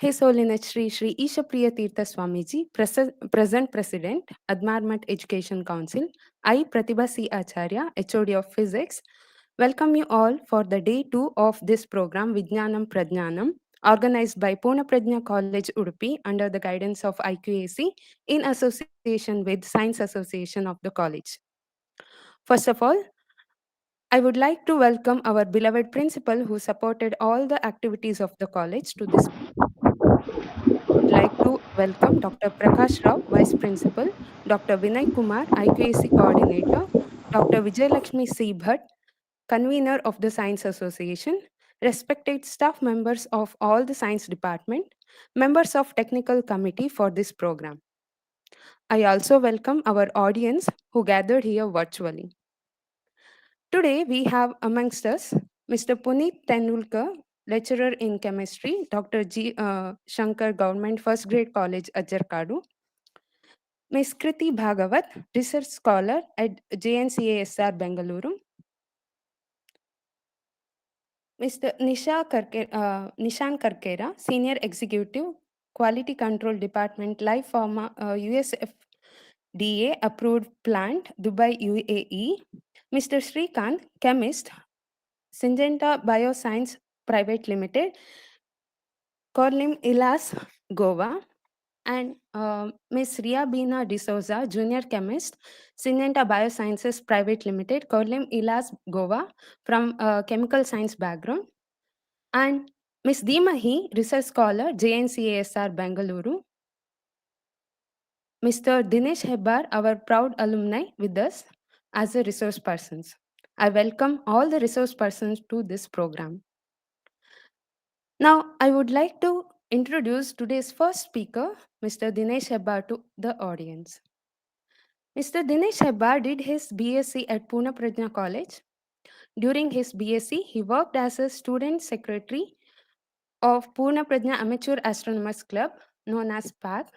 His Holiness Shri Ishapriya Tirtha Swamiji, present President, Admarmat Education Council, I, Pratibha C. Acharya, HOD of Physics, welcome you all for the day 2 of this program, Vijnanam Prajnanam, organized by Pune Prajna College, Udupi, under the guidance of IQAC in association with Science Association of the college. First of all, I would like to welcome our beloved principal who supported all the activities of the college to this. I would like to welcome Dr. Prakash Rao, Vice Principal, Dr. Vinay Kumar, IQAC Coordinator, Dr. Vijayalakshmi C. Bhatt, Convener of the Science Association, respected staff members of all the Science Department, members of Technical Committee for this program. I also welcome our audience who gathered here virtually. Today we have amongst us Mr. Puneet Tendulkar, lecturer in chemistry, Dr. G. Shankar Government First Grade College, Ajarkadu. Ms. Kriti Bhagavat, research scholar at JNCASR, Bengaluru. Mr. Nishan Karkera, Senior Executive, Quality Control Department, Life Pharma, USFDA Approved Plant, Dubai, UAE. Mr. Srikant, Chemist, Syngenta Bioscience Private Limited, Corlim Ilas, Goa. And Ms. Ria Bina D'Souza, Junior Chemist, Syngenta Biosciences Private Limited, Corlim Ilas, Goa, from chemical science background. And Ms. Dimahi, Research Scholar, JNCASR, Bengaluru. Mr. Dinesh Hebbar, our proud alumni, with us as a resource persons. I welcome all the resource persons to this program. Now, I would like to introduce today's first speaker, Mr. Dinesh Hebbar, to the audience. Mr. Dinesh Hebbar did his BSc at Pune Prajna College. During his BSc, he worked as a student secretary of Pune Prajna Amateur Astronomers Club, known as PAC.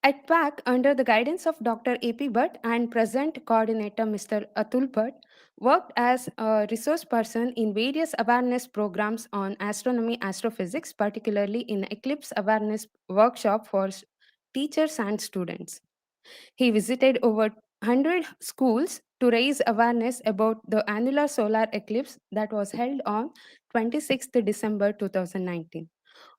At PAC, under the guidance of Dr. A.P. Bhatt and present coordinator Mr. Atul Bhatt, worked as a resource person in various awareness programs on astronomy, astrophysics, particularly in eclipse awareness workshop for teachers and students. He visited over 100 schools to raise awareness about the annular solar eclipse that was held on 26th December 2019.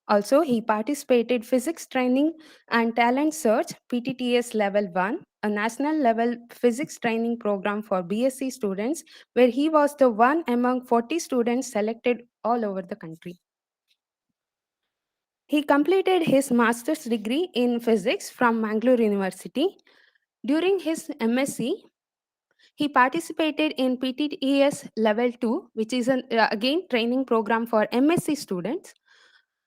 Also, he participated physics training and talent search PTTS level 1, a national level physics training program for BSc students where he was the one among 40 students selected all over the country. He completed his master's degree in physics from Mangalore University. During his MSc, he participated in PTTS level 2, which is an again training program for MSc students,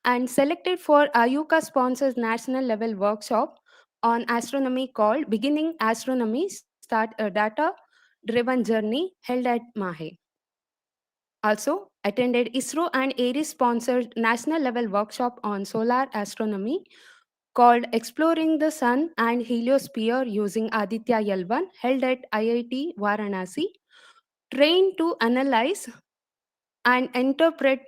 and selected for Ayuka sponsors national level workshop on astronomy called Beginning Astronomy Start a Data Driven Journey held at Mahe. Also attended ISRO and ARIS sponsored national level workshop on solar astronomy called Exploring the Sun and Heliosphere using Aditya L1 held at IIT Varanasi, trained to analyze and interpret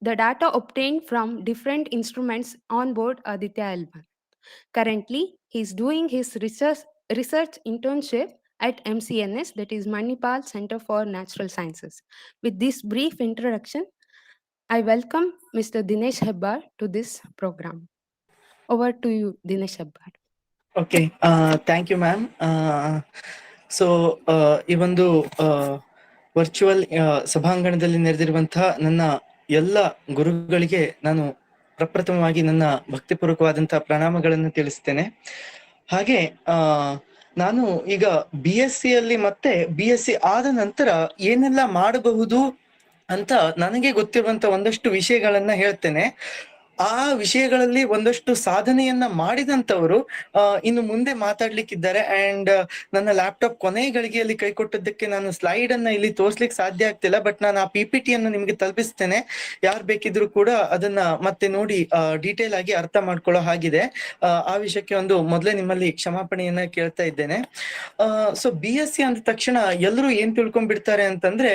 the data obtained from different instruments on board Aditya L1. Currently, he is doing his research internship at MCNS, that is Manipal Center for Natural Sciences. With this brief introduction, I welcome Mr. Dinesh Hebbar to this program. Over to you, Dinesh Hebbar. Okay, thank you, ma'am. So, ಈ ಒಂದು virtual ಸಭಾಂಗಣದಲ್ಲಿ ನೆರೆದಿರುವಂತಹ ನನ್ನ ಎಲ್ಲ ಗುರುಗಳಿಗೆ ನಾನು ಪ್ರಪ್ರಥಮವಾಗಿ ನನ್ನ ಭಕ್ತಿಪೂರ್ವಕವಾದಂತಹ ಪ್ರಣಾಮಗಳನ್ನು ತಿಳಿಸ್ತೇನೆ. ಹಾಗೆ ನಾನು ಈಗ BSc ಅಲ್ಲಿ ಮತ್ತೆ BSc ಆದ ನಂತರ ಏನೆಲ್ಲ ಮಾಡಬಹುದು ಅಂತ ನನಗೆ ಗೊತ್ತಿರುವಂತ ಒಂದಷ್ಟು ವಿಷಯಗಳನ್ನ ಹೇಳ್ತೇನೆ. ಆ ವಿಷಯಗಳಲ್ಲಿ ಒಂದಷ್ಟು ಸಾಧನೆಯನ್ನ ಮಾಡಿದಂತವರು ಇನ್ನು ಮುಂದೆ ಮಾತಾಡ್ಲಿಕ್ಕಿದ್ದಾರೆ. ಅಂಡ್ ನನ್ನ ಲ್ಯಾಪ್ಟಾಪ್ ಕೊನೆ ಗಳಿಗೆಯಲ್ಲಿ ಕೈ ಕೊಟ್ಟದ್ದಕ್ಕೆ ನಾನು ಸ್ಲೈಡ್ ಅನ್ನ ಇಲ್ಲಿ ತೋರ್ಸ್ಲಿಕ್ಕೆ ಸಾಧ್ಯ ಆಗ್ತಿಲ್ಲ, ಬಟ್ ನಾನು ಆ PPT ಅನ್ನು ನಿಮ್ಗೆ ತಲುಪಿಸ್ತೇನೆ. ಯಾರು ಬೇಕಿದ್ರು ಕೂಡ ಅದನ್ನ ಮತ್ತೆ ನೋಡಿ ಡೀಟೇಲ್ ಆಗಿ ಅರ್ಥ ಮಾಡ್ಕೊಳ್ಳೋ ಹಾಗಿದೆ. ಆ ವಿಷಯಕ್ಕೆ ಒಂದು ಮೊದಲೇ ನಿಮ್ಮಲ್ಲಿ ಕ್ಷಮಾಪಣೆಯನ್ನ ಕೇಳ್ತಾ ಇದ್ದೇನೆ. ಸೊ BSc ಅಂದ ತಕ್ಷಣ ಎಲ್ಲರೂ ಏನ್ ತಿಳ್ಕೊಂಡ್ಬಿಡ್ತಾರೆ ಅಂತಂದ್ರೆ,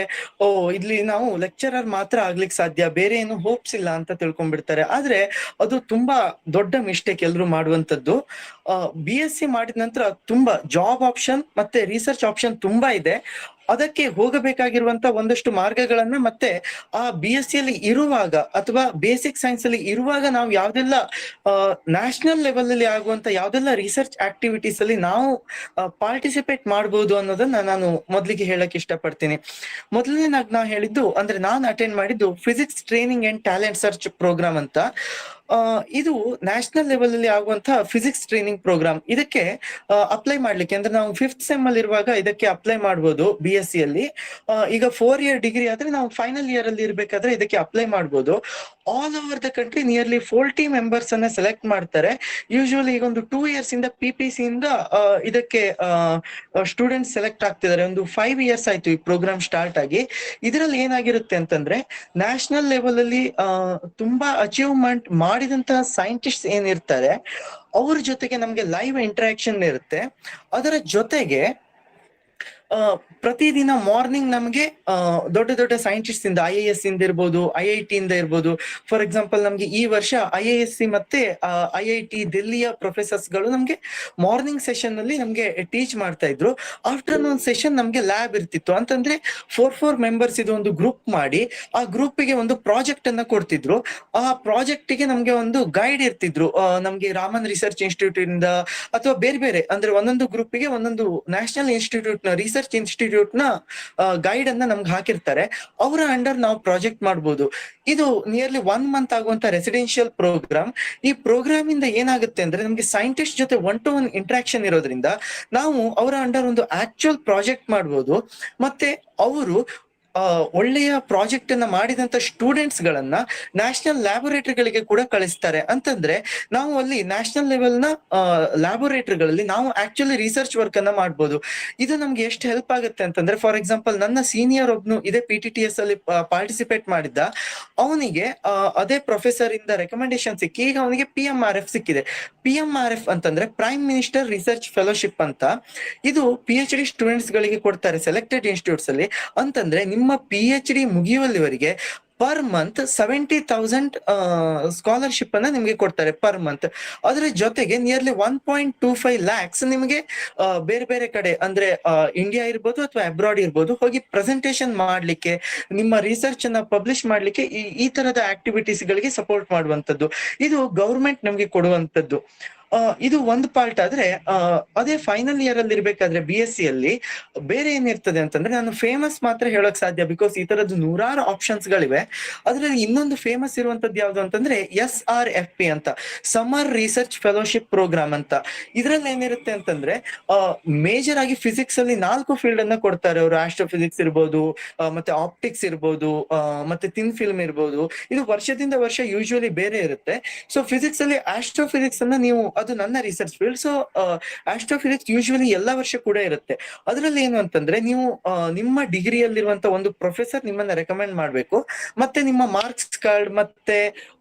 ಇಲ್ಲಿ ನಾವು ಲೆಕ್ಚರರ್ ಮಾತ್ರ ಆಗ್ಲಿಕ್ಕೆ ಸಾಧ್ಯ, ಬೇರೆ ಏನು ಹೋಪ್ಸ್ ಇಲ್ಲ ಅಂತ ತಿಳ್ಕೊಂಡ್ಬಿಡ್ತಾರೆ. ಆದ್ರೆ ಆದ್ರೆ ಅದು ತುಂಬಾ ದೊಡ್ಡ ಮಿಸ್ಟೇಕ್ ಎಲ್ರು ಮಾಡುವಂತದ್ದು. BSc ಮಾಡಿದ ನಂತರ ತುಂಬಾ ಜಾಬ್ ಆಪ್ಷನ್ ಮತ್ತೆ ರಿಸರ್ಚ್ ಆಪ್ಷನ್ ತುಂಬಾ ಇದೆ. ಅದಕ್ಕೆ ಹೋಗಬೇಕಾಗಿರುವಂತ ಒಂದಷ್ಟು ಮಾರ್ಗಗಳನ್ನ ಮತ್ತೆ ಆ BSc ಅಲ್ಲಿ ಇರುವಾಗ ಅಥವಾ ಬೇಸಿಕ್ ಸೈನ್ಸ್ ಅಲ್ಲಿ ಇರುವಾಗ ನಾವು ಯಾವ್ದೆಲ್ಲ ನ್ಯಾಷನಲ್ ಲೆವೆಲ್ ಅಲ್ಲಿ ಆಗುವಂತ ಯಾವ್ದೆಲ್ಲ ರಿಸರ್ಚ್ ಆಕ್ಟಿವಿಟೀಸ್ ಅಲ್ಲಿ ನಾವು ಪಾರ್ಟಿಸಿಪೇಟ್ ಮಾಡಬಹುದು ಅನ್ನೋದನ್ನ ನಾನು ಮೊದಲಿಗೆ ಹೇಳಕ್ ಇಷ್ಟಪಡ್ತೀನಿ. ಮೊದಲನೇ ನಾ ಹೇಳಿದ್ದು ಅಂದ್ರೆ ನಾನು ಅಟೆಂಡ್ ಮಾಡಿದ್ದು physics training and talent search programme ಅಂತ. ಇದು ನ್ಯಾಷನಲ್ ಲೆವೆಲ್ ಅಲ್ಲಿ ಆಗುವಂತಹ ಫಿಸಿಕ್ಸ್ ಟ್ರೈನಿಂಗ್ ಪ್ರೋಗ್ರಾಮ್. ಇದಕ್ಕೆ ಅಪ್ಲೈ ಮಾಡ್ಲಿಕ್ಕೆ ಅಂದ್ರೆ ನಾವು 5th ಸೆಮ್ ಅಲ್ಲಿ ಇರುವಾಗ ಇದಕ್ಕೆ ಅಪ್ಲೈ ಮಾಡಬಹುದು BSc ಅಲ್ಲಿ. ಈಗ 4 ಇಯರ್ ಡಿಗ್ರಿ ಆದ್ರೆ ನಾವು ಫೈನಲ್ ಇಯರ್ ಅಲ್ಲಿ ಇರ್ಬೇಕಾದ್ರೆ ಇದಕ್ಕೆ ಅಪ್ಲೈ ಮಾಡಬಹುದು. All over the country nearly 40 members ಅನ್ನ ಸೆಲೆಕ್ಟ್ ಮಾಡ್ತಾರೆ. ಯೂಶುವಲಿ ಈಗ ಒಂದು 2 ಇಯರ್ಸ್ ಇಂದ PPC ಇಂದ ಇದಕ್ಕೆ ಸ್ಟೂಡೆಂಟ್ಸ್ ಸೆಲೆಕ್ಟ್ ಆಗ್ತಿದ್ದಾರೆ. ಒಂದು 5 ಇಯರ್ಸ್ ಆಯ್ತು ಈ ಪ್ರೋಗ್ರಾಮ್ ಸ್ಟಾರ್ಟ್ ಆಗಿ. ಇದರಲ್ಲಿ ಏನಾಗಿರುತ್ತೆ ಅಂತಂದ್ರೆ ನ್ಯಾಷನಲ್ ಲೆವೆಲ್ ಅಲ್ಲಿ ತುಂಬಾ ಅಚೀವ್ಮೆಂಟ್ ಮಾಡಿದಂತಹ ಸೈಂಟಿಸ್ಟ್ ಏನಿರ್ತಾರೆ ಅವ್ರ ಜೊತೆಗೆ ನಮ್ಗೆ ಲೈವ್ ಇಂಟರಾಕ್ಷನ್ ಇರುತ್ತೆ. ಅದರ ಜೊತೆಗೆ ಪ್ರತಿದಿನ ಮಾರ್ನಿಂಗ್ ನಮ್ಗೆ ದೊಡ್ಡ ದೊಡ್ಡ ಸೈಂಟಿಸ್ಟ್ ಇಂದ IAS ಇಂದ ಇರ್ಬೋದು, IIT ಇಂದ ಇರ್ಬೋದು. ಫಾರ್ ಎಕ್ಸಾಂಪಲ್ ನಮ್ಗೆ ಈ ವರ್ಷ IISc ಮತ್ತೆ IIT ದಿಲ್ಲಿಯ ಪ್ರೊಫೆಸರ್ಸ್ ಗಳು ನಮ್ಗೆ ಮಾರ್ನಿಂಗ್ ಸೆಷನ್ ಅಲ್ಲಿ ನಮ್ಗೆ ಟೀಚ್ ಮಾಡ್ತಾ ಇದ್ರು. ಆಫ್ಟರ್ನೂನ್ ಸೆಷನ್ ನಮ್ಗೆ ಲ್ಯಾಬ್ ಇರ್ತಿತ್ತು. ಅಂತಂದ್ರೆ 4 ಮೆಂಬರ್ಸ್ ಇದು ಒಂದು ಗ್ರೂಪ್ ಮಾಡಿ ಆ ಗ್ರೂಪ್ ಗೆ ಒಂದು ಪ್ರಾಜೆಕ್ಟ್ ಅನ್ನ ಕೊಡ್ತಿದ್ರು. ಆ ಪ್ರಾಜೆಕ್ಟ್ ಗೆ ನಮ್ಗೆ ಒಂದು ಗೈಡ್ ಇರ್ತಿದ್ರು. ನಮ್ಗೆ ರಾಮನ್ ರಿಸರ್ಚ್ ಇನ್ಸ್ಟಿಟ್ಯೂಟ್ ಇಂದ ಅಥವಾ ಬೇರೆ ಬೇರೆ ಅಂದ್ರೆ ಒಂದೊಂದು ಗ್ರೂಪ್ ಗೆ ಒಂದೊಂದು ನ್ಯಾಷನಲ್ ಇನ್ಸ್ಟಿಟ್ಯೂಟ್ ನ ರಿಸರ್ಚ್ ಇನ್ಸ್ಟಿಟ್ಯೂಟ್ ನ ಗೈಡ್ ಅನ್ನ ನಮ್ಗೆ ಹಾಕಿರ್ತಾರೆ. ಅವರ ಅಂಡರ್ ನಾವು ಪ್ರಾಜೆಕ್ಟ್ ಮಾಡಬಹುದು. ಇದು ನಿಯರ್ಲಿ 1 ಮಂತ್ ಆಗುವಂತ ರೆಸಿಡೆನ್ಶಿಯಲ್ ಪ್ರೋಗ್ರಾಮ್. ಈ ಪ್ರೋಗ್ರಾಮ್ ಇಂದ ಏನಾಗುತ್ತೆ ಅಂದ್ರೆ ನಮ್ಗೆ ಸೈಂಟಿಸ್ಟ್ ಜೊತೆ 1-to-1 ಇಂಟ್ರಾಕ್ಷನ್ ಇರೋದ್ರಿಂದ ನಾವು ಅವರ ಅಂಡರ್ ಒಂದು ಆಕ್ಚುಯಲ್ ಪ್ರಾಜೆಕ್ಟ್ ಮಾಡಬಹುದು. ಮತ್ತೆ ಅವರು ಒಳ್ಳೆಯ ಪ್ರಾಜೆಕ್ಟ್ ಅನ್ನ ಮಾಡಿದಂತ ಸ್ಟೂಡೆಂಟ್ಸ್ ಗಳನ್ನ ನ್ಯಾಷನಲ್ ಲ್ಯಾಬೋರೇಟರಿಗಳಿಗೆ ಕೂಡ ಕಳಿಸ್ತಾರೆ. ಅಂತಂದ್ರೆ ನಾವು ಅಲ್ಲಿ ನ್ಯಾಷನಲ್ ಲೆವೆಲ್ ನ ಲ್ಯಾಬೋರೇಟರಿಗಳಲ್ಲಿ ನಾವು ಆಕ್ಚುಲಿ ರಿಸರ್ಚ್ ವರ್ಕ್ ಅನ್ನ ಮಾಡ್ಬೋದು. ಇದು ನಮ್ಗೆ ಎಷ್ಟು ಹೆಲ್ಪ್ ಆಗುತ್ತೆ ಅಂತಂದ್ರೆ ಫಾರ್ ಎಕ್ಸಾಂಪಲ್ ನನ್ನ ಸೀನಿಯರ್ ಒಬ್ನು ಇದೇ PTTS ಅಲ್ಲಿ ಪಾರ್ಟಿಸಿಪೇಟ್ ಮಾಡಿದ್ದ. ಅವನಿಗೆ ಅದೇ ಪ್ರೊಫೆಸರ್ ಇಂದ ರೆಕಮೆಂಡೇಶನ್ ಸಿಕ್ಕಿ ಈಗ ಅವನಿಗೆ PMRF ಸಿಕ್ಕಿದೆ. PMRF ಅಂತಂದ್ರೆ ಪ್ರೈಮ್ ಮಿನಿಸ್ಟರ್ ರಿಸರ್ಚ್ ಫೆಲೋಶಿಪ್ ಅಂತ. ಇದು PhD ಸ್ಟೂಡೆಂಟ್ಸ್ ಗಳಿಗೆ ಕೊಡ್ತಾರೆ ಸೆಲೆಕ್ಟೆಡ್ ಇನ್ಸ್ಟಿಟ್ಯೂಟ್ಸ್ ಅಲ್ಲಿ. ಅಂತಂದ್ರೆ ನಿಮ್ಮ PhD ಮುಗಿಯುವಲ್ಲಿವರೆಗೆ ಪರ್ ಮಂತ್ 70,000 ಸ್ಕಾಲರ್ಶಿಪ್ ಅನ್ನ ನಿಮ್ಗೆ ಕೊಡ್ತಾರೆ ಪರ್ ಮಂತ್. ಅದರ ಜೊತೆಗೆ ನಿಯರ್ಲಿ 1.25 lakhs ನಿಮಗೆ ಬೇರೆ ಬೇರೆ ಕಡೆ ಅಂದ್ರೆ ಇಂಡಿಯಾ ಇರ್ಬೋದು ಅಥವಾ ಅಬ್ರಾಡ್ ಇರ್ಬೋದು ಹೋಗಿ ಪ್ರೆಸೆಂಟೇಶನ್ ಮಾಡ್ಲಿಕ್ಕೆ, ನಿಮ್ಮ ರಿಸರ್ಚ್ ಅನ್ನ ಪಬ್ಲಿಷ್ ಮಾಡ್ಲಿಕ್ಕೆ ಈ ತರದ ಆಕ್ಟಿವಿಟೀಸ್ ಗಳಿಗೆ ಸಪೋರ್ಟ್ ಮಾಡುವಂತದ್ದು. ಇದು ಗೌರ್ಮೆಂಟ್ ನಮ್ಗೆ ಕೊಡುವಂತದ್ದು. ಇದು ಒಂದು ಪಾರ್ಟ್ ಆದ್ರೆ ಅದೇ ಫೈನಲ್ ಇಯರ್ ಅಲ್ಲಿ ಇರ್ಬೇಕಾದ್ರೆ BSc ಅಲ್ಲಿ ಬೇರೆ ಏನಿರ್ತದೆ ಅಂತಂದ್ರೆ ನಾನು ಫೇಮಸ್ ಮಾತ್ರ ಹೇಳಕ್ ಸಾಧ್ಯ, ಬಿಕಾಸ್ ಈ ತರದ್ದು ನೂರಾರು ಆಪ್ಷನ್ಸ್ ಗಳಿವೆ. ಅದ್ರಲ್ಲಿ ಇನ್ನೊಂದು ಫೇಮಸ್ ಇರುವಂತದ್ದು ಯಾವ್ದು ಅಂತಂದ್ರೆ SRFP ಅಂತ, ಸಮ್ಮರ್ ರಿಸರ್ಚ್ ಫೆಲೋಶಿಪ್ ಪ್ರೋಗ್ರಾಮ್ ಅಂತ. ಇದ್ರಲ್ಲಿ ಏನಿರುತ್ತೆ ಅಂತಂದ್ರೆ ಮೇಜರ್ ಆಗಿ ಫಿಸಿಕ್ಸ್ ಅಲ್ಲಿ 4 ಫೀಲ್ಡ್ ಅನ್ನ ಕೊಡ್ತಾರೆ ಅವರು. ಆಸ್ಟ್ರೋಫಿಸಿಕ್ಸ್ ಇರ್ಬೋದು, ಮತ್ತೆ ಆಪ್ಟಿಕ್ಸ್ ಇರ್ಬೋದು, ಮತ್ತೆ ಥಿನ್ ಫಿಲ್ಮ್ ಇರ್ಬೋದು. ಇದು ವರ್ಷದಿಂದ ವರ್ಷ ಯೂಶುವಲಿ ಬೇರೆ ಇರುತ್ತೆ. ಸೊ ಫಿಸಿಕ್ಸ್ ಅಲ್ಲಿ ಆಸ್ಟ್ರೋಫಿಸಿಕ್ಸ್ ಅನ್ನ ನೀವು, ಅದು ನನ್ನ research field. So astrophysics usually ಎಲ್ಲ ವರ್ಷ ಕೂಡ ಇರುತ್ತೆ. ಅದರಲ್ಲಿ ಏನು ಅಂತಂದ್ರೆ ನೀವು ನಿಮ್ಮ ಡಿಗ್ರಿಯಲ್ಲಿರುವಂತ ಒಂದು ಪ್ರೊಫೆಸರ್ ನಿಮ್ಮನ್ನ ರೆಕಮೆಂಡ್ ಮಾಡ್ಬೇಕು. ಮತ್ತೆ ನಿಮ್ಮ ಮಾರ್ಕ್ಸ್ ಕಾರ್ಡ್ ಮತ್ತೆ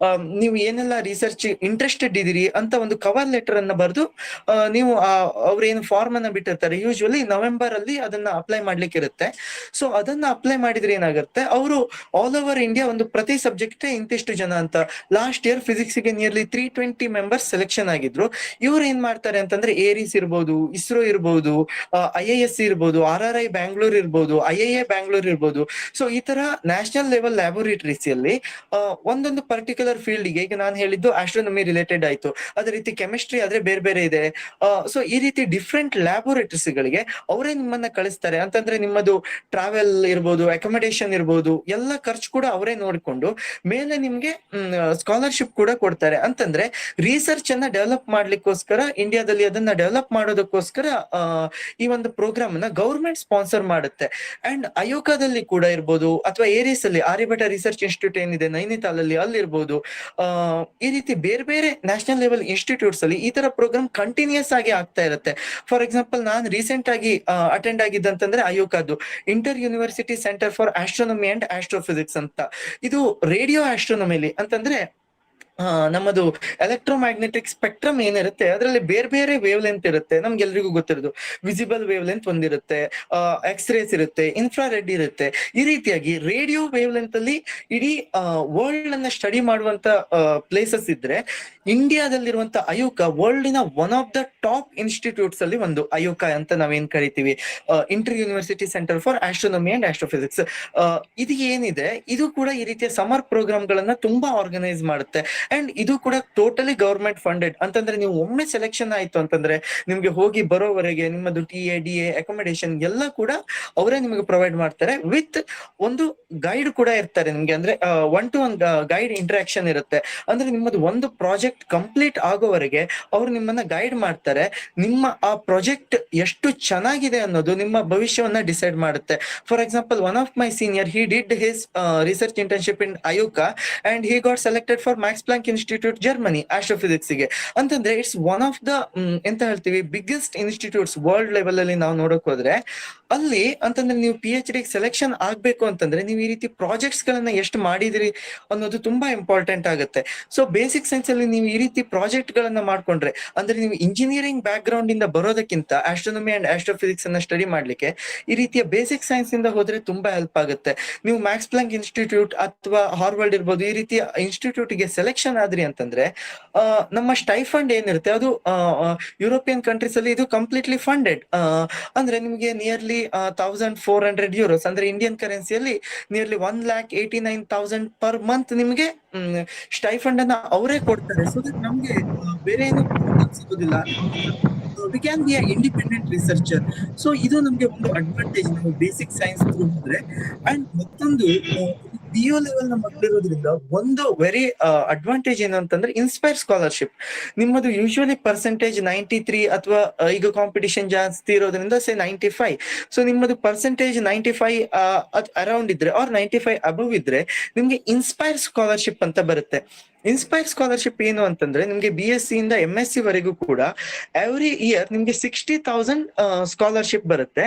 ನೀವು ಏನೆಲ್ಲ ರಿಸರ್ಚ್ ಇಂಟ್ರೆಸ್ಟೆಡ್ ಇದೀರಿ ಅಂತ ಒಂದು ಕವರ್ ಲೆಟರ್ ಅನ್ನ ಬರೆದು ನೀವು ಅವ್ರು ಏನು ಫಾರ್ಮ್ ಅನ್ನ ಬಿಟ್ಟಿರ್ತಾರೆ ಯೂಶುವಲಿ ನವೆಂಬರ್ ಅಲ್ಲಿ ಅದನ್ನ ಅಪ್ಲೈ ಮಾಡ್ಲಿಕ್ಕೆ ಇರುತ್ತೆ. ಸೊ ಅದನ್ನ ಅಪ್ಲೈ ಮಾಡಿದ್ರೆ ಏನಾಗುತ್ತೆ, ಅವರು ಆಲ್ ಓವರ್ ಇಂಡಿಯಾ ಒಂದು ಪ್ರತಿ ಸಬ್ಜೆಕ್ಟ್ ಇಂತಿಷ್ಟು ಜನ ಅಂತ. ಲಾಸ್ಟ್ ಇಯರ್ ಫಿಸಿಕ್ಸ್ ಗೆ ನಿಯರ್ಲಿ 320 ಮೆಂಬರ್ಸ್ ಸೆಲೆಕ್ಷನ್ ಆಗಿದ್ರು. ಇವ್ರು ಏನ್ ಮಾಡ್ತಾರೆ ಅಂತಂದ್ರೆ ಏರಿಸ್ ಇರ್ಬೋದು, ಇಸ್ರೋ ಇರ್ಬೋದು, IISc ಇರ್ಬೋದು, RRI ಬ್ಯಾಂಗ್ಳೂರ್ ಇರ್ಬೋದು, IIA ಬ್ಯಾಂಗ್ಳೂರ್ ಇರ್ಬೋದು. ಸೊ ಈ ತರ ನ್ಯಾಷನಲ್ ಲೆವೆಲ್ ಲ್ಯಾಬೋರೇಟರೀಸ್ ಅಲ್ಲಿ ಒಂದೊಂದು ಪರ್ಟಿಕ್ಯುಲರ್ ಫೀಲ್ಡ್ ಗೆ, ಈಗ ನಾನು ಹೇಳಿದ್ದು ಆಸ್ಟ್ರೋನಮಿ ರಿಲೇಟೆಡ್ ಆಯ್ತು, ಅದೇ ರೀತಿ ಕೆಮಿಸ್ಟ್ರಿ ಆದ್ರೆ ಬೇರೆ ಬೇರೆ ಇದೆ. ಸೊ ಈ ರೀತಿ ಡಿಫ್ರೆಂಟ್ ಲ್ಯಾಬೋರೇಟರೀಸ್ ಗಳಿಗೆ ಅವರೇ ನಿಮ್ಮನ್ನ ಕಳಿಸ್ತಾರೆ. ಅಂತಂದ್ರೆ ನಿಮ್ಮದು ಟ್ರಾವೆಲ್ ಇರ್ಬೋದು, ಅಕೊಮಡೇಷನ್ ಇರ್ಬೋದು, ಎಲ್ಲ ಖರ್ಚು ಕೂಡ ಅವರೇ ನೋಡಿಕೊಂಡು ಮೇಲೆ ನಿಮ್ಗೆ ಸ್ಕಾಲರ್ಶಿಪ್ ಕೂಡ ಕೊಡ್ತಾರೆ. ಅಂತಂದ್ರೆ ರಿಸರ್ಚ್ ಅನ್ನ ಡೆವಲಪ್ ಮಾಡ್ಲಿಕ್ಕೋಸ್ಕರ, ಇಂಡಿಯಾದಲ್ಲಿ ಅದನ್ನ ಡೆವಲಪ್ ಮಾಡೋದಕ್ಕೋಸ್ಕರ ಈ ಒಂದು ಪ್ರೋಗ್ರಾಮ್ ಅನ್ನ ಗೌರ್ಮೆಂಟ್ ಸ್ಪಾನ್ಸರ್ ಮಾಡುತ್ತೆ. ಅಂಡ್ ಅಯೋಕಾದಲ್ಲಿ ಕೂಡ ಇರ್ಬೋದು, ಅಥವಾ ಏರಿಯಸ್ ಅಲ್ಲಿ ಆರ್ಯಭಟ ರಿಸರ್ಚ್ ಇನ್ಸ್ಟಿಟ್ಯೂಟ್ ಏನಿದೆ ನೈನಿತಾಲ್ ಅಲ್ಲಿ, ಅಲ್ಲಿರ್ಬೋದು. ಈ ರೀತಿ ಬೇರೆ ಬೇರೆ ನ್ಯಾಷನಲ್ ಲೆವೆಲ್ ಇನ್ಸ್ಟಿಟ್ಯೂಟ್ಸ್ ಅಲ್ಲಿ ಈ ತರ ಪ್ರೋಗ್ರಾಮ್ ಕಂಟಿನ್ಯೂಸ್ ಆಗಿ ಆಗ್ತಾ ಇರುತ್ತೆ. ಫಾರ್ ಎಕ್ಸಾಂಪಲ್ ನಾನು ರೀಸೆಂಟ್ ಆಗಿ ಅಟೆಂಡ್ ಆಗಿದ್ದಂತಂದ್ರೆ ಅಯೋಕಾದು inter university centre for astronomy and astrophysics ಅಂತ. ಇದು ರೇಡಿಯೋ ಆಸ್ಟ್ರೋನಮಿಲಿ ಅಂತಂದ್ರೆ ನಮ್ಮದು ಎಲೆಕ್ಟ್ರೋಮ್ಯಾಗ್ನೆಟಿಕ್ ಸ್ಪೆಕ್ಟ್ರಮ್ ಏನಿರುತ್ತೆ ಅದರಲ್ಲಿ ಬೇರೆ ಬೇರೆ ವೇವ್ ಲೆಂತ್ ಇರುತ್ತೆ. ನಮ್ಗೆಲ್ರಿಗೂ ಗೊತ್ತಿರೋದು ವಿಸಿಬಲ್ ವೇವ್ ಲೆಂತ್ ಒಂದಿರುತ್ತೆ, ಎಕ್ಸ್ರೇಸ್ ಇರುತ್ತೆ, ಇನ್ಫ್ರಾರೆಡ್ ಇರುತ್ತೆ. ಈ ರೀತಿಯಾಗಿ ರೇಡಿಯೋ ವೇವ್ ಲೆಂತ್ ಅಲ್ಲಿ ಇಡೀ ವರ್ಲ್ಡ್ ಅನ್ನ ಸ್ಟಡಿ ಮಾಡುವಂತ ಪ್ಲೇಸಸ್ ಇದ್ರೆ, ಇಂಡಿಯಾದಲ್ಲಿರುವಂತ ಅಯುಕ ವರ್ಲ್ಡಿನ one of the top institutes ಅಲ್ಲಿ ಒಂದು, ಅಯುಕ ಅಂತ ನಾವೇನ್ ಕರಿತೀವಿ, inter university centre for astronomy and astrophysics. ಇದು ಏನಿದೆ ಇದು ಕೂಡ ಈ ರೀತಿಯ ಸಮರ್ ಪ್ರೋಗ್ರಾಮ್ ಗಳನ್ನ ತುಂಬಾ ಆರ್ಗನೈಸ್ ಮಾಡುತ್ತೆ. ಅಂಡ್ ಇದು ಕೂಡ ಟೋಟಲಿ ಗವರ್ಮೆಂಟ್ ಫಂಡೆಡ್. ಅಂತಂದ್ರೆ ನೀವು ಒಮ್ಮೆ ಸೆಲೆಕ್ಷನ್ ಆಯ್ತು ಅಂತಂದ್ರೆ ನಿಮ್ಗೆ ಹೋಗಿ ಬರೋವರೆಗೆ ನಿಮ್ಮದು TA, DA, ಅಕೊಮಿಡೇಷನ್ ಎಲ್ಲ ಕೂಡ ಅವರೇ ನಿಮಗೆ ಪ್ರೊವೈಡ್ ಮಾಡ್ತಾರೆ. ವಿತ್ ಒಂದು ಗೈಡ್ ಕೂಡ ಇರ್ತಾರೆ ನಿಮ್ಗೆ, ಅಂದ್ರೆ 1-to-1 ಗೈಡ್ ಇಂಟರಾಕ್ಷನ್ ಇರುತ್ತೆ. ಅಂದ್ರೆ ನಿಮ್ಮದು ಒಂದು ಪ್ರಾಜೆಕ್ಟ್ ಕಂಪ್ಲೀಟ್ ಆಗೋವರೆಗೆ ಅವ್ರು ನಿಮ್ಮನ್ನ ಗೈಡ್ ಮಾಡ್ತಾರೆ. ನಿಮ್ಮ ಆ ಪ್ರಾಜೆಕ್ಟ್ ಎಷ್ಟು ಚೆನ್ನಾಗಿದೆ ಅನ್ನೋದು ನಿಮ್ಮ ಭವಿಷ್ಯವನ್ನ ಡಿಸೈಡ್ ಮಾಡುತ್ತೆ. For example, one of my senior, he did his research internship in IUCAA and he got selected for Max Planck institute, Germany, astrophysics ಗೆ. ಅಂತಂದ್ರೆ ಇಟ್ಸ್ ಒನ್ ಆಫ್ ದ ಎಂತ ಹೇಳ್ತೀವಿ, ಬಿಗ್ಗೆಸ್ಟ್ ಇನ್ಸ್ಟಿಟ್ಯೂಟ್ಸ್ ವರ್ಲ್ಡ್ ಲೆವೆಲ್ ಅಲ್ಲಿ ನಾವು ನೋಡಕ್ ಹೋದ್ರೆ. ಅಲ್ಲಿ ಅಂತಂದ್ರೆ ನೀವು PhD ಸೆಲೆಕ್ಷನ್ ಆಗ್ಬೇಕು ಅಂತಂದ್ರೆ ನೀವು ಈ ರೀತಿ ಪ್ರಾಜೆಕ್ಟ್ಸ್ ಗಳನ್ನ ಎಷ್ಟು ಮಾಡಿದಿರಿ ಅನ್ನೋದು ತುಂಬಾ ಇಂಪಾರ್ಟೆಂಟ್ ಆಗುತ್ತೆ. ಸೊ ಬೇಸಿಕ್ ಸೈನ್ಸ್ ಅಲ್ಲಿ ನೀವು ಈ ರೀತಿ ಪ್ರಾಜೆಕ್ಟ್ ಗಳನ್ನ ಮಾಡ್ಕೊಂಡ್ರೆ, ಅಂದ್ರೆ ನೀವು ಇಂಜಿನಿಯರಿಂಗ್ ಬ್ಯಾಕ್ ಗ್ರೌಂಡ್ ಇಂದ ಬರೋದಕ್ಕಿಂತ ಆಸ್ಟ್ರೋನಮಿ ಅಂಡ್ ಆಸ್ಟ್ರೋಫಿಸಿಕ್ಸ್ ಅನ್ನ ಸ್ಟಡಿ ಮಾಡ್ಲಿಕ್ಕೆ ಈ ರೀತಿಯ ಬೇಸಿಕ್ ಸೈನ್ಸ್ ಇಂದ ಹೋದ್ರೆ ತುಂಬಾ ಹೆಲ್ಪ್ ಆಗುತ್ತೆ. ನೀವು ಮ್ಯಾಕ್ಸ್ ಪ್ಲಾಂಕ್ ಇನ್ಸ್ಟಿಟ್ಯೂಟ್ ಅಥವಾ ಹಾರ್ವರ್ಡ್ ಇರ್ಬೋದು, ಈ ರೀತಿಯ ಇನ್ಸ್ಟಿಟ್ಯೂಟ್ ಗೆ ಸೆಲೆಕ್ಷನ್ ಆದ್ರಿ ಅಂತಂದ್ರೆ ನಮ್ಮ ಸ್ಟೈಫಂಡ್ ಏನಿರುತ್ತೆ ಅದು ಯುರೋಪಿಯನ್ ಕಂಟ್ರೀಸ್ ಅಲ್ಲಿ ಇದು ಕಂಪ್ಲೀಟ್ಲಿ ಫಂಡೆಡ್. ಅಂದ್ರೆ ನಿಮ್ಗೆ ನಿಯರ್ಲಿ €1,400, ಅಂದ್ರೆ ಇಂಡಿಯನ್ ಕರೆನ್ಸಿಯಲ್ಲಿ ನಿಯರ್ಲಿ 1,89,000 ಪರ್ ಮಂತ್ ನಿಮ್ಗೆ ಸ್ಟೈಫಂಡ್ ಅನ್ನ ಅವರೇ ಕೊಡ್ತಾರೆ. ಸೊ ದಟ್ ನಮ್ಗೆ ಬೇರೆ ಏನು ಪ್ರಾಬ್ಲಮ್ಸ್ ಇರೋದಿಲ್ಲ. We can be a independent researcher. So ಇದು ನಮ್ಗೆ ಒಂದು ಅಡ್ವಾಂಟೇಜ್ ನಾವು ಬೇಸಿಕ್ ಸೈನ್ಸ್ ಥ್ರೂ ಹೋದ್ರೆ. ಅಂಡ್ ಮತ್ತೊಂದು, PU ಲೆವೆಲ್ ನ ಮಕ್ಕಳಿರೋದ್ರಿಂದ ಒಂದು ವೆರಿ ಅಡ್ವಾಂಟೇಜ್ ಏನು ಅಂತಂದ್ರೆ ಇನ್ಸ್ಪೈರ್ ಸ್ಕಾಲರ್ಶಿಪ್. ನಿಮ್ಮದು ಯೂಶುವಲಿ ಪರ್ಸೆಂಟೇಜ್ 93 ಅಥವಾ ಈಗ ಕಾಂಪಿಟಿಷನ್ ಜಾಸ್ತಿ ಇರೋದ್ರಿಂದ 95. ಸೊ ನಿಮ್ಮದು ಪರ್ಸೆಂಟೇಜ್ 95 ಅರೌಂಡ್ ಇದ್ರೆ ಆರ್ 95 ಅಬವ್ ಇದ್ರೆ ನಿಮ್ಗೆ ಇನ್ಸ್ಪೈರ್ ಸ್ಕಾಲರ್ಶಿಪ್ ಅಂತ ಬರುತ್ತೆ. ಇನ್ಸ್ಪೈರ್ ಸ್ಕಾಲರ್ಶಿಪ್ ಏನು ಅಂತಂದ್ರೆ ನಿಮ್ಗೆ BSc ಇಂದ MSc ವರೆಗೂ ಕೂಡ ಎವ್ರಿ ಇಯರ್ ನಿಮ್ಗೆ 60,000 ಸ್ಕಾಲರ್ಶಿಪ್ ಬರುತ್ತೆ.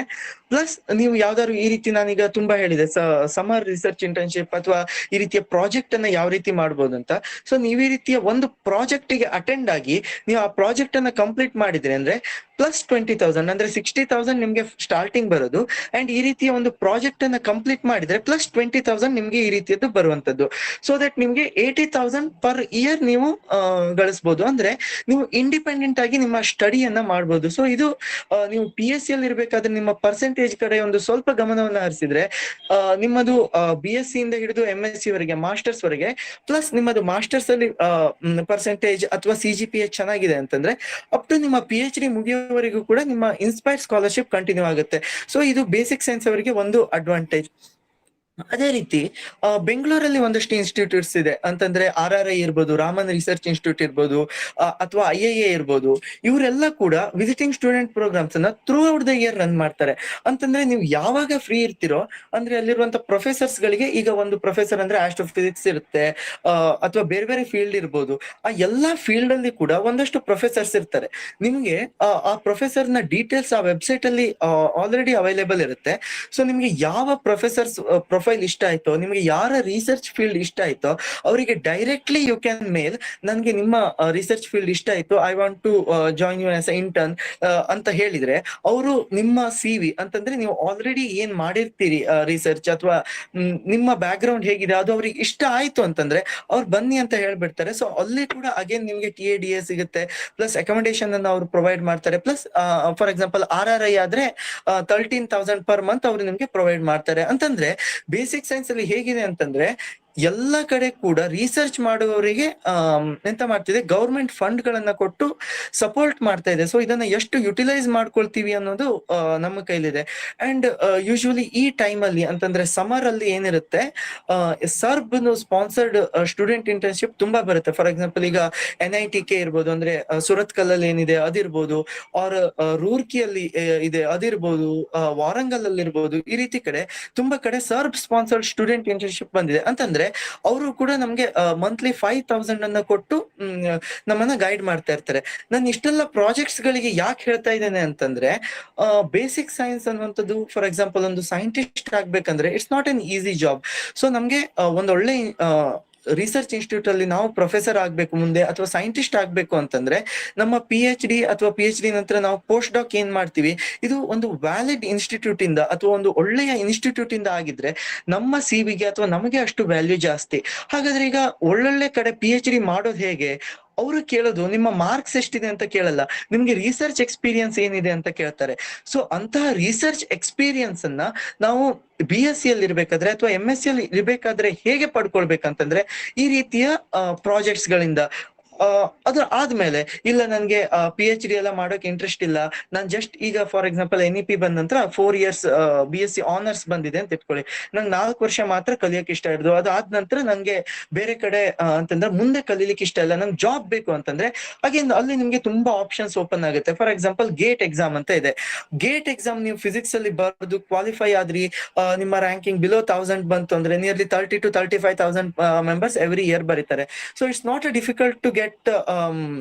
ಪ್ಲಸ್ ನೀವು ಯಾವ್ದಾದ್ರು ಈ ರೀತಿ, ನಾನೀಗ ತುಂಬಾ ಹೇಳಿದೆ ಸಮರ್ ರಿಸರ್ಚ್ ಇಂಟರ್ನ್ಶಿಪ್ ಅಥವಾ ಈ ರೀತಿಯ ಪ್ರಾಜೆಕ್ಟ್ ಅನ್ನ ಯಾವ ರೀತಿ ಮಾಡ್ಬೋದು ಅಂತ. ಸೊ ನೀವು ಈ ರೀತಿಯ ಒಂದು ಪ್ರಾಜೆಕ್ಟ್ ಗೆ ಅಟೆಂಡ್ ಆಗಿ ನೀವು ಆ ಪ್ರಾಜೆಕ್ಟ್ ಅನ್ನ ಕಂಪ್ಲೀಟ್ ಮಾಡಿದ್ರೆ ಅಂದ್ರೆ ಪ್ಲಸ್ 20,000, ಅಂದ್ರೆ 60,000 ನಿಮ್ಗೆ ಸ್ಟಾರ್ಟಿಂಗ್ ಬರೋದು. ಅಂಡ್ ಈ ರೀತಿಯ ಒಂದು ಪ್ರಾಜೆಕ್ಟ್ ಅನ್ನ ಕಂಪ್ಲೀಟ್ ಮಾಡಿದ್ರೆ ಪ್ಲಸ್ 20,000 ನಿಮ್ಗೆ ಈ ರೀತಿಯದ್ದು ಬರುವಂತದ್ದು. ಸೊ ದಟ್ ನಿಮ್ಗೆ 80,000 ಪರ್ ಇಯರ್ ನೀವು ಗಳಿಸಬಹುದು. ಅಂದ್ರೆ ನೀವು ಇಂಡಿಪೆಂಡೆಂಟ್ ಆಗಿ ನಿಮ್ಮ ಸ್ಟಡಿಯನ್ನ ಮಾಡ್ಬೋದು. ಸೊ ಇದು ನೀವು PSc ಅಲ್ಲಿ ಇರ್ಬೇಕಾದ್ರೆ ನಿಮ್ಮ ಪರ್ಸೆಂಟೇಜ್ ಕಡೆ ಒಂದು ಸ್ವಲ್ಪ ಗಮನವನ್ನ ಹರಿಸಿದ್ರೆ ನಿಮ್ಮದು BSc ಇಂದ ಹಿಡಿದು MSc ವರೆಗೆ, ಮಾಸ್ಟರ್ಸ್ ವರೆಗೆ, ಪ್ಲಸ್ ನಿಮ್ಮದು ಮಾಸ್ಟರ್ಸ್ ಅಲ್ಲಿ ಪರ್ಸೆಂಟೇಜ್ ಅಥವಾ CGPA ಚೆನ್ನಾಗಿದೆ ಅಂತಂದ್ರೆ ಅಪ್ ಟು ನಿಮ್ಮ PhD ಮುಗಿಯುವವರೆಗೂ ಕೂಡ ನಿಮ್ಮ ಇನ್ಸ್ಪೈರ್ ಸ್ಕಾಲರ್ಶಿಪ್ ಕಂಟಿನ್ಯೂ ಆಗುತ್ತೆ. ಸೊ ಇದು ಬೇಸಿಕ್ ಸೈನ್ಸ್ ಅವರಿಗೆ ಒಂದು ಅಡ್ವಾಂಟೇಜ್. ಅದೇ ರೀತಿ ಬೆಂಗಳೂರಲ್ಲಿ ಒಂದಷ್ಟು ಇನ್ಸ್ಟಿಟ್ಯೂಟ್ಸ್ ಇದೆ. ಅಂತಂದ್ರೆ RRI ಇರ್ಬೋದು, ರಾಮನ್ ರಿಸರ್ಚ್ ಇನ್ಸ್ಟಿಟ್ಯೂಟ್ ಇರ್ಬೋದು, ಅಥವಾ IIA ಇರ್ಬೋದು. ಇವರೆಲ್ಲ ಕೂಡ ವಿಸಿಟಿಂಗ್ ಸ್ಟೂಡೆಂಟ್ ಪ್ರೋಗ್ರಾಮ್ಸ್ ಅನ್ನ through out the year run ಮಾಡ್ತಾರೆ. ಅಂತಂದ್ರೆ ನೀವು ಯಾವಾಗ ಫ್ರೀ ಇರ್ತಿರೋ, ಅಂದ್ರೆ ಅಲ್ಲಿರುವಂತ ಪ್ರೊಫೆಸರ್ಸ್ ಗಳಿಗೆ, ಈಗ ಒಂದು ಪ್ರೊಫೆಸರ್ ಅಂದ್ರೆ ಆಸ್ಟ್ರೋಫಿಸಿಕ್ಸ್ ಇರುತ್ತೆ, ಅಥವಾ ಬೇರೆ ಬೇರೆ ಫೀಲ್ಡ್ ಇರ್ಬೋದು. ಆ ಎಲ್ಲಾ ಫೀಲ್ಡ್ ಅಲ್ಲಿ ಕೂಡ ಒಂದಷ್ಟು ಪ್ರೊಫೆಸರ್ಸ್ ಇರ್ತಾರೆ. ನಿಮ್ಗೆ ಆ ಪ್ರೊಫೆಸರ್ ನ ಡೀಟೇಲ್ಸ್ ಆ ವೆಬ್ಸೈಟ್ ಅಲ್ಲಿ ಆಲ್ರೆಡಿ ಅವೈಲೇಬಲ್ ಇರುತ್ತೆ. ಸೊ ನಿಮ್ಗೆ ಯಾವ ಪ್ರೊಫೆಸರ್ಸ್ ಪ್ರೊಫೈಲ್ ಇಷ್ಟ ಆಯ್ತೋ, ನಿಮ್ಗೆ ಯಾರ ರಿಸರ್ಚ್ ಫೀಲ್ಡ್ ಇಷ್ಟ ಆಯ್ತೋ ಅವರಿಗೆ ಡೈರೆಕ್ಟ್ಲಿ ಯು ಕ್ಯಾನ್ ಮೇಲ್, ನನ್ಗೆ ನಿಮ್ಮ ರಿಸರ್ಚ್ ಫೀಲ್ಡ್ ಇಷ್ಟ ಆಯ್ತು, I want to join you as intern ಅಂತ ಹೇಳಿದ್ರೆ ಅವರು ನಿಮ್ಮ CV, ಅಂತಂದ್ರೆ ನೀವು ಆಲ್ರೆಡಿ ಏನ್ ಮಾಡಿರ್ತೀರಿ ರಿಸರ್ಚ್ ಅಥವಾ ನಿಮ್ಮ ಬ್ಯಾಕ್ ಗ್ರೌಂಡ್ ಹೇಗಿದೆ ಅದು ಅವ್ರಿಗೆ ಇಷ್ಟ ಆಯ್ತು ಅಂತಂದ್ರೆ ಅವ್ರು ಬನ್ನಿ ಅಂತ ಹೇಳ್ಬಿಡ್ತಾರೆ. ಸೊ ಅಲ್ಲಿ ಕೂಡ ಅಗೇನ್ ನಿಮ್ಗೆ TA, DA ಸಿಗುತ್ತೆ, ಪ್ಲಸ್ ಅಕೊಮಿಡೇಷನ್ ಅನ್ನು ಅವ್ರು ಪ್ರೊವೈಡ್ ಮಾಡ್ತಾರೆ. ಪ್ಲಸ್ ಫಾರ್ ಎಕ್ಸಾಂಪಲ್ RRI ಆದ್ರೆ 13,000 ಪರ್ ಮಂತ್ ಅವರು ನಿಮ್ಗೆ ಪ್ರೊವೈಡ್ ಮಾಡ್ತಾರೆ. ಅಂತಂದ್ರೆ ಬೇಸಿಕ್ ಸೈನ್ಸ್ ಅಲ್ಲಿ ಹೇಗಿದೆ ಅಂತಂದ್ರೆ ಎಲ್ಲ ಕಡೆ ಕೂಡ ರಿಸರ್ಚ್ ಮಾಡುವವರಿಗೆ ಎಂತ ಮಾಡ್ತಿದೆ, ಗೌರ್ಮೆಂಟ್ ಫಂಡ್ ಗಳನ್ನ ಕೊಟ್ಟು ಸಪೋರ್ಟ್ ಮಾಡ್ತಾ ಇದೆ. ಸೊ ಇದನ್ನ ಎಷ್ಟು ಯುಟಿಲೈಸ್ ಮಾಡ್ಕೊಳ್ತೀವಿ ಅನ್ನೋದು ನಮ್ಮ ಕೈಲಿದೆ. ಅಂಡ್ ಯೂಶುವಲಿ ಈ ಟೈಮ್ ಅಲ್ಲಿ, ಅಂತಂದ್ರೆ ಸಮರ್ ಅಲ್ಲಿ ಏನಿರುತ್ತೆ, ಸರ್ಬ್ ಸ್ಪಾನ್ಸರ್ಡ್ ಸ್ಟೂಡೆಂಟ್ ಇಂಟರ್ನ್ಶಿಪ್ ತುಂಬಾ ಬರುತ್ತೆ. ಫಾರ್ ಎಕ್ಸಾಂಪಲ್ ಈಗ NITK ಇರ್ಬೋದು, ಅಂದ್ರೆ ಸುರತ್ ಕಲ್ಲಲ್ಲಿ ಏನಿದೆ ಅದಿರ್ಬೋದು, ಆರ್ ರೂರ್ಕಿಯಲ್ಲಿ ಇದೆ ಅದಿರ್ಬೋದು, ವಾರಂಗಲ್ ಅಲ್ಲಿ ಇರ್ಬೋದು. ಈ ರೀತಿ ಕಡೆ ತುಂಬಾ ಕಡೆ ಸರ್ಬ್ ಸ್ಪಾನ್ಸರ್ಡ್ ಸ್ಟೂಡೆಂಟ್ ಇಂಟರ್ನ್ಶಿಪ್ ಬಂದಿದೆ. ಅಂತಂದ್ರೆ ಅವರು ಕೂಡ ನಮ್ಗೆ ಮಂತ್ಲಿ 5,000 ಅನ್ನ ಕೊಟ್ಟು ನಮ್ಮನ್ನ ಗೈಡ್ ಮಾಡ್ತಾ ಇರ್ತಾರೆ. ನಾನು ಇಷ್ಟೆಲ್ಲ ಪ್ರಾಜೆಕ್ಟ್ಸ್ ಗಳಿಗೆ ಯಾಕೆ ಹೇಳ್ತಾ ಇದ್ದೇನೆ ಅಂತಂದ್ರೆ, ಬೇಸಿಕ್ ಸೈನ್ಸ್ ಅನ್ನುವಂಥದ್ದು, ಫಾರ್ ಎಕ್ಸಾಂಪಲ್ ಒಂದು ಸೈಂಟಿಸ್ಟ್ ಆಗ್ಬೇಕಂದ್ರೆ it's not an easy job. So ನಮ್ಗೆ ಒಂದೊಳ್ಳೆ ರಿಸರ್ಚ್ ಇನ್ಸ್ಟಿಟ್ಯೂಟ್ ಅಲ್ಲಿ ನಾವು ಪ್ರೊಫೆಸರ್ ಆಗ್ಬೇಕು ಮುಂದೆ ಅಥವಾ ಸೈಂಟಿಸ್ಟ್ ಆಗ್ಬೇಕು ಅಂತಂದ್ರೆ ನಮ್ಮ PhD ಅಥವಾ PhD ನಂತರ ನಾವು ಪೋಸ್ಟ್ ಡಾಕ್ ಏನ್ ಮಾಡ್ತೀವಿ, ಇದು ಒಂದು ವ್ಯಾಲಿಡ್ ಇನ್ಸ್ಟಿಟ್ಯೂಟ್ ಇಂದ ಅಥವಾ ಒಂದು ಒಳ್ಳೆಯ ಇನ್ಸ್ಟಿಟ್ಯೂಟ್ ಇಂದ ಆಗಿದ್ರೆ ನಮ್ಮ CV ಗೆ ಅಥವಾ ನಮಗೆ ಅಷ್ಟು ವ್ಯಾಲ್ಯೂ ಜಾಸ್ತಿ. ಹಾಗಾದ್ರೆ ಈಗ ಒಳ್ಳೊಳ್ಳೆ ಕಡೆ PhD ಮಾಡೋದು ಹೇಗೆ? ಅವರು ಕೇಳೋದು ನಿಮ್ಮ ಮಾರ್ಕ್ಸ್ ಎಷ್ಟಿದೆ ಅಂತ ಕೇಳಲ್ಲ, ನಿಮ್ಗೆ ರಿಸರ್ಚ್ ಎಕ್ಸ್ಪೀರಿಯನ್ಸ್ ಏನಿದೆ ಅಂತ ಕೇಳ್ತಾರೆ. ಸೊ ಅಂತಹ ರಿಸರ್ಚ್ ಎಕ್ಸ್ಪೀರಿಯನ್ಸ್ ಅನ್ನ ನಾವು BSc ಅಲ್ಲಿ ಇರ್ಬೇಕಾದ್ರೆ ಅಥವಾ MSc ಅಲ್ಲಿ ಇರ್ಬೇಕಾದ್ರೆ ಹೇಗೆ ಪಡ್ಕೊಳ್ಬೇಕಂತಂದ್ರೆ ಈ ರೀತಿಯ ಪ್ರಾಜೆಕ್ಟ್ಸ್ ಗಳಿಂದ. ಅದ್ರ ಆದ್ಮೇಲೆ ಇಲ್ಲ ನನ್ಗೆ PhD ಎಲ್ಲ ಮಾಡೋಕೆ ಇಂಟ್ರೆಸ್ಟ್ ಇಲ್ಲ, ನಾನ್ ಜಸ್ಟ್ ಈಗ ಫಾರ್ ಎಕ್ಸಾಂಪಲ್ NEP ಬಂದ ನಂತರ 4 years BSc ಆನರ್ಸ್ ಬಂದಿದೆ ಅಂತ ಇಟ್ಕೊಳ್ಳಿ, ನಂಗೆ 4 ವರ್ಷ ಮಾತ್ರ ಕಲಿಯಕ್ಕೆ ಇಷ್ಟ ಇರೋದು, ಅದಾದ ನಂತರ ನಂಗೆ ಬೇರೆ ಕಡೆ ಅಂತಂದ್ರೆ ಮುಂದೆ ಕಲೀಲಿಕ್ಕೆ ಇಷ್ಟ ಇಲ್ಲ, ನಂಗೆ ಜಾಬ್ ಬೇಕು ಅಂತಂದ್ರೆ ಅಗೇನ್ ಅಲ್ಲಿ ನಿಮ್ಗೆ ತುಂಬಾ ಆಪ್ಷನ್ಸ್ ಓಪನ್ ಆಗುತ್ತೆ. ಫಾರ್ ಎಕ್ಸಾಂಪಲ್ ಗೇಟ್ ಎಕ್ಸಾಮ್ ಅಂತ ಇದೆ. ಗೇಟ್ ಎಕ್ಸಾಮ್ ನೀವು ಫಿಸಿಕ್ಸ್ ಅಲ್ಲಿ ಬರೆದು ಕ್ವಾಲಿಫೈ ಆದ್ರಿ, ನಿಮ್ಮ ರ್ಯಾಂಕಿಂಗ್ ಬಿಲೋ 1000 ಬಂತು ಅಂದ್ರೆ nearly 30,000 to 35,000 members every year ಬರೀತಾರೆ. So it's not a difficult to get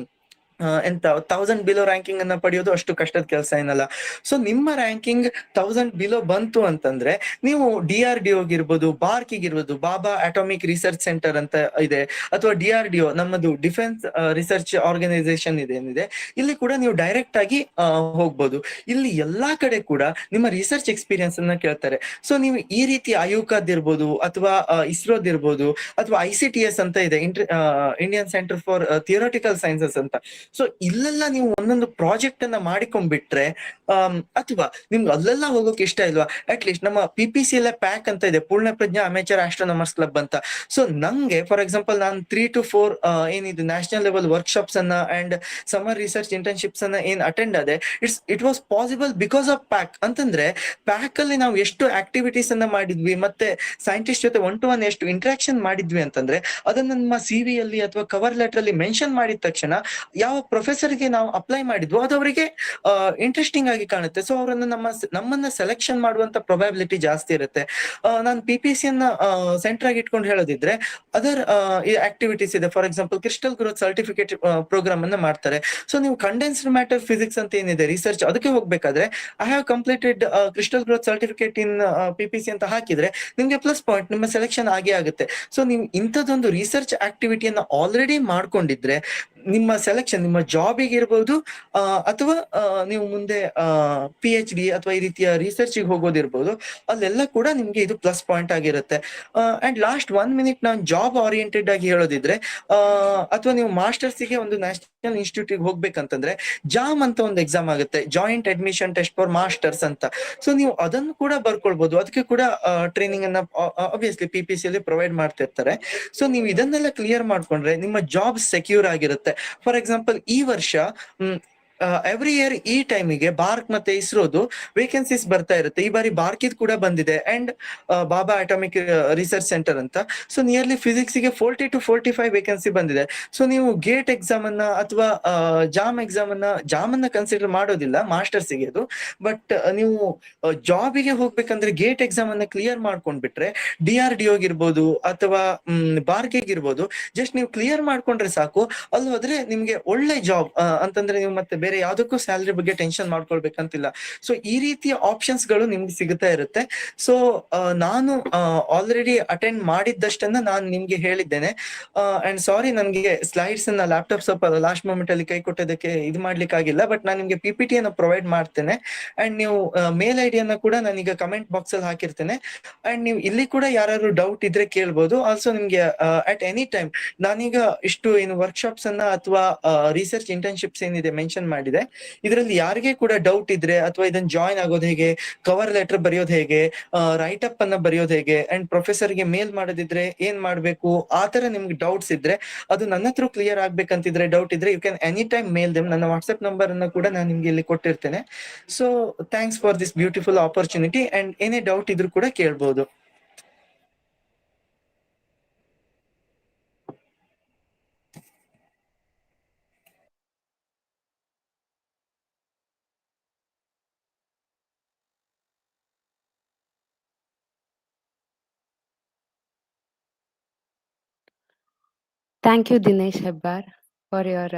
ಎಂತ 1000 ಬಿಲೋ ರ್ಯಾಂಕಿಂಗ್ ಅನ್ನ ಪಡೆಯೋದು ಅಷ್ಟು ಕಷ್ಟದ ಕೆಲಸ ಏನಲ್ಲ. ಸೊ ನಿಮ್ಮ ರ್ಯಾಂಕಿಂಗ್ 1000 ಬಿಲೋ ಬಂತು ಅಂತಂದ್ರೆ ನೀವು DRDO ಇರ್ಬೋದು, ಬಾರ್ಕ್ ಇರ್ಬೋದು, ಬಾಬಾ ಅಟಾಮಿಕ್ ರಿಸರ್ಚ್ ಸೆಂಟರ್ ಅಂತ ಇದೆ, ಅಥವಾ DRDO ನಮ್ಮದು ಡಿಫೆನ್ಸ್ ರಿಸರ್ಚ್ ಆರ್ಗನೈಸೇಷನ್ ಇದೆ ಏನಿದೆ, ಇಲ್ಲಿ ಕೂಡ ನೀವು ಡೈರೆಕ್ಟ್ ಆಗಿ ಹೋಗ್ಬೋದು. ಇಲ್ಲಿ ಎಲ್ಲಾ ಕಡೆ ಕೂಡ ನಿಮ್ಮ ರಿಸರ್ಚ್ ಎಕ್ಸ್ಪೀರಿಯನ್ಸ್ ಅನ್ನ ಕೇಳ್ತಾರೆ. ಸೊ ನೀವು ಈ ರೀತಿ ಆಯುಕಾದಿರ್ಬೋದು ಅಥವಾ ಇಸ್ರೋದಿರ್ಬೋದು ಅಥವಾ ICTS ಅಂತ ಇದೆ, Indian centre for theoretical sciences ಅಂತ. ಸೊ ಇಲ್ಲೆಲ್ಲ ನೀವು ಒಂದೊಂದು ಪ್ರಾಜೆಕ್ಟ್ ಅನ್ನ ಮಾಡಿಕೊಂಡ್ಬಿಟ್ರೆ, ಅಥವಾ ನಿಮ್ಗೆ ಅಲ್ಲೆಲ್ಲ ಹೋಗೋಕೆ ಇಷ್ಟ ಇಲ್ವಾ, ಅಟ್ ಲೀಸ್ಟ್ ನಮ್ಮ PPC ಎಲ್ಲ ಪ್ಯಾಕ್ ಅಂತ ಇದೆ, ಪೂರ್ಣ ಪ್ರಜ್ಞಾ ಅಮೇಚರ್ ಆಸ್ಟ್ರೋನಮರ್ಸ್ ಕ್ಲಬ್ ಅಂತ. ಸೊ ನಂಗೆ ಫಾರ್ ಎಕ್ಸಾಂಪಲ್ ನಾನು 3 to 4 ಏನಿದೆ ನ್ಯಾಷನಲ್ ಲೆವೆಲ್ ವರ್ಕ್ಶಾಪ್ಸ್ ಅನ್ನ ಅಂಡ್ ಸಮ್ಮರ್ ರಿಸರ್ಚ್ ಇಂಟರ್ನ್ಶಿಪ್ಸ್ ಅನ್ನ ಏನ್ ಅಟೆಂಡ್ ಆದೆ, it was possible because of pack. ಅಂತಂದ್ರೆ ಪ್ಯಾಕ್ ಅಲ್ಲಿ ನಾವು ಎಷ್ಟು ಆಕ್ಟಿವಿಟೀಸ್ ಅನ್ನ ಮಾಡಿದ್ವಿ, ಮತ್ತೆ ಸೈಂಟಿಸ್ಟ್ ಜೊತೆ 1 to 1 ಎಷ್ಟು ಇಂಟ್ರಾಕ್ಷನ್ ಮಾಡಿದ್ವಿ ಅಂತಂದ್ರೆ ಅದನ್ನ ನಮ್ಮ CV ಅಲ್ಲಿ ಅಥವಾ ಕವರ್ ಲೆಟರ್ ಅಲ್ಲಿ ಮೆನ್ಷನ್ ಮಾಡಿದ ತಕ್ಷಣ ಯಾವ ಪ್ರೊಫೆಸರ್ಗೆ ನಾವು ಅಪ್ಲೈ ಮಾಡಿದ್ವು ಅದು ಅವರಿಗೆ ಇಂಟ್ರೆಸ್ಟಿಂಗ್ ಆಗಿ ಕಾಣುತ್ತೆ. ಸೊ ಅವರನ್ನ ನಮ್ಮನ್ನ ಸೆಲೆಕ್ಷನ್ ಮಾಡುವಂತ ಪ್ರೊಬ್ಯಾಬಿಲಿಟಿ ಜಾಸ್ತಿ ಇರುತ್ತೆ. ನಾನು PPC ಅನ್ನ ಸೆಂಟರ್ ಆಗಿ ಇಟ್ಕೊಂಡು ಹೇಳೋದಿದ್ರೆ ಅದರ್ ಆಕ್ಟಿವಿಟೀಸ್ ಇದೆ. For example crystal growth certificate programme ಅನ್ನ ಮಾಡ್ತಾರೆ. ಸೊ ನೀವು ಕಂಡೆನ್ಸ್ಡ್ ಮ್ಯಾಟರ್ ಫಿಸಿಕ್ಸ್ ಅಂತ ಏನಿದೆ ರಿಸರ್ಚ್, ಅದಕ್ಕೆ ಹೋಗ್ಬೇಕಾದ್ರೆ I have completed crystal growth certificate in PPC ಅಂತ ಹಾಕಿದ್ರೆ ನಿಮ್ಗೆ ಪ್ಲಸ್ ಪಾಯಿಂಟ್, ನಿಮ್ಮ ಸೆಲೆಕ್ಷನ್ ಆಗೇ ಆಗುತ್ತೆ. ಸೊ ನೀವು ಇಂಥದ್ದೊಂದು ರಿಸರ್ಚ್ ಆಕ್ಟಿವಿಟಿಯನ್ನ ಆಲ್ರೆಡಿ ಮಾಡ್ಕೊಂಡಿದ್ರೆ ನಿಮ್ಮ ಸೆಲೆಕ್ಷನ್ ನಿಮ್ಮ ಜಾಬಿಗೆ ಇರ್ಬೋದು, ಅಥವಾ ನೀವು ಮುಂದೆ PhD ಅಥವಾ ಈ ರೀತಿಯ ರಿಸರ್ಚ್ ಹೋಗೋದಿರ್ಬೋದು, ಅಲ್ಲೆಲ್ಲ ಕೂಡ ನಿಮ್ಗೆ ಇದು ಪ್ಲಸ್ ಪಾಯಿಂಟ್ ಆಗಿರುತ್ತೆ. ಅಂಡ್ ಲಾಸ್ಟ್ 1 minute ನಾನು ಜಾಬ್ ಓರಿಯೆಂಟೆಡ್ ಆಗಿ ಹೇಳೋದಿದ್ರೆ, ಅಥವಾ ನೀವು ಮಾಸ್ಟರ್ಸ್ಗೆ ಒಂದು ನ್ಯಾಷನಲ್ ಇನ್ಸ್ಟಿಟ್ಯೂಟ್ ಹೋಗ್ಬೇಕಂತಂದ್ರೆ ಜಾಮ್ ಅಂತ ಒಂದು ಎಕ್ಸಾಮ್ ಆಗುತ್ತೆ, joint admission test for masters ಅಂತ. ಸೊ ನೀವು ಅದನ್ನು ಕೂಡ ಬರ್ಕೊಳ್ಬಹುದು, ಅದಕ್ಕೆ ಕೂಡ ಟ್ರೈನಿಂಗ್ ಅನ್ನ ಆಬ್ವಿಯಸ್ಲಿ PPC ಅಲ್ಲಿ ಪ್ರೊವೈಡ್ ಮಾಡ್ತಿರ್ತಾರೆ. ಸೊ ನೀವು ಇದನ್ನೆಲ್ಲ ಕ್ಲಿಯರ್ ಮಾಡ್ಕೊಂಡ್ರೆ ನಿಮ್ಮ ಜಾಬ್ ಸೆಕ್ಯೂರ್ ಆಗಿರುತ್ತೆ. ಫಾರ್ ಎಕ್ಸಾಂಪಲ್ ಈ ವರ್ಷ ಎವ್ರಿ ಇಯರ್ ಈ ಟೈಮಿಗೆ ಬಾರ್ಕ್ ಮತ್ತೆ ಇಸ್ರೋದು ವೇಕೆನ್ಸೀಸ್ ಬರ್ತಾ ಇರುತ್ತೆ. ಈ ಬಾರಿ ಬಾರ್ಕಿದ್ ಕೂಡ ಬಂದಿದೆ and Baba atomic research centre ಅಂತ. ಸೊ ನಿಯರ್ಲಿ ಫಿಸಿಕ್ಸ್ ಗೆ 40 to 45 ವೇಕೆನ್ಸಿ ಬಂದಿದೆ. ಸೊ ನೀವು ಗೇಟ್ ಎಕ್ಸಾಮ್ ಅನ್ನ ಅಥವಾ ಜಾಮ್ ಅನ್ನ ಕನ್ಸಿಡರ್ ಮಾಡೋದಿಲ್ಲ ಮಾಸ್ಟರ್ಸ್ ಗೆ ಅದು, ಬಟ್ ನೀವು ಜಾಬಿಗೆ ಹೋಗ್ಬೇಕಂದ್ರೆ ಗೇಟ್ ಎಕ್ಸಾಮ್ ಅನ್ನ ಕ್ಲಿಯರ್ ಮಾಡ್ಕೊಂಡ್ಬಿಟ್ರೆ DRDO ಇರ್ಬೋದು ಅಥವಾ ಬಾರ್ಗೆ ಇರ್ಬೋದು, ಜಸ್ಟ್ ನೀವು ಕ್ಲಿಯರ್ ಮಾಡ್ಕೊಂಡ್ರೆ ಸಾಕು. ಅಲ್ಲಿ ಹೋದ್ರೆ ನಿಮ್ಗೆ ಒಳ್ಳೆ ಜಾಬ್ ಅಂತಂದ್ರೆ ನೀವು ಮತ್ತೆ ಬೇರೆ ಯಾವ್ದಕ್ಕೂ ಸ್ಯಾಲರಿ ಬಗ್ಗೆ ಟೆನ್ಷನ್ ಮಾಡ್ಕೊಳ್ಬೇಕಂತಿಲ್ಲ. ಸೊ ಈ ರೀತಿಯ ಆಪ್ಷನ್ಸ್ ಗಳು ನಿಮ್ಗೆ ಸಿಗುತ್ತಾ ಇರುತ್ತೆ. ಸೊ ನಾನು ಆಲ್ರೆಡಿ ಅಟೆಂಡ್ ಮಾಡಿದ್ದಷ್ಟನ್ನ ನಾನು ನಿಮ್ಗೆ ಹೇಳಿದ್ದೇನೆ. ಅಂಡ್ ಸಾರಿ, ನನ್ಗೆ ಸ್ಲೈಡ್ಸ್ ಅನ್ನ ಲ್ಯಾಪ್ಟಾಪ್ ಸ್ವಲ್ಪ ಲಾಸ್ಟ್ ಮೂಮೆಂಟ್ ಅಲ್ಲಿ ಕೈ ಕೊಟ್ಟೋದಕ್ಕೆ ಇದು ಮಾಡ್ಲಿಕ್ಕೆ ಆಗಿಲ್ಲ, ಬಟ್ ನಾನು ನಿಮ್ಗೆ PPT ಅನ್ನು ಪ್ರೊವೈಡ್ ಮಾಡ್ತೇನೆ. ಅಂಡ್ ನೀವು ಮೇಲ್ ID ಅನ್ನ ಕೂಡ ನಾನೀಗ ಕಮೆಂಟ್ ಬಾಕ್ಸ್ ಅಲ್ಲಿ ಹಾಕಿರ್ತೇನೆ. ಅಂಡ್ ನೀವು ಇಲ್ಲಿ ಕೂಡ ಯಾರು ಡೌಟ್ ಇದ್ರೆ ಕೇಳ್ಬೋದು. ಆಲ್ಸೋ ನಿಮ್ಗೆ ಅಟ್ ಎನಿ ಟೈಮ್ ನಾನೀಗ ಇಷ್ಟು ಏನು ವರ್ಕ್ಶಾಪ್ಸ್ ಅನ್ನ ಅಥವಾ ರಿಸರ್ಚ್ ಇಂಟರ್ನ್ಶಿಪ್ಸ್ ಏನಿದೆ ಮೆನ್ಷನ್ ಮಾಡಿದೆ, ಇದರಲ್ಲಿ ಯಾರಿಗೆ ಕೂಡ ಡೌಟ್ ಇದ್ರೆ ಅಥವಾ ಇದನ್ನ ಜಾಯಿನ್ ಆಗೋದು ಹೇಗೆ, ಕವರ್ ಲೆಟರ್ ಬರೆಯೋದು ಹೇಗೆ, ರೈಟ್ ಅಪ್ ಅನ್ನ ಬರೆಯೋದು ಹೇಗೆ, ಅಂಡ್ ಪ್ರೊಫೆಸರ್ಗೆ ಮೇಲ್ ಮಾಡೋದಿದ್ರೆ ಏನ್ ಮಾಡ್ಬೇಕು, ಆತರ ನಿಮ್ಗೆ ಡೌಟ್ಸ್ ಇದ್ರೆ ಅದು ನನ್ನ ಹತ್ರ ಕ್ಲಿಯರ್ ಆಗ್ಬೇಕಂತಿದ್ರೆ ಡೌಟ್ ಇದ್ರೆ you can any time mail them. ನನ್ನ ವಾಟ್ಸ್ಆಪ್ ನಂಬರ್ ಅನ್ನ ಕೂಡ ನಾನು ನಿಮ್ಗೆ ಇಲ್ಲಿ ಕೊಟ್ಟಿರ್ತೇನೆ. So thanks for this beautiful opportunity. And ಏನೇ ಡೌಟ್ ಇದ್ರು ಕೂಡ ಕೇಳ್ಬೋದು. Thank you, Dinesh Hebbar, for your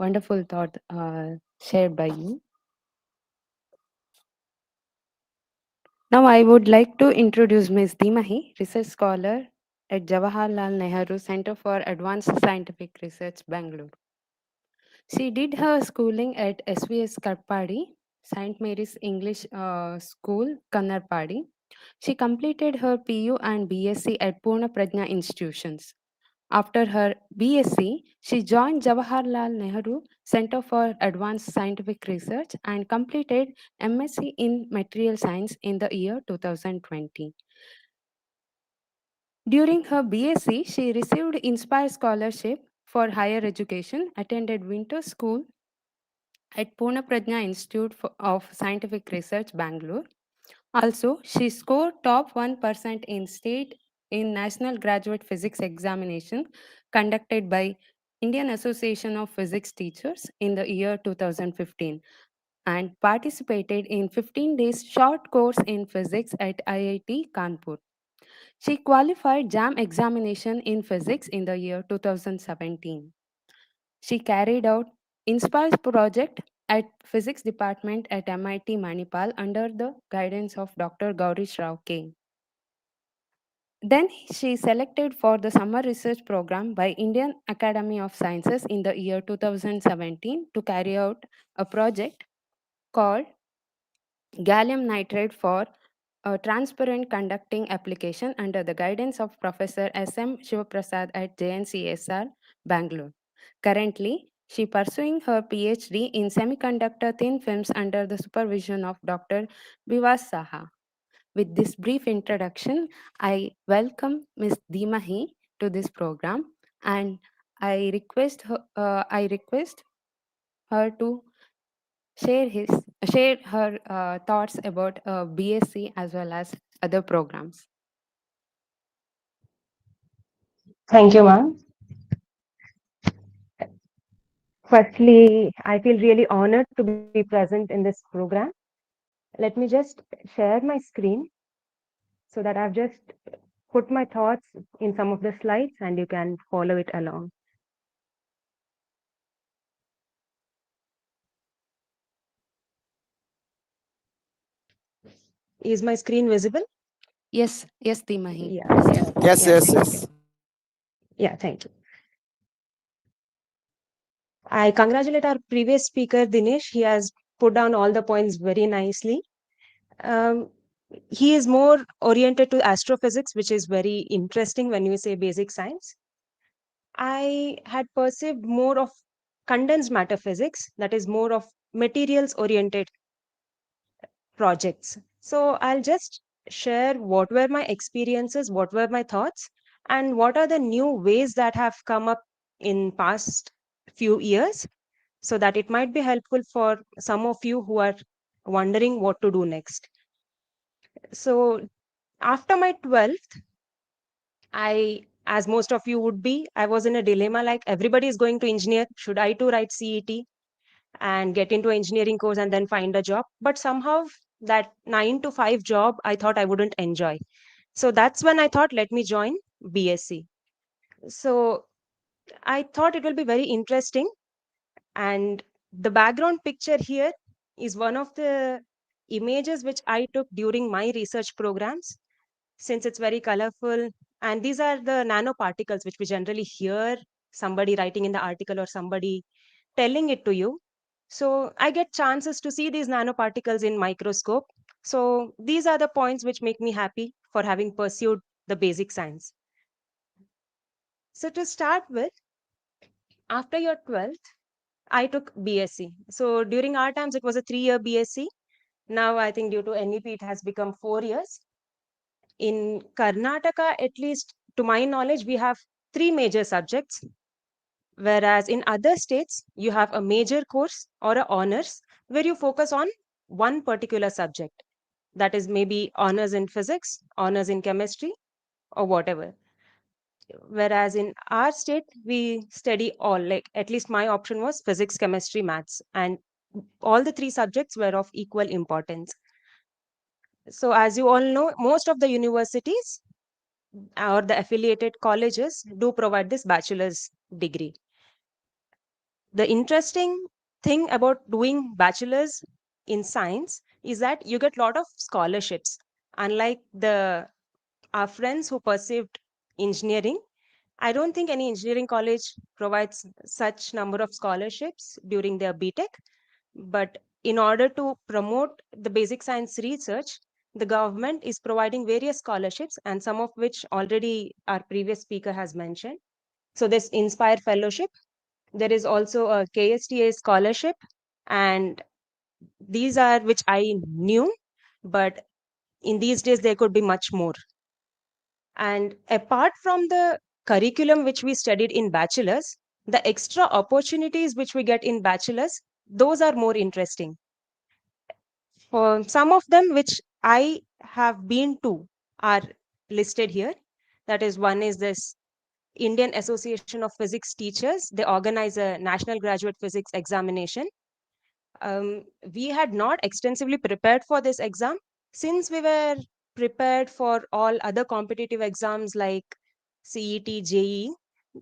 wonderful thought shared by you. Now, I would like to introduce Ms. Dimahi, research scholar at Jawaharlal Nehru Center for Advanced Scientific Research, Bangalore. She did her schooling at SVS Karpadi, St. Mary's English School, Kannarpadi. She completed her PU and BSc at Purna Prajna institutions. After her BSc, she joined Jawaharlal Nehru Center for Advanced Scientific Research and completed MSc in Material Science in the year 2020. During her BSc, she received Inspire Scholarship for higher education, attended winter school at Pune Prajna of Scientific Research, Bangalore. Also, she scored top 1% in state in National Graduate Physics Examination conducted by Indian Association of Physics Teachers in the year 2015 and participated in 15 days short course in physics at IIT Kanpur. She qualified JAM examination in physics in the year 2017. She carried out Inspire's project at Physics Department at MIT Manipal under the guidance of Dr. Gaurish Rao K. Then she selected for the summer research program by Indian Academy of Sciences in the year 2017 to carry out a project called gallium nitride for a transparent conducting application under the guidance of Professor S.M. Shivaprasad at JNCSR, Bangalore. Currently, she pursuing her PhD in semiconductor thin films under the supervision of Dr. Bivas Saha. With this brief introduction, I welcome Ms. Dimahi to this program and I request her to share her thoughts about BSc as well as other programs. Thank you, ma'am. Firstly, I feel really honored to be present in this program. Let me just share my screen so that I've just put my thoughts in some of the slides and you can follow it along. Is my screen visible? Yes, Dimahi. Yeah, Please yeah, tell. Yes, yeah, yes, thank you. yes. Yeah, thank you. I congratulate our previous speaker, Dinesh. He has put down all the points very nicely. Um, he is more oriented to astrophysics, which is very interesting when you say basic science. I had perceived more of condensed matter physics, that is more of materials oriented projects. So I'll just share what were my experiences, what were my thoughts, and what are the new ways that have come up in past few years so that it might be helpful for some of you who are wondering what to do next. So after my 12th, as most of you would be, I was in a dilemma like everybody is going to engineer. Should I too write CET and get into engineering course and then find a job? But somehow that 9 to 5 job, I thought I wouldn't enjoy. So that's when I thought, let me join BSc. So I thought it will be very interesting. And the background picture here is one of the images which I took during my research programs, since it's very colorful. And these are the nanoparticles which we generally hear somebody writing in the article or somebody telling it to you. So I get chances to see these nanoparticles in microscope. So these are the points which make me happy for having pursued the basic science. So to start with, after your 12th, I took BSc. So during our times, it was a 3-year BSc. Now I think due to NEP, it has become 4 years. In Karnataka, at least to my knowledge, we have three major subjects, whereas in other states, you have a major course or a honors where you focus on one particular subject. That is maybe honors in physics, honors in chemistry, or whatever. Whereas in our state, we study all, like at least my option was physics, chemistry, maths, and all the three subjects were of equal importance. So, as you all know, most of the universities or the affiliated colleges do provide this bachelor's degree. The interesting thing about doing bachelor's in science is that you get a lot of scholarships, unlike the our friends who perceived engineering. I don't think any engineering college provides such number of scholarships during their BTech, but in order to promote the basic science research, the government is providing various scholarships, and some of which already our previous speaker has mentioned. So this Inspire Fellowship, there is also a KSTA scholarship, and these are which I knew, but in these days there could be much more. And apart from the curriculum which we studied in bachelor's, the extra opportunities which we get in bachelor's, those are more interesting. For some of them which I have been to are listed here. That is, one is this Indian Association of Physics Teachers. They organize a national graduate physics examination. We had not extensively prepared for this exam, since we were prepared for all other competitive exams like CET, JEE.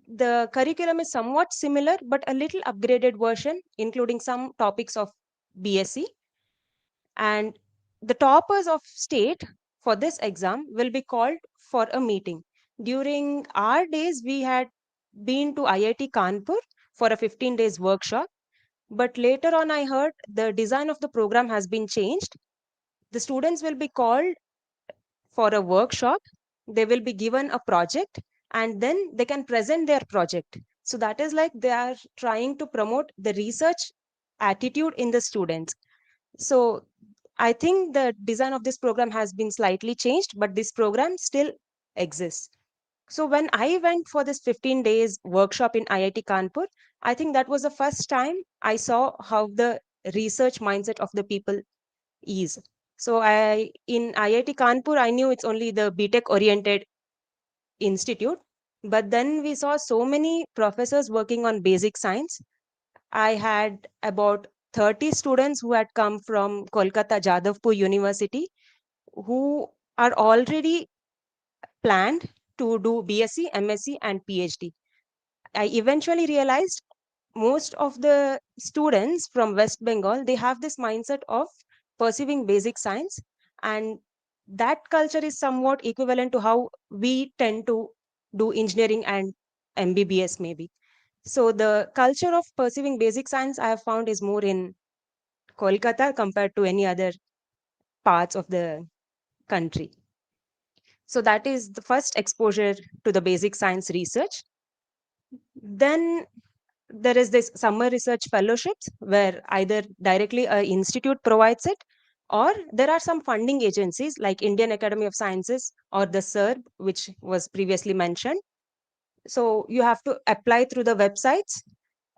The curriculum is somewhat similar, but a little upgraded version, including some topics of BSc. And the toppers of state for this exam will be called for a meeting. During our days, we had been to IIT Kanpur for a 15 days workshop, but later on I heard the design of the program has been changed. The students will be called for a workshop, they will be given a project, and then they can present their project. So that is like they are trying to promote the research attitude in the students. So I think the design of this program has been slightly changed, but this program still exists. So when I went for this 15 days workshop in IIT Kanpur, I think that was the first time I saw how the research mindset of the people is. So I in IIT Kanpur, I knew it's only the BTech oriented institute, but then we saw so many professors working on basic science. I had about 30 students who had come from Kolkata Jadavpur University, who are already planned to do BSc, MSc, and PhD. I eventually realized most of the students from West Bengal, they have this mindset of pursuing basic science, and that culture is somewhat equivalent to how we tend to do engineering and MBBS maybe. So the culture of pursuing basic science I have found is more in Kolkata compared to any other parts of the country. So that is the first exposure to the basic science research. Then there is this summer research fellowships where either directly a institute provides it, or there are some funding agencies like Indian Academy of Sciences or the SERB, which was previously mentioned. So you have to apply through the websites,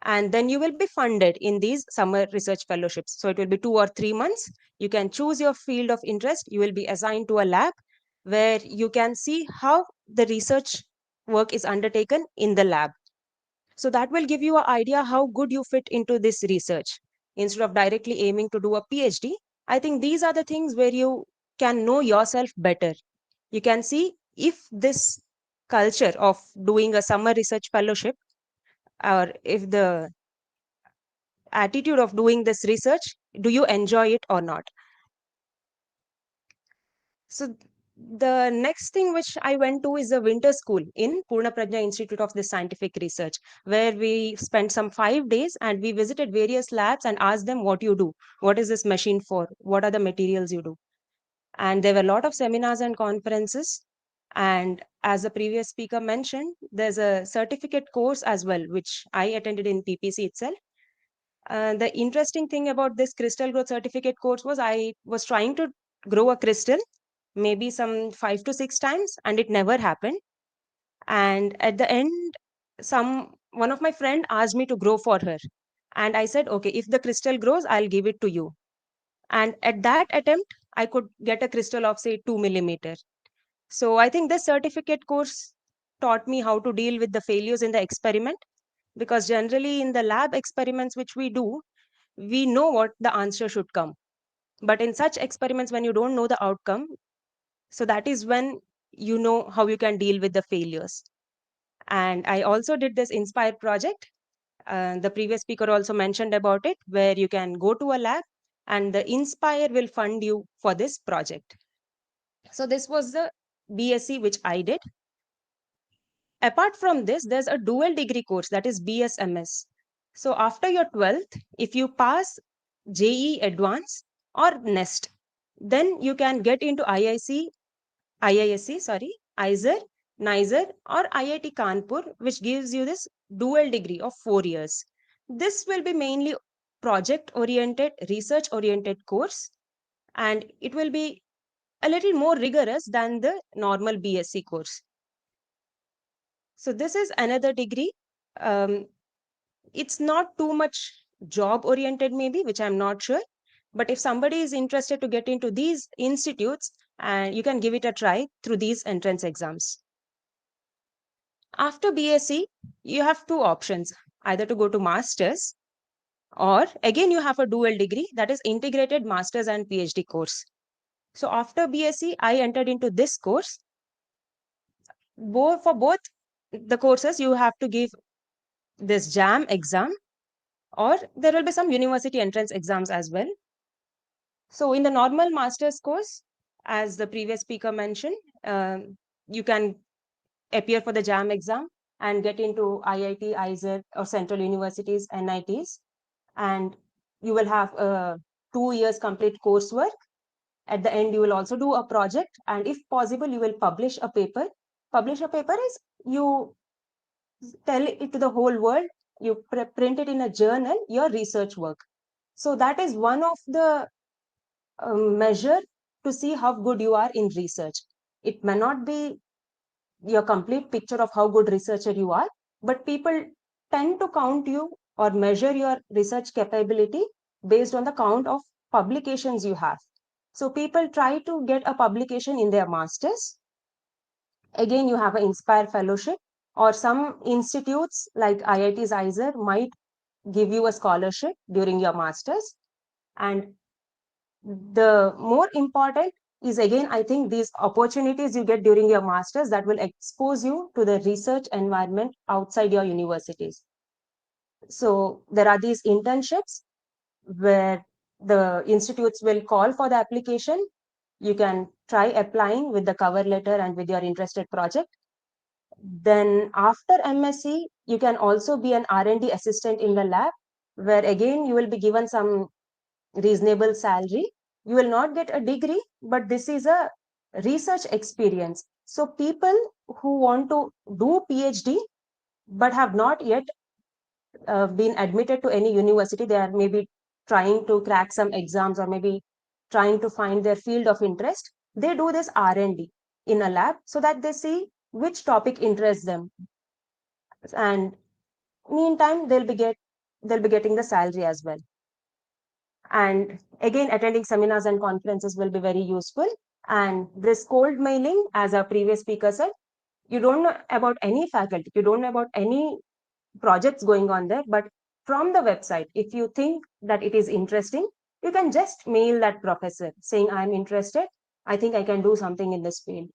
and then you will be funded in these summer research fellowships. So it will be 2 or 3 months. You can choose your field of interest. You will be assigned to a lab where you can see how the research work is undertaken in the lab. So that will give you an idea how good you fit into this research. Instead of directly aiming to do a PhD, I think these are the things where you can know yourself better. You can see if this culture of doing a summer research fellowship, or if the attitude of doing this research, do you enjoy it or not? So the next thing which I went to is a winter school in Purna Prajna Institute of the Scientific Research, where we spent some 5 days and we visited various labs and asked them what you do, what is this machine for, what are the materials you do. And there were a lot of seminars and conferences. And as the previous speaker mentioned, there's a certificate course as well, which I attended in PPC itself. The interesting thing about this crystal growth certificate course was I was trying to grow a crystal maybe some 5 to 6 times, and it never happened. And at the end, some one of my friend asked me to grow for her, and I said, okay, if the crystal grows, I'll give it to you. And at that attempt, I could get a crystal of say 2 millimeter. So I think this certificate course taught me how to deal with the failures in the experiment, because generally in the lab experiments which we do, we know what the answer should come. But in such experiments, when you don't know the outcome, so that is when you know how you can deal with the failures. And I also did this Inspire project. The previous speaker also mentioned about it, where you can go to a lab and the Inspire will fund you for this project. So this was the BSc which I did. Apart from this, there's a dual degree course, that is BSMS. So after your 12th, if you pass JE Advance or NEST, then you can get into IISc, sorry, IISER, NISER or IIT Kanpur, which gives you this dual degree of 4 years. This will be mainly project oriented, research oriented course, and it will be a little more rigorous than the normal BSc course. So this is another degree. Um, it's not too much job oriented, maybe, which I'm not sure. But if somebody is interested to get into these institutes, and you can give it a try through these entrance exams. After BSc, you have two options, either to go to masters, or again you have a dual degree, that is integrated masters and PhD course. So after BSc, I entered into this course. For both the courses, you have to give this JAM exam, or there will be some university entrance exams as well. So in the normal master's course, as the previous speaker mentioned, you can appear for the JAM exam and get into IIT, IISER or central universities, NITs, and you will have 2 years complete coursework. At the end, you will also do a project, and if possible, you will publish a paper. Publish a paper is you tell it to the whole world, you print it in a journal, your research work. So that is one of the measure to see how good you are in research. It may not be your complete picture of how good researcher you are, but people tend to count you or measure your research capability based on the count of publications you have. So people try to get a publication in their masters. Again, you have an Inspire Fellowship, or some institutes like IIT's IISER might give you a scholarship during your masters. And the more important is, again, I think these opportunities you get during your masters that will expose you to the research environment outside your universities. So there are these internships where the institutes will call for the application. You can try applying with the cover letter and with your interested project. Then after MSc, you can also be an R&D assistant in the lab, where again you will be given some reasonable salary. You will not get a degree, but this is a research experience. So people who want to do PhD but have not yet been admitted to any university, they are maybe trying to crack some exams or maybe trying to find their field of interest. They do this R&D in a lab so that they see which topic interests them, and meantime they'll be getting the salary as well. And again, attending seminars and conferences will be very useful. And this cold mailing, as our previous speaker said, you don't know about any faculty, you don't know about any projects going on there, but from the website, if you think that it is interesting, you can just mail that professor saying, I'm interested, I think I can do something in this field.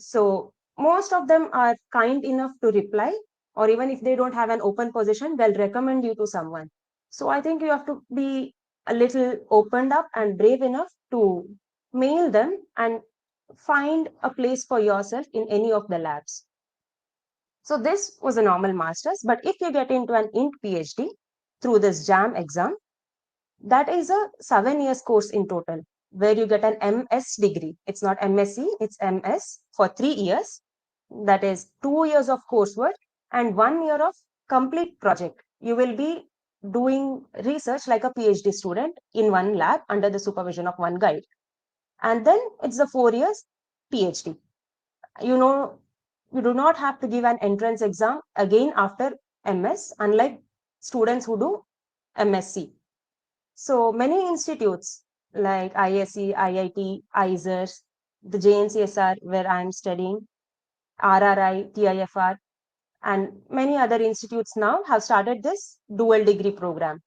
So most of them are kind enough to reply, or even if they don't have an open position, they'll recommend you to someone. So I think you have to be a little opened up and brave enough to mail them and find a place for yourself in any of the labs. So this was a normal master's, but if you get into an INT PhD through this JAM exam, that is a 7 years course in total, where you get an MS degree. It's not MSc, it's MS for 3 years. That is 2 years of coursework and 1 year of complete project. You will be doing research like a PhD student in one lab under the supervision of one guide. And then it's the 4 years PhD. You know, you do not have to give an entrance exam again after MS, unlike students who do MSc. So many institutes like ISC, IIT, ISERS, the JNCSR where I am studying, RRI, TIFR, and many other institutes now have started this dual degree program.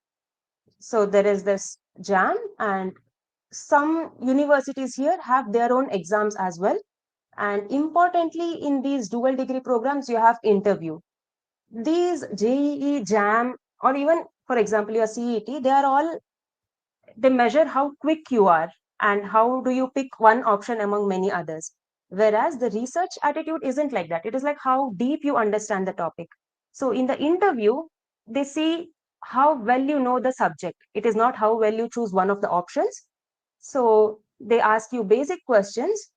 So there is this JAM, and some universities here have their own exams as well. And importantly, in these dual degree programs, you have interview. These JEE, JAM, or even, for example, your CET, they measure how quick you are and how do you pick one option among many others. Whereas the research attitude isn't like that. It is like how deep you understand the topic. So in the interview, they see how well you know the subject. It is not how well you choose one of the options. So they ask you basic questions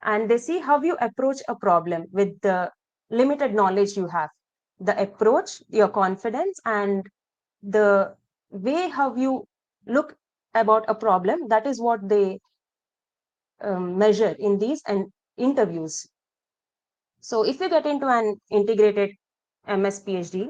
and they see how you approach a problem with the limited knowledge you have. The approach, your confidence, and the way how you look about a problem, that is what they measure in these and interviews. So if you get into an integrated MS PhD,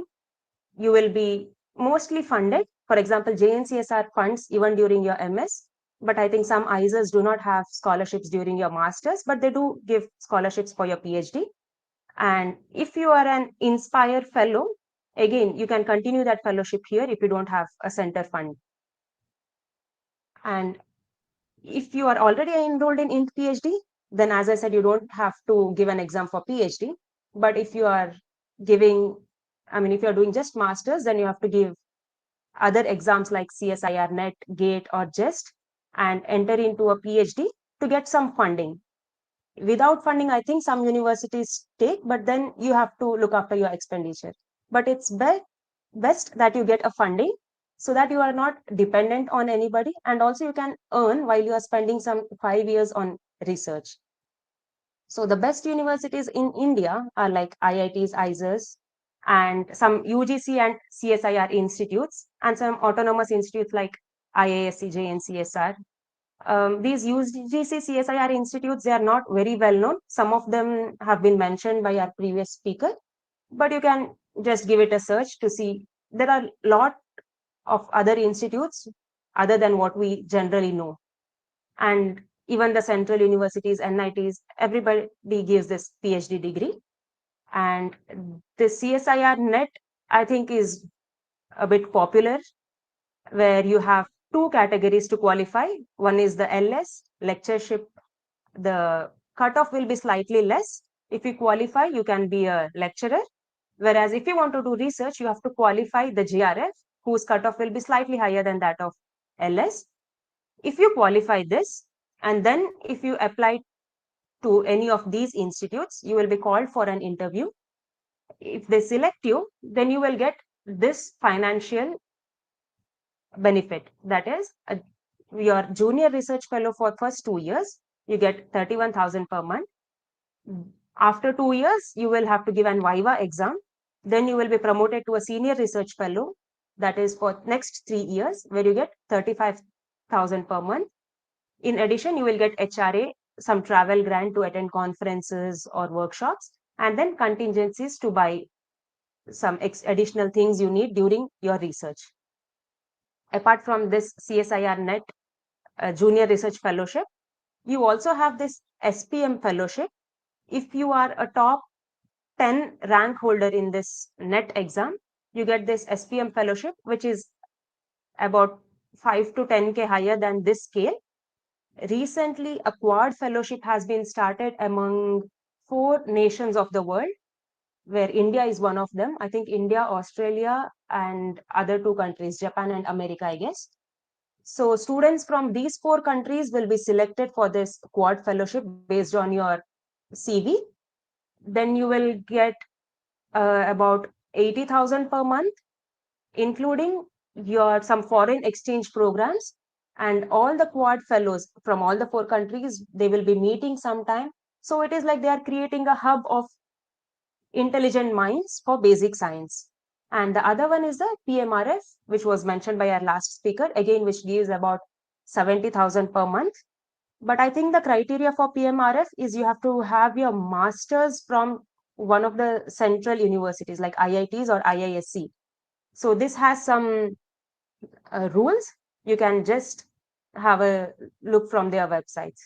you will be mostly funded. For example, JNCSR funds even during your MS, but I think some ISers do not have scholarships during your masters, but they do give scholarships for your PhD. And if you are an Inspire fellow, again, you can continue that fellowship here if you don't have a center fund. And if you are already enrolled in PhD, then as I said, you don't have to give an exam for PhD. But if you are giving, I mean, if you're doing just masters, then you have to give other exams like CSIR, NET, GATE, or JEST and enter into a PhD to get some funding. Without funding, I think some universities take, but then you have to look after your expenditure. But it's best that you get a funding so that you are not dependent on anybody, and also you can earn while you are spending some 5 years on research. So the best universities in India are like IITs, ISers, and some UGC and CSIR institutes, and some autonomous institutes like IISc, JNCSR. These UGC, CSIR institutes, they are not very well known. Some of them have been mentioned by our previous speaker, but you can just give it a search to see. There are a lot of other institutes other than what we generally know. And even the central universities, NITs, everybody gives this PhD degree. And the CSIR NET, I think, is a bit popular, where you have two categories to qualify. One is the LS, lectureship. The cutoff will be slightly less. If you qualify, you can be a lecturer. Whereas if you want to do research, you have to qualify the JRF, whose cutoff will be slightly higher than that of LS. If you qualify this, and then if you apply to any of these institutes, you will be called for an interview. If they select you, then you will get this financial benefit. That is, your junior research fellow for first 2 years, you get 31,000 per month. After 2 years, you will have to give an Viva exam. Then you will be promoted to a senior research fellow. That is for next 3 years, where you get 35,000 per month. In addition, you will get HRA, some travel grant to attend conferences or workshops, and then contingencies to buy some additional things you need during your research. Apart from this CSIR NET Junior Research Fellowship, you also have this SPM Fellowship. If you are a top 10 rank holder in this NET exam, you get this SPM Fellowship, which is about 5 to 10K higher than this scale. Recently, a quad fellowship has been started among 4 nations of the world, where India is one of them. I think India, Australia, and other 2 countries, Japan and America, I guess. So students from these 4 countries will be selected for this quad fellowship based on your CV. Then you will get about 80,000 per month, including your some foreign exchange programs. And all the quad fellows from all the 4 countries, they will be meeting sometime. So it is like they are creating a hub of intelligent minds for basic science. And the other one is the PMRF, which was mentioned by our last speaker, again, which gives about 70,000 per month. But I think the criteria for PMRF is you have to have your master's from one of the central universities like IITs or IISc. So this has some rules. You can just have a look from their websites.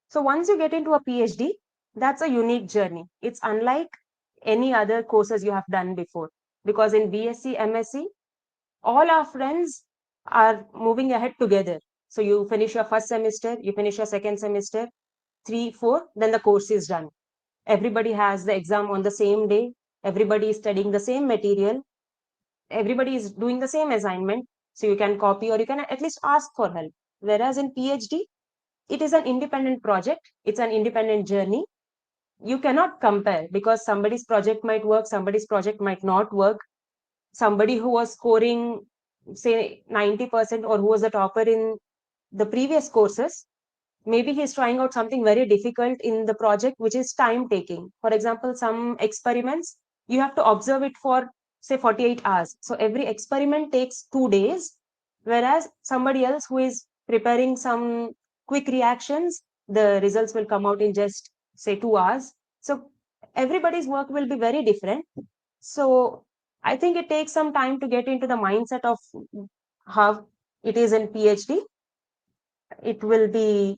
So once you get into a PhD, that's a unique journey. It's unlike any other courses you have done before, because in BSc, MSc, all our friends are moving ahead together. So you finish your first semester, you finish your second semester, 3, 4, then the course is done. Everybody has the exam on the same day. Everybody is studying the same material. Everybody is doing the same assignment. So you can copy or you can at least ask for help. Whereas in PhD, it is an independent project. It's an independent journey. You cannot compare, because somebody's project might work, somebody's project might not work. Somebody who was scoring, say, 90%, or who was a topper in the previous courses, maybe he's trying out something very difficult in the project, which is time taking. For example, some experiments, you have to observe it for, say, 48 hours. So every experiment takes 2 days, whereas somebody else who is preparing some quick reactions, the results will come out in just, say, 2 hours. So everybody's work will be very different. So I think it takes some time to get into the mindset of how it is in PhD. It will be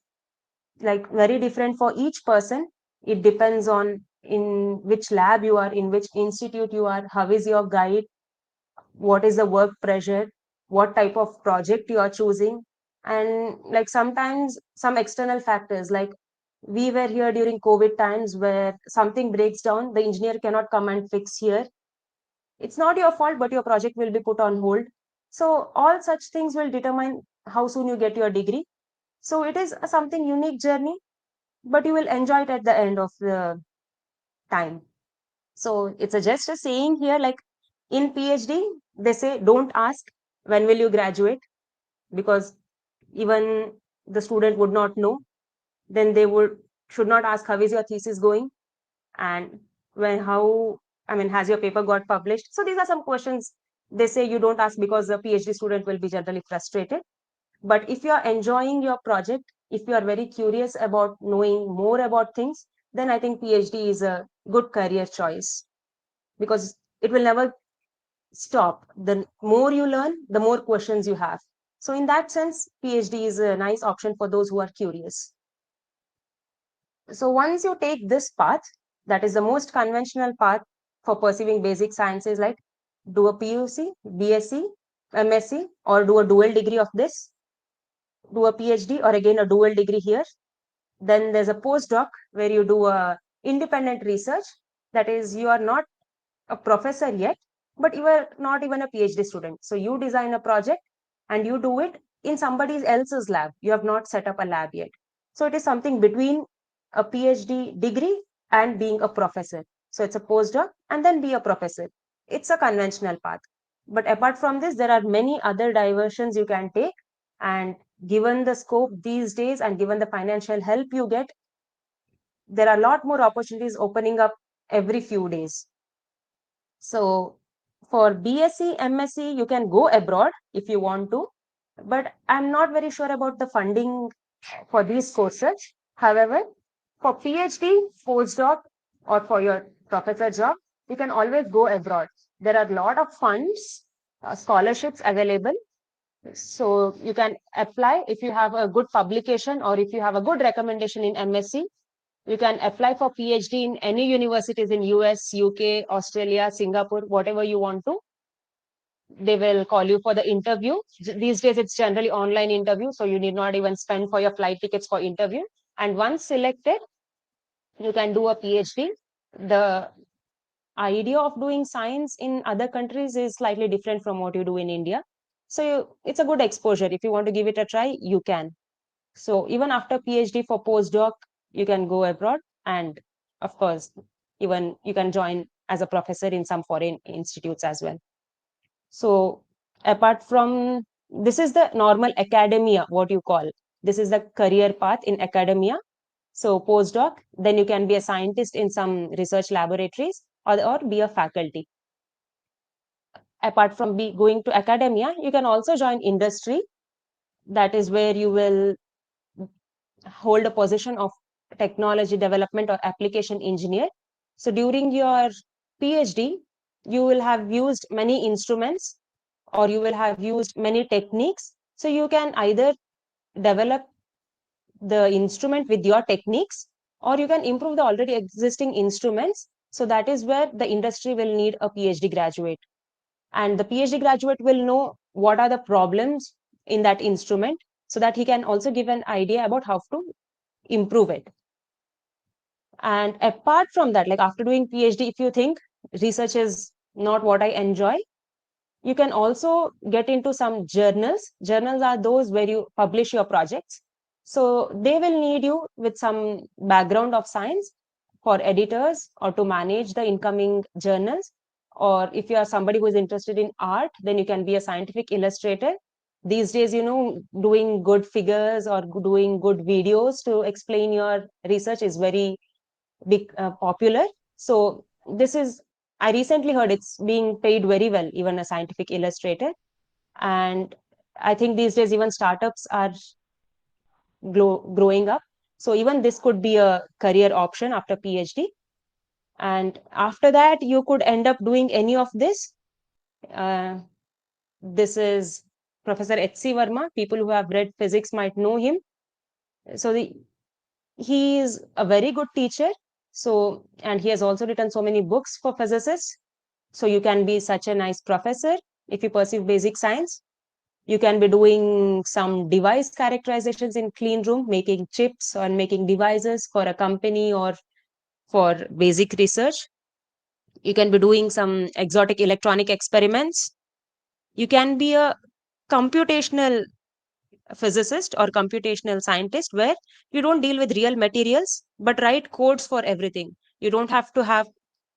like very different for each person. It depends on in which lab you are, in which institute you are, how is your guide, what is the work pressure, what type of project you are choosing. And like sometimes some external factors, like we were here during COVID times where something breaks down, the engineer cannot come and fix here. It's not your fault, but your project will be put on hold. So all such things will determine how soon you get your degree. So it is a something unique journey, but you will enjoy it at the end of the time. So it's just a saying here, like in PhD, they say don't ask when will you graduate, because even the student would not know. Then they would should not ask how is your thesis going, and when how I mean has your paper got published. So these are some questions they say you don't ask, because the PhD student will be generally frustrated. But if you are enjoying your project, if you are very curious about knowing more about things, then I think PhD is a good career choice, because it will never stop. The more you learn, the more questions you have. So in that sense, PhD is a nice option for those who are curious. So once you take this path, that is the most conventional path for pursuing basic sciences, like do a PUC, BSc, MSc, or do a dual degree of this, do a PhD, or again a dual degree here. Then there's a postdoc where you do a independent research. That is, you are not a professor yet, but you are not even a PhD student. So you design a project and you do it in somebody else's lab. You have not set up a lab yet. So it is something between a PhD degree and being a professor. So it's a postdoc and then be a professor. It's a conventional path. But apart from this, there are many other diversions you can take. And given the scope these days and given the financial help you get, there are a lot more opportunities opening up every few days. So for BSc, MSc, you can go abroad if you want to, but I'm not very sure about the funding for these courses. However, for PhD, postdoc, or for your professor job, you can always go abroad. There are a lot of funds, scholarships available. So you can apply if you have a good publication or if you have a good recommendation in MSc. You can apply for PhD in any universities in US, UK, Australia, Singapore, whatever you want to. They will call you for the interview. These days, it's generally online interview, so you need not even spend for your flight tickets for interview. And once selected, you can do a PhD. The idea of doing science in other countries is slightly different from what you do in India. So it's a good exposure. If you want to give it a try, you can. So even after PhD for postdoc, you can go abroad, and of course, even you can join as a professor in some foreign institutes as well. So apart from this is the normal academia, what you call. This is the career path in academia. So postdoc, then you can be a scientist in some research laboratories, or be a faculty. Apart from going to academia, you can also join industry. That is where you will hold a position of technology development or application engineer. So during your PhD, you will have used many instruments or you will have used many techniques. So you can either develop the instrument with your techniques, or you can improve the already existing instruments. So that is where the industry will need a PhD graduate. And the PhD graduate will know what are the problems in that instrument, so that he can also give an idea about how to improve it. And apart from that, like after doing PhD, if you think research is not what I enjoy, you can also get into some journals. Journals are those where you publish your projects. So they will need you with some background of science for editors or to manage the incoming journals. Or if you are somebody who is interested in art, then you can be a scientific illustrator. These days, doing good figures or doing good videos to explain your research is very big, popular. So this is, I recently heard it's being paid very well, even a scientific illustrator. And I think these days even startups are growing up. So even this could be a career option after PhD. And after that, you could end up doing any of this. Uh, this is Professor H.C. Verma. People who have read physics might know him. So he is a very good teacher. So, and he has also written so many books for physicists. So you can be such a nice professor if you pursue basic science. You can be doing some device characterizations in clean room, making chips or making devices for a company or for basic research. You can be doing some exotic electronic experiments. You can be a computational physicist or computational scientist where you don't deal with real materials but write codes for everything. You don't have to have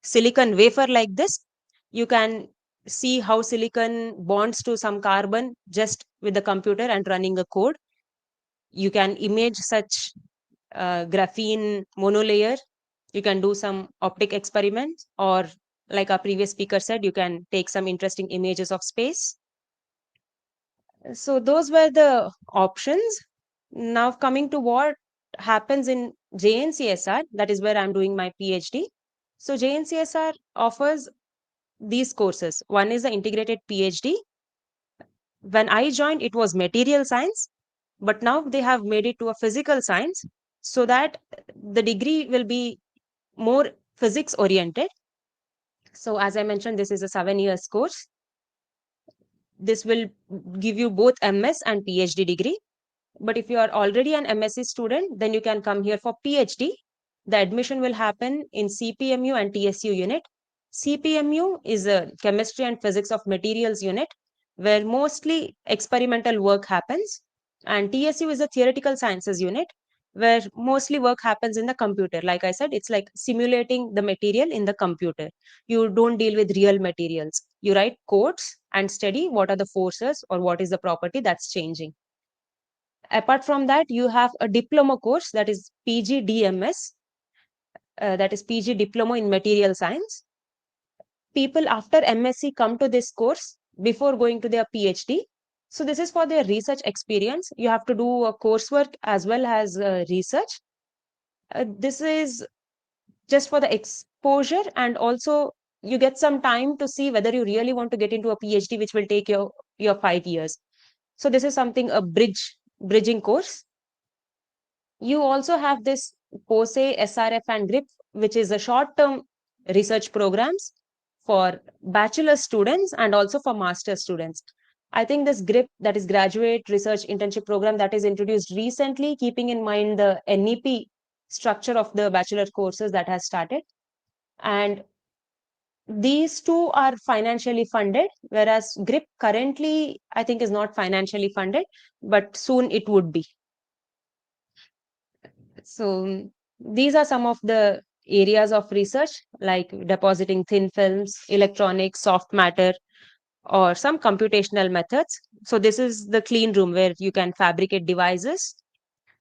silicon wafer like this. You can see how silicon bonds to some carbon just with the computer and running a code. You can image such graphene monolayer. You can do some optic experiments, or like our previous speaker said, you can take some interesting images of space. So those were the options. Now coming to what happens in JNCSR, that is where I'm doing my PhD. So JNCSR offers these courses. One is the integrated PhD. When I joined, it was material science, but now they have made it to a physical science so that the degree will be more physics oriented. So as I mentioned, this is a 7 years course. This will give you both MS and PhD degree. But if you are already an MSc student, then you can come here for PhD. The admission will happen in CPMU and TSU unit. CPMU is a chemistry and physics of materials unit where mostly experimental work happens. And TSU is a theoretical sciences unit where mostly work happens in the computer. Like I said, it's like simulating the material in the computer. You don't deal with real materials. You write codes and study what are the forces or what is the property that's changing. Apart from that, you have a diploma course that is PGDMS, that is PG Diploma in Material Science. People after MSc come to this course before going to their PhD. So this is for their research experience. You have to do a coursework as well as research. This is just for the exposure, and also you get some time to see whether you really want to get into a PhD, which will take your 5 years. So this is something, a bridging course. You also have this POSE, SRF, and GRIP, which is a short-term research programs for bachelor students and also for master students. I think this GRIP, that is Graduate Research Internship Program, that is introduced recently, keeping in mind the NEP structure of the bachelor courses that has started. And these two are financially funded, whereas GRIP currently, I think, is not financially funded, but soon it would be. So these are some of the areas of research like depositing thin films, electronics, soft matter, or some computational methods. So this is the clean room where you can fabricate devices.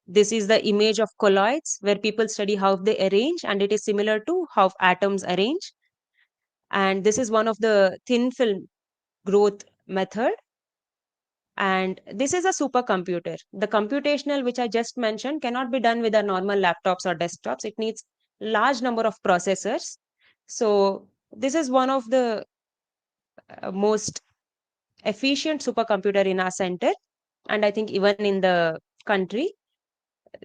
This is the image of colloids where people study how they arrange, and it is similar to how atoms arrange. And this is one of the thin film growth method. And this is a supercomputer. The computational, which I just mentioned, cannot be done with our normal laptops or desktops. It needs large number of processors. So this is one of the most efficient supercomputer in our center, and I think even in the country.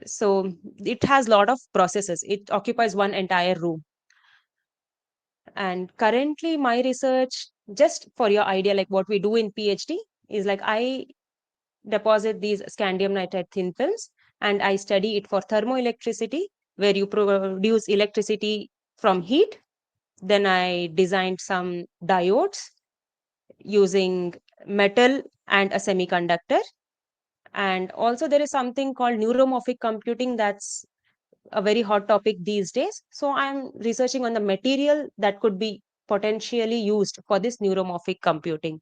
So it has a lot of processors. It occupies one entire room. And currently my research, just for your idea, like what we do in PhD is like I deposit these scandium nitride thin films and I study it for thermoelectricity, where you produce electricity from heat. Then I designed some diodes using metal and a semiconductor. And also there is something called neuromorphic computing that's a very hot topic these days. So I'm researching on the material that could be potentially used for this neuromorphic computing.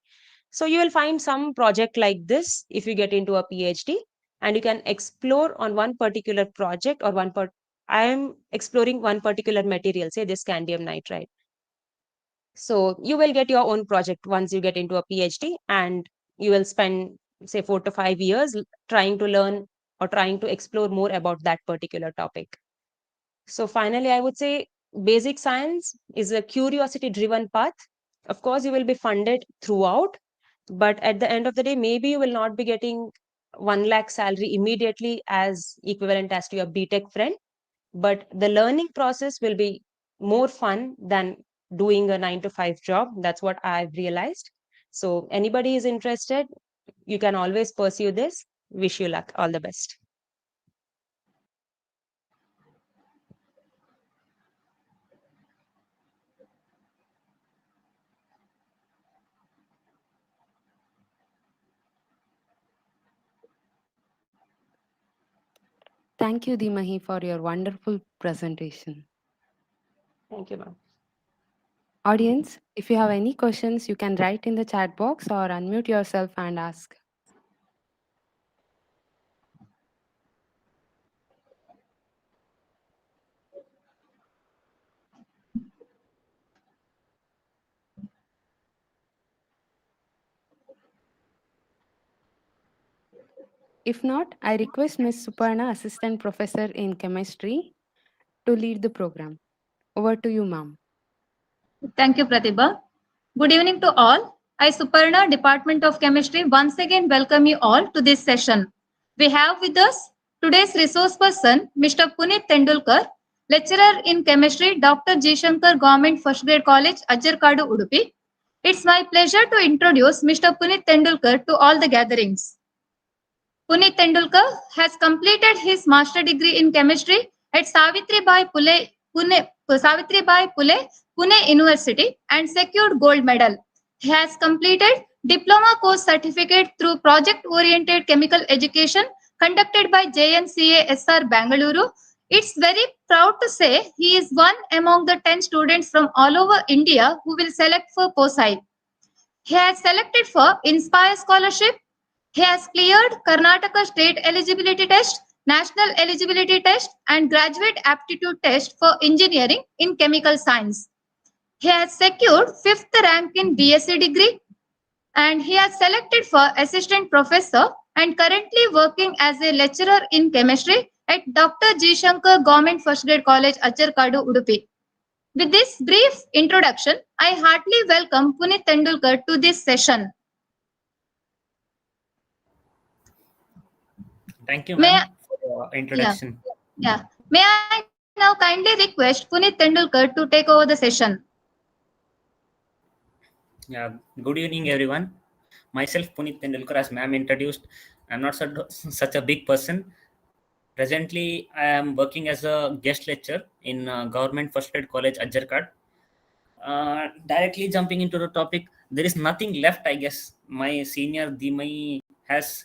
So you will find some project like this if you get into a PhD, and you can explore on one particular project or I am exploring one particular material, say this scandium nitride. So you will get your own project once you get into a PhD, and you will spend say 4 to 5 years trying to learn or trying to explore more about that particular topic. So finally, I would say basic science is a curiosity driven path. Of course, you will be funded throughout, but at the end of the day, maybe you will not be getting 1 lakh salary immediately as equivalent as to your BTech friend, but the learning process will be more fun than doing a 9 to 5 job. That's what I've realized. So anybody is interested, you can always pursue this. Wish you luck. All the best. Thank you, Dimahi, for your wonderful presentation. Thank you, ma'am. Audience, if you have any questions, you can write in the chat box or unmute yourself and ask. If not, I request Ms. Suparna, Assistant Professor in Chemistry, to lead the program. Over to you, ma'am. Thank you, Pratibha. Good evening to all. I, Suparna, Department of Chemistry, once again welcome you all to this session. We have with us today's resource person, Mr. Punit Tendulkar, lecturer in chemistry, Dr. G. Shankar Government First Grade College, Ajjarkadu, Udupi. It's my pleasure to introduce Mr. Punit Tendulkar to all the gatherings. Punit Tendulkar has completed his master degree in chemistry at Savitribai Phule, Pune University and secured gold medal. He has completed diploma course certificate through project-oriented chemical education conducted by JNCA SR Bangalore. It's very proud to say he is one among the 10 students from all over India who will select for POSI. He has selected for Inspire Scholarship. He has cleared Karnataka State Eligibility Test, National Eligibility Test, and Graduate Aptitude Test for Engineering in Chemical Science. He has secured 5th rank in BSc degree, and he has selected for Assistant Professor and currently working as a lecturer in chemistry at Dr. G. Shankar Government First Grade College, Ajjarkadu, Udupi. With this brief introduction, I heartily welcome Punit Tendulkar to this session. Thank you, May ma'am, I- for your introduction. Yeah. May I now kindly request Punit Tendulkar to take over the session? Yeah, good evening, everyone. Myself, Punit Tendulkar, as ma'am introduced. I'm not such a big person. Presently, I am working as a guest lecturer in Government First Grade College, Ajjarkad. Directly jumping into the topic, there is nothing left, I guess. My senior Dimai has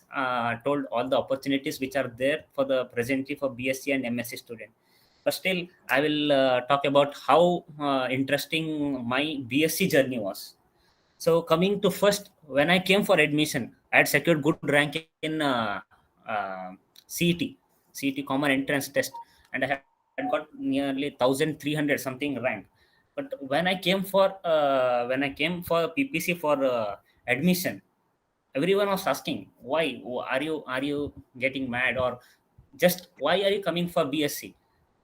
told all the opportunities which are there for the presently for BSc and MSc student. But still, I will talk about how interesting my BSc journey was. So coming to first, when I came for admission, I had secured good rank in CET, CET Common Entrance Test, and I had got nearly 1,300 something rank. But when I came for PPC for admission, everyone was asking, why are you getting mad, or just why are you coming for BSc?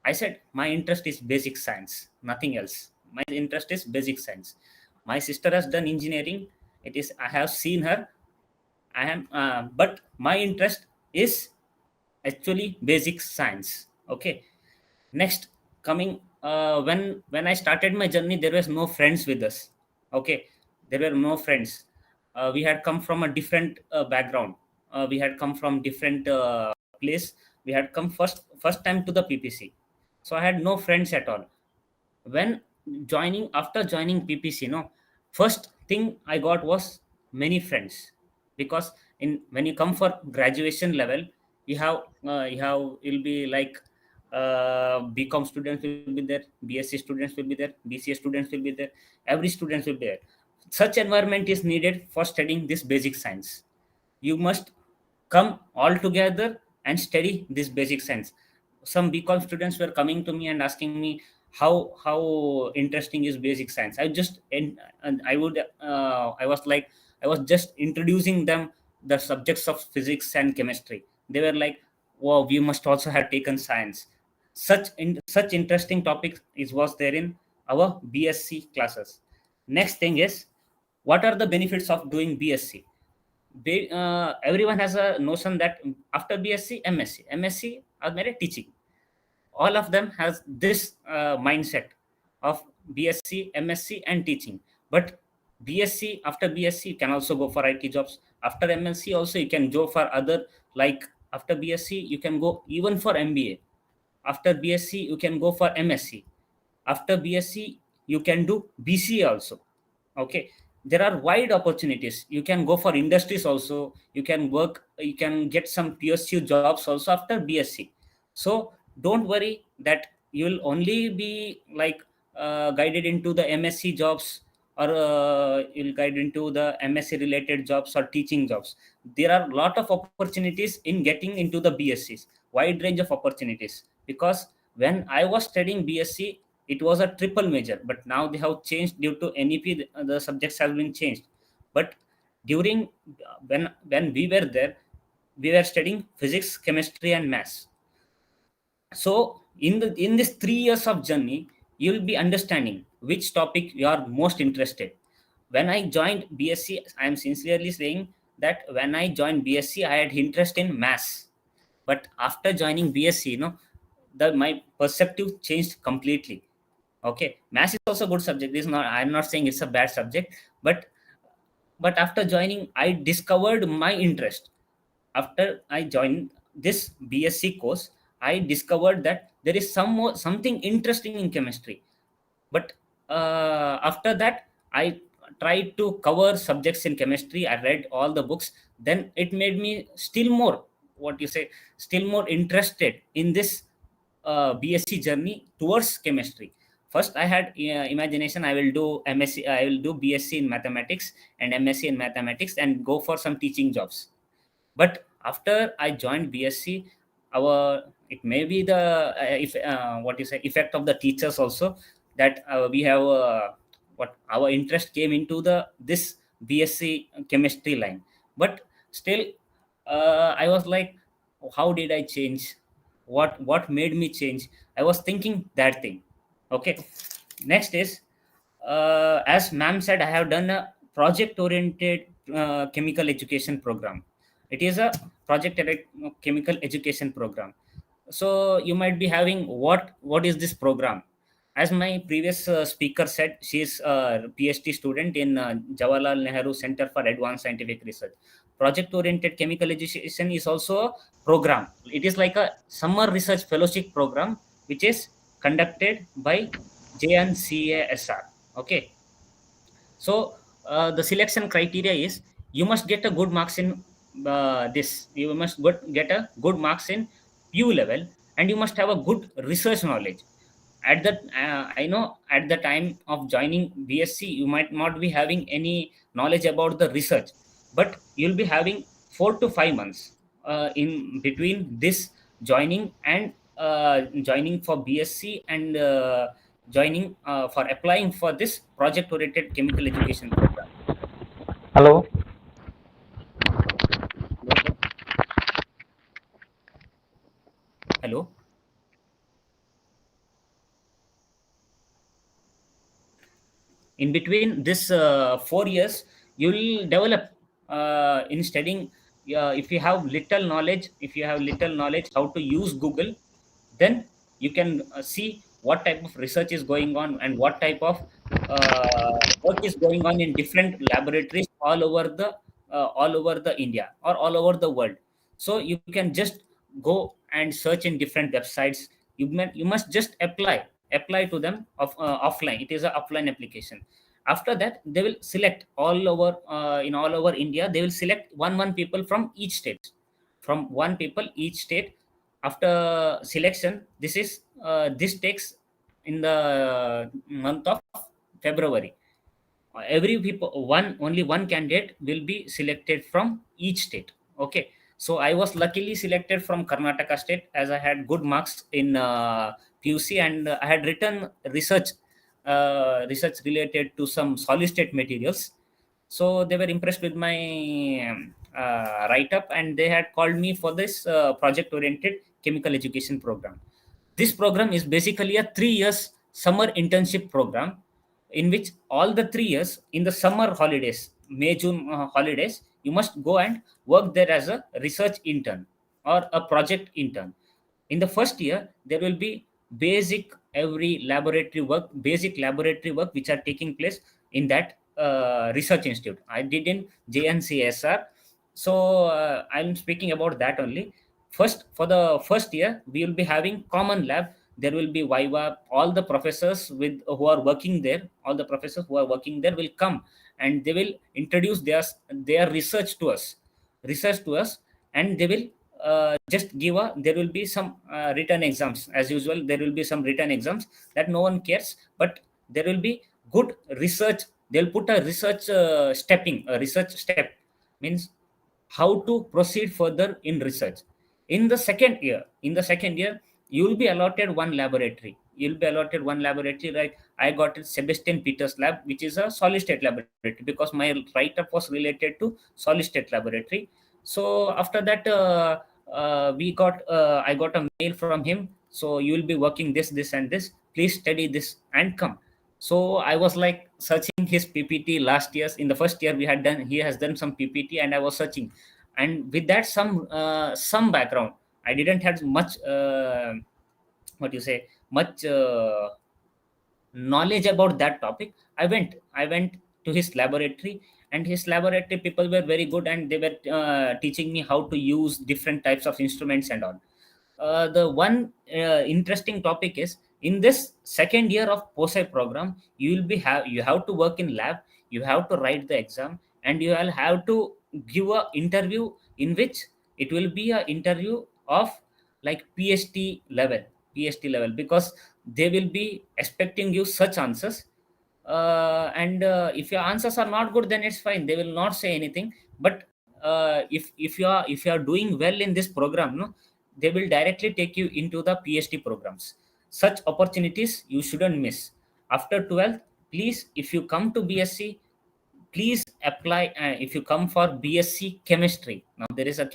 I said my interest is basic science, nothing else. My interest is basic science. My sister has done engineering. It is I have seen her. I am, but my interest is actually basic science. Okay. Next, coming when I started my journey, there was no friends with us. Okay, there were no friends. We had come from a different background. We had come from different place. We had come first time to the PPC, so I had no friends at all. When joining after joining PPC, no, first thing I got was many friends, because In when you come for graduation level, you'll be like BCom students will be there, BSc students will be there, BCA students will be there, every students will be there. Such environment is needed for studying this basic science. You must come all together and study this basic science. Some BCom students were coming to me and asking me how interesting is basic science. And I was like, I was just introducing them the subjects of physics and chemistry. They were like, wow, we must also have taken science. Such interesting topics is was there in our BSc classes. Next thing is, what are the benefits of doing BSc? Everyone has a notion that after BSc, MSc are mere teaching. All of them has this mindset of BSc, MSc, and teaching. But BSc, after BSc, you can also go for IT jobs. After MSc, also you can go for other, like after BSc, you can go even for MBA. After BSc, you can go for MSc. After BSc, you can do BCA also. Okay, there are wide opportunities. You can go for industries also. You can work. You can get some PSU jobs also after BSc. So don't worry that you will only be like guided into the MSc jobs, or you'll guide into the MSc related jobs or teaching jobs. There are a lot of opportunities in getting into the BScs, wide range of opportunities. Because when I was studying BSc, it was a triple major, but now they have changed due to NEP. The subjects have been changed. But during when we were there, we were studying physics, chemistry, and maths. So in this 3 years of journey, you will be understanding which topic you are most interested. When I joined BSc, I am sincerely saying that when I joined BSc, I had interest in maths. But after joining BSc, the my perspective changed completely. Okay, maths is also a good subject. This is not, I'm not saying it's a bad subject, but after joining, I discovered my interest. After I joined this BSc course, I discovered that there is something interesting in chemistry. But after that, I tried to cover subjects in chemistry. I read all the books. Then it made me still more, what you say, still more interested in this BSc journey towards chemistry. First, I had imagination. I will do MSc. I will do BSc in mathematics and MSc in mathematics and go for some teaching jobs. But after I joined BSc, our it may be the if what you say, effect of the teachers also, that we have what our interest came into the this BSc chemistry line. But still, I was like, how did I change? What made me change? I was thinking that thing. Okay. Next is, as ma'am said, I have done a project oriented chemical education program. It is a chemical education program. So you might be having, what is this program? As my previous speaker said, she is a PhD student in Jawaharlal Nehru Center for Advanced Scientific Research. Project oriented chemical education is also a program. It is like a summer research fellowship program, which is conducted by JNCASR. Okay. So the selection criteria is, you must get a good marks in this. You must get a good marks in PU level, and you must have a good research knowledge. At the I know at the time of joining BSc, you might not be having any knowledge about the research, but you'll be having 4 to 5 months in between this joining and joining for BSc and joining for applying for this project oriented chemical education program. Hello. Hello, sir. Hello. In between this 4 years, you will develop in studying. If you have little knowledge, how to use Google, then you can see what type of research is going on, and what type of work is going on in different laboratories all over the India or all over the world. So you can just go and search in different websites. You must just apply to them offline. It is an offline application. After that they will select all over in all over India. They will select one people from each state, from one people each state. After selection, this takes in the month of February. Every people, one only one candidate will be selected from each state. Okay, so I was luckily selected from Karnataka state, as I had good marks in PUC, and I had written research related to some solid state materials. So they were impressed with my write up, and they had called me for this project oriented chemical education program. This program is basically a 3 years summer internship program, in which all the 3 years in the summer holidays, May, June holidays, you must go and work there as a research intern or a project intern. In the first year, there will be basic laboratory work which are taking place in that research institute. I did in JNCSR, so I'm speaking about that only. First, for the first year, we will be having common lab. There will be viva. All the professors who are working there, all the professors who are working there will come, and they will introduce their research to us, and they will just give a there will be some written exams. As usual, there will be some written exams that no one cares, but there will be good research. They'll put a research step, means how to proceed further in research. In the second year you will be allotted one laboratory. Like, I got it Sebastian Peters lab, which is a solid state laboratory, because my write up was related to solid state laboratory. So after that, I got a mail from him. So you will be working this and this, please study this and come. So I was like searching his PPT last years. In the first year, he has done some PPT, and I was searching, and with that some background. I didn't have much what you say much knowledge about that topic. I went to his laboratory, and his laboratory people were very good, and they were teaching me how to use different types of instruments and all. The one interesting topic is, in this second year of POSI program, you have to work in lab, you have to write the exam, and you will have to give a interview, in which it will be a interview of like PhD level, because they will be expecting you such answers. And if your answers are not good, then it's fine, they will not say anything. But if you are doing well in this program, no, they will directly take you into the PhD programs. Such opportunities you shouldn't miss. After 12th, please, if you come to BSc, please apply. If you come for BSc chemistry, now there is there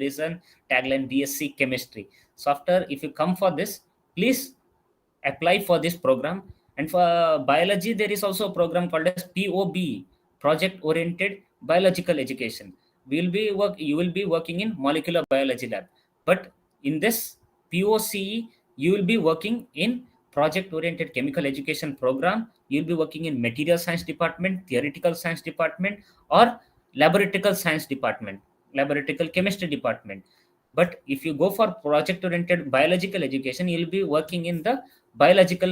is a tagline, BSc chemistry. So after, if you come for this, please apply for this program. And for biology, there is also a program called as POB, project oriented biological education. You will be working in molecular biology lab. But in this POCE, you will be working in project oriented chemical education program. You'll be working in material science department, theoretical science department, or laboratory science department, laboratory chemistry department. But if you go for project oriented biological education, you'll be working in the biological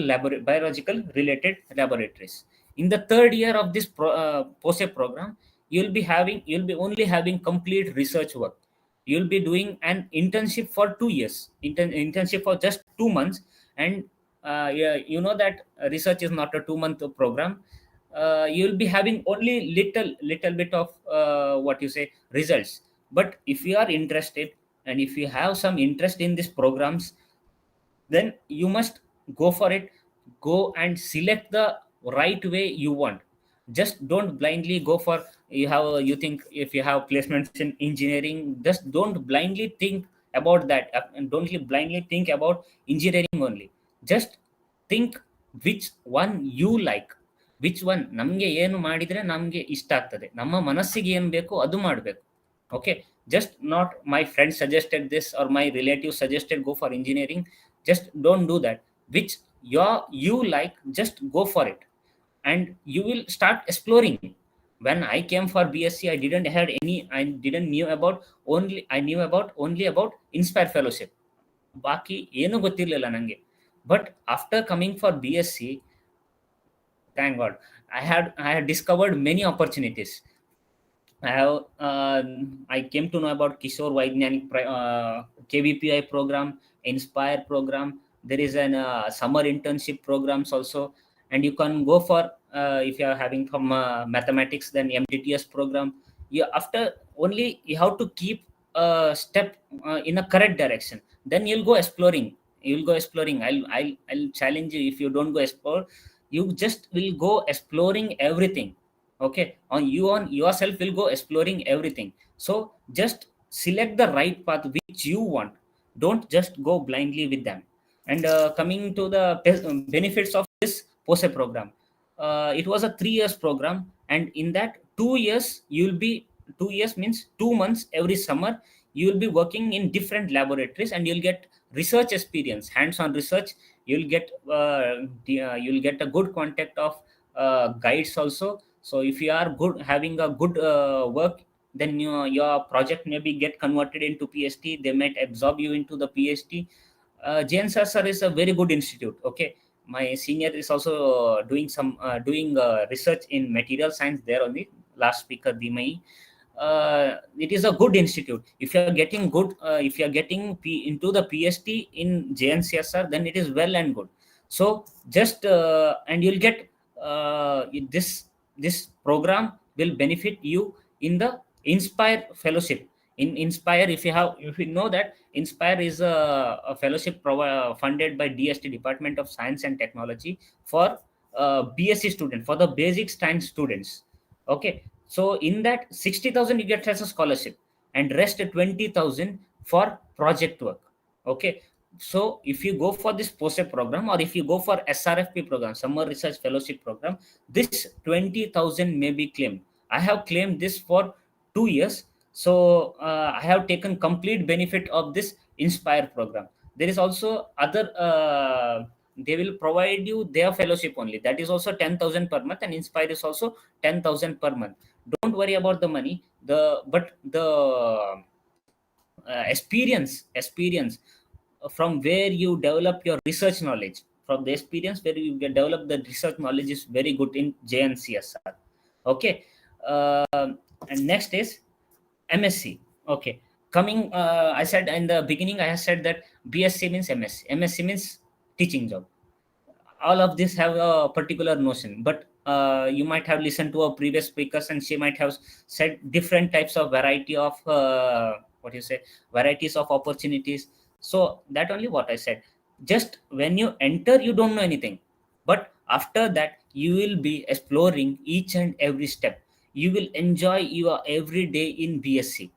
related laboratories. In the third year of this POSE program, you'll be only having complete research work. You'll be doing an internship for 2 years, internship for just 2 months. And yeah, you know that research is not a 2 month program. You'll be having only little bit of what you say results. But if you are interested, and if you have some interest in these programs, then you must go for it. Go and select the right way you want. Just don't blindly go for, you think if you have placements in engineering, just don't blindly think about that, and don't blindly think about engineering only. Just think which one you like, which one ನಮ್ಗೆ ಏನು ಮಾಡಿದ್ರೆ ನಮ್ಗೆ ಇಷ್ಟ ಆಗ್ತದೆ, ನಮ್ಮ ಮನಸ್ಸಿಗೆ ಏನು ಬೇಕು ಅದು ಮಾಡಬೇಕು. Okay, just not my friend suggested this or my relative suggested go for engineering. Just don't do that. Which you like, just go for it, and you will start exploring. When I came for BSc, I didn't knew about only about Inspire fellowship. ಬಾಕಿ ಏನು ಗೊತ್ತಿರಲಿಲ್ಲ ನನಗೆ. But after coming for BSc, thank God. I had discovered many opportunities. I came to know about Kishore KVPI program, Inspire program. There is an summer internship programs also, and you can go for if you are having from mathematics, then MTTS program. You after only you have to keep a step in a correct direction. Then you'll go exploring. You'll go exploring. I'll challenge you. If you don't go explore, you just will go exploring everything. Okay, on yourself will go exploring everything. So just select the right path which you want. Don't just go blindly with them. And coming to the benefits of this POSE program, it was a 3 years program, and in that 2 years you'll be 2 years means 2 months every summer. You will be working in different laboratories, and you'll get research experience, hands-on research. You'll get a good contact of guides also. So if you are good, having a good work, then your project maybe get converted into PhD. They might absorb you into the PhD. JNSR sir is a very good institute. Okay, my senior is also doing research in material science there only. Last speaker Dimai. It is a good institute. If you are getting good, if you are getting into the PhD in JNCSR, then it is well and good. So just and you'll get this program will benefit you in the Inspire fellowship. In Inspire, if you know that Inspire is a fellowship funded by DST, Department of Science and Technology, for BSc student, for the basic science students. Okay, so in that 60,000 you get as a scholarship, and rest 20,000 for project work. Okay, so if you go for this POSE program, or if you go for SRFP program, Summer Research Fellowship program, this 20,000 may be claimed. I have claimed this for 2 years. So I have taken complete benefit of this Inspire program. There is also other they will provide you their fellowship only. That is also 10,000 per month, and Inspire is also 10,000 per month. Don't worry about the money. The experience from where you develop your research knowledge, from the experience where you get develop the research knowledge, is very good in JNCSR. Okay, and next is MSc. Okay, coming I said in the beginning, I have said that BSc means MSc means teaching job. All of this have a particular notion, but you might have listened to a previous speakers, and she might have said different types of variety of what you say varieties of opportunities. So that only what I said. Just when you enter, you don't know anything, but after that you will be exploring each and every step. You will enjoy your every day in BSc,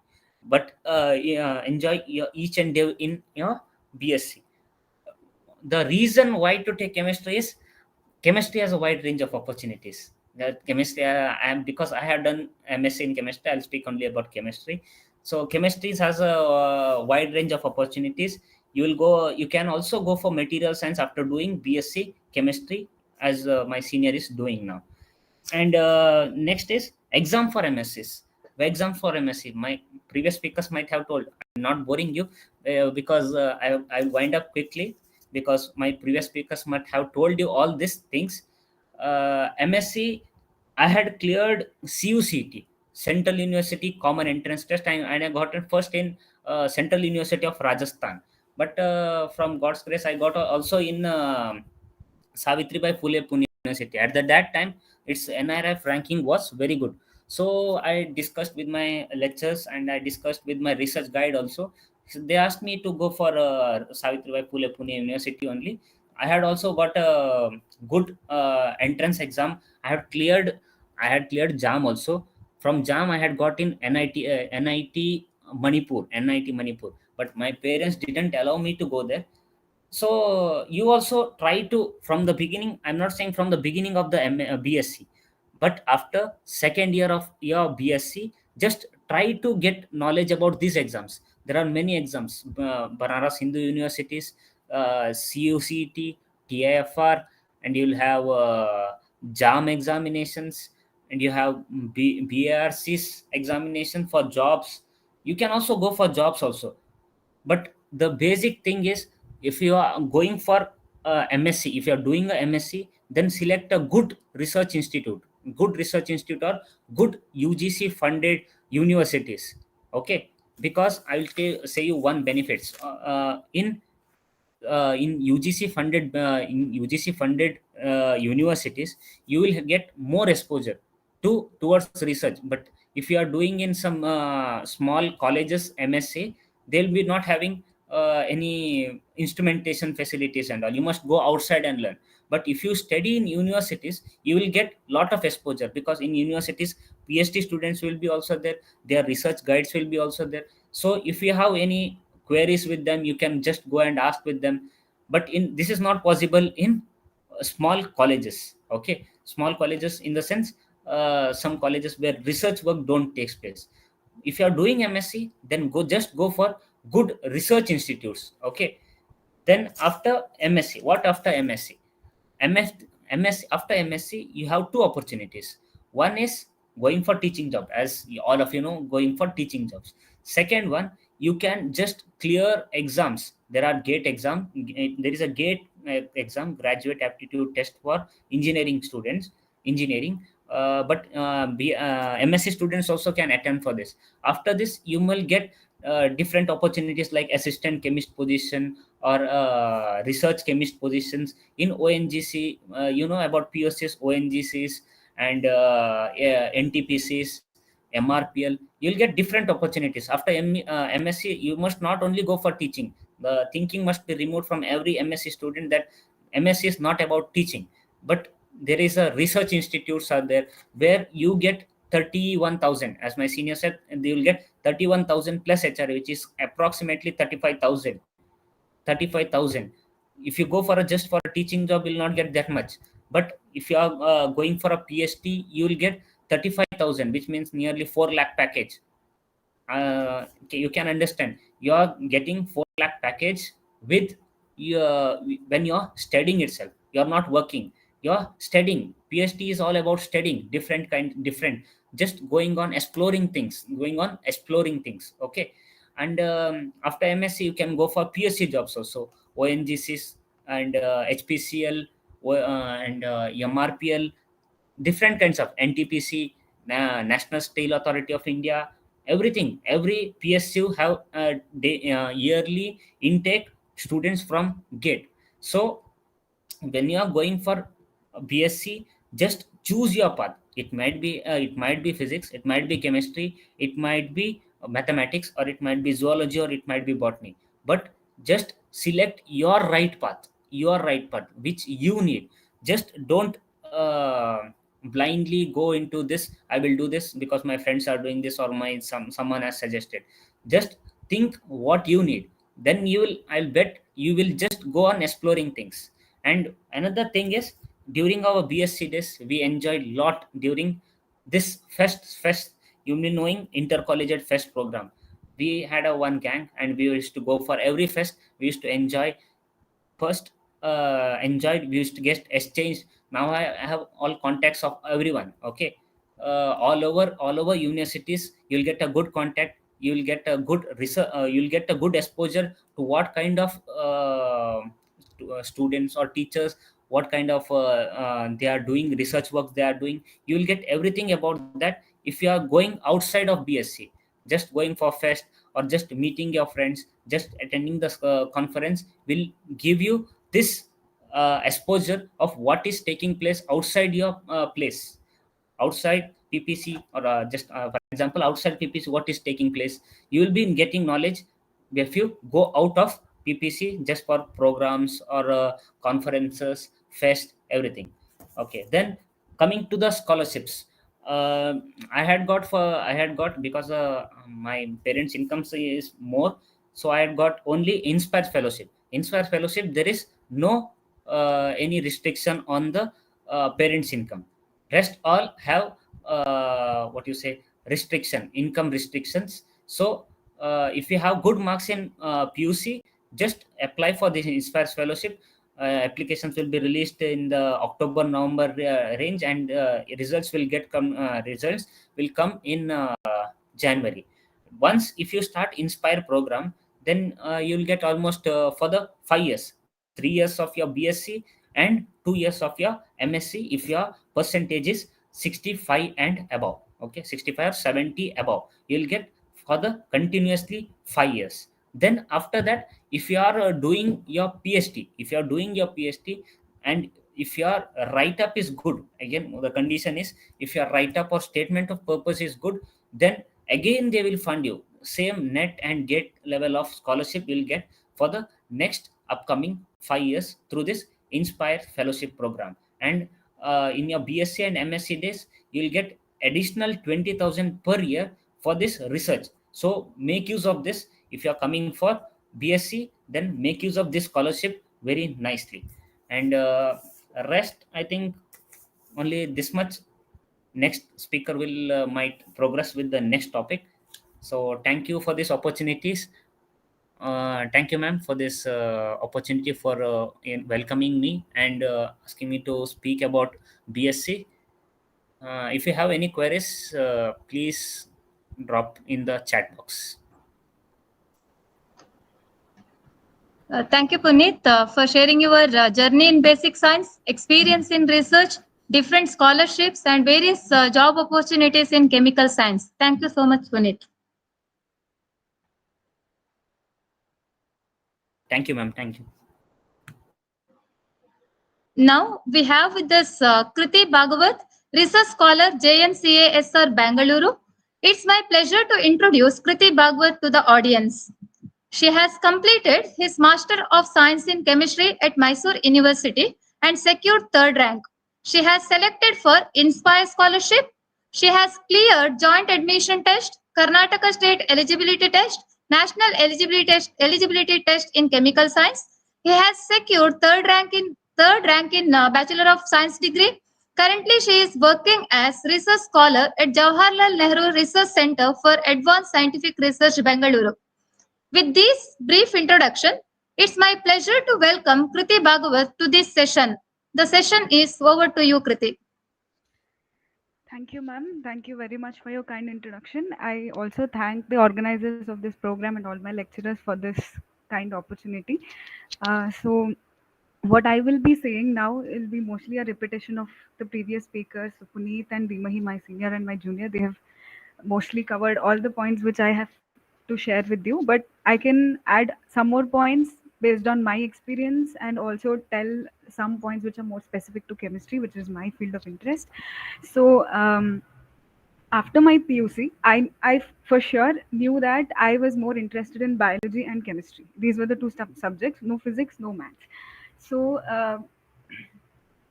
but yeah, enjoy your each and day in your BSc. The reason why to take chemistry is chemistry has a wide range of opportunities. That chemistry, I am because I have done MSc in chemistry. I'll speak only about chemistry. So chemistry has a wide range of opportunities. You can also go for material science after doing BSc chemistry, as my senior is doing now. And next is exam for MScs. The exam for MSc, my previous speakers might have told. I'm not boring you because I'll wind up quickly, because my previous speakers might have told you all these things. MSc, I had cleared CUCT, Central University Common Entrance Test, and I got it first in Central University of Rajasthan. But from God's grace, I got also in Savitribai Phule Pune University. At that time, its NRF ranking was very good. So I discussed with my lecturers, and I discussed with my research guide also. So they asked me to go for Savitribai Phule Pune University only. I had also got a good entrance exam. I had cleared JAM also. From JAM, I had got in NIT Manipur. But my parents didn't allow me to go there. So you also try to, from the beginning, I'm not saying from the beginning of the BSc, but after second year of your BSc, just try to get knowledge about these exams. There are many exams, Banaras Hindu Universities, CUCT, TIFR, and you'll have JAM examinations, and you have BARC's examination for jobs. You can also go for jobs also. But the basic thing is, if you are going for MSc, if you are doing a MSc, then select a good research institute, or good UGC funded universities. Okay, because I will say you one benefits in UGC funded universities, you will get more exposure towards research. But if you are doing in some small colleges MSc, they'll be not having any instrumentation facilities and all. You must go outside and learn. But if you study in universities, you will get lot of exposure, because in universities PhD students will be also there, their research guides will be also there. So if you have any queries with them, you can just go and ask with them. But in this is not possible in small colleges. Okay, small colleges in the sense, some colleges where research work don't takes place. If you are doing MSc, then go for good research institutes. Okay, then after MSc, what after MSc? MS, after MSc, you have two opportunities. One is going for teaching job, as all of you know, going for teaching jobs. Second one, you can just clear exams. There are GATE exam. There is a GATE exam, graduate aptitude test for engineering students, engineering. But MSc students also can attend for this. After this, you will get different opportunities like assistant chemist position, or research chemist positions in ONGC. You know about POCs, ONGCs, and NTPCs, MRPL. You'll get different opportunities. After MSc, you must not only go for teaching. The thinking must be removed from every MSc student that MSc is not about teaching, but there is a research institutes are there where you get 31,000. As my senior said, they will get 31,000 plus HR, which is approximately 35,000. If you go for a just for a teaching job, you will not get that much. But if you are going for a PhD, you will get 35,000, which means nearly 4 lakh package. Okay, you can understand, you are getting 4 lakh package with your, when you're studying itself, you're not working, you're studying. PhD is all about studying different, just going on exploring things. Okay, and after MSc, you can go for PSc jobs also, ONGCs and HPCL, and MRPL, different kinds of NTPC, National Steel Authority of India, everything. Every PSU have yearly intake students from GATE. So when you are going for BSc, just choose your path. It might be physics, it might be chemistry, it might be mathematics, or it might be zoology, or it might be botany. But just select your right path which you need. Just don't blindly go into this. I will do this because my friends are doing this, or someone has suggested. Just think what you need, then I'll bet you will just go on exploring things. And another thing is, during our BSc days, we enjoyed lot during this fest. You mean knowing intercollegiate fest program. We had a one gang, and we used to go for every fest. We used to enjoy. First, enjoyed. We used to get exchange. Now I have all contacts of everyone. Okay, all over universities, you'll get a good contact. You'll get a good research. You'll get a good exposure to what kind of students or teachers, what kind of they are doing, research work they are doing. You will get everything about that if you are going outside of BSc. Just going for fest, or just meeting your friends, just attending the conference will give you this exposure of what is taking place outside your place, outside PPC, or just for example, outside PPC, what is taking place. You will be getting knowledge if you go out of PPC just for programs, or conferences, fest, everything. Okay, then coming to the scholarships. I had got because my parents' income is more, so I had got only Inspire Fellowship. Inspire Fellowship, there is no any restriction on the parents' income. Rest all have what you say, restriction, income restrictions. So if you have good marks in PUC, just apply for this Inspire Fellowship. Applications will be released in the October November range, and results will come in January. Once if you start Inspire program, then you'll get almost for the 5 years. 3 years of your BSc and 2 years of your MSc if your percentage is 65 and above. Okay, 65 or 70 above, you'll get for the continuously 5 years. Then after that, if you are doing your PhD, and if your write up is good, again the condition is if your write up or statement of purpose is good, then again they will fund you. Same net and gate level of scholarship will get for the next upcoming 5 years through this Inspire Fellowship program. And in your BSc and MSc days, you'll get additional 20,000 per year for this research. So make use of this. If you're coming for BSc, then make use of this scholarship very nicely. And rest, I think only this much. Next speaker will might progress with the next topic. So thank you for this opportunities. Thank you, ma'am, for this opportunity for in welcoming me and asking me to speak about BSc. If you have any queries, please drop in the chat box. Thank you, Puneet, for sharing your journey in basic science, experience in research, different scholarships, and various job opportunities in chemical science. Thank you so much, Puneet. Thank you, ma'am. Thank you. Now we have with us Kriti Bhagavat, research scholar, JNCASR Bangalore. It's my pleasure to introduce Kriti Bhagavat to the audience. She has completed his Master of Science in Chemistry at Mysore University and secured third rank. She has selected for Inspire Scholarship. She has cleared Joint Admission Test, Karnataka State Eligibility Test, National Eligibility Test in Chemical Science. He has secured third rank in Bachelor of Science degree. Currently, she is working as research scholar at Jawaharlal Nehru Research Center for Advanced Scientific Research, Bengaluru. With this brief introduction, it's my pleasure to welcome Kriti Bhagavat to this session. The session is over to you, Kriti. Thank you, ma'am. Thank you very much for your kind introduction. I also thank the organizers of this program and all my lecturers for this kind opportunity. So, what I will be saying now will be mostly a repetition of the previous speakers, so Puneet and Dimahi, my senior and my junior. They have mostly covered all the points which I have to share with you, but I can add some more points based on my experience and also tell some points which are more specific to chemistry, which is my field of interest. So after my PUC, I for sure knew that I was more interested in biology and chemistry. These were the two subjects, no physics, no maths. So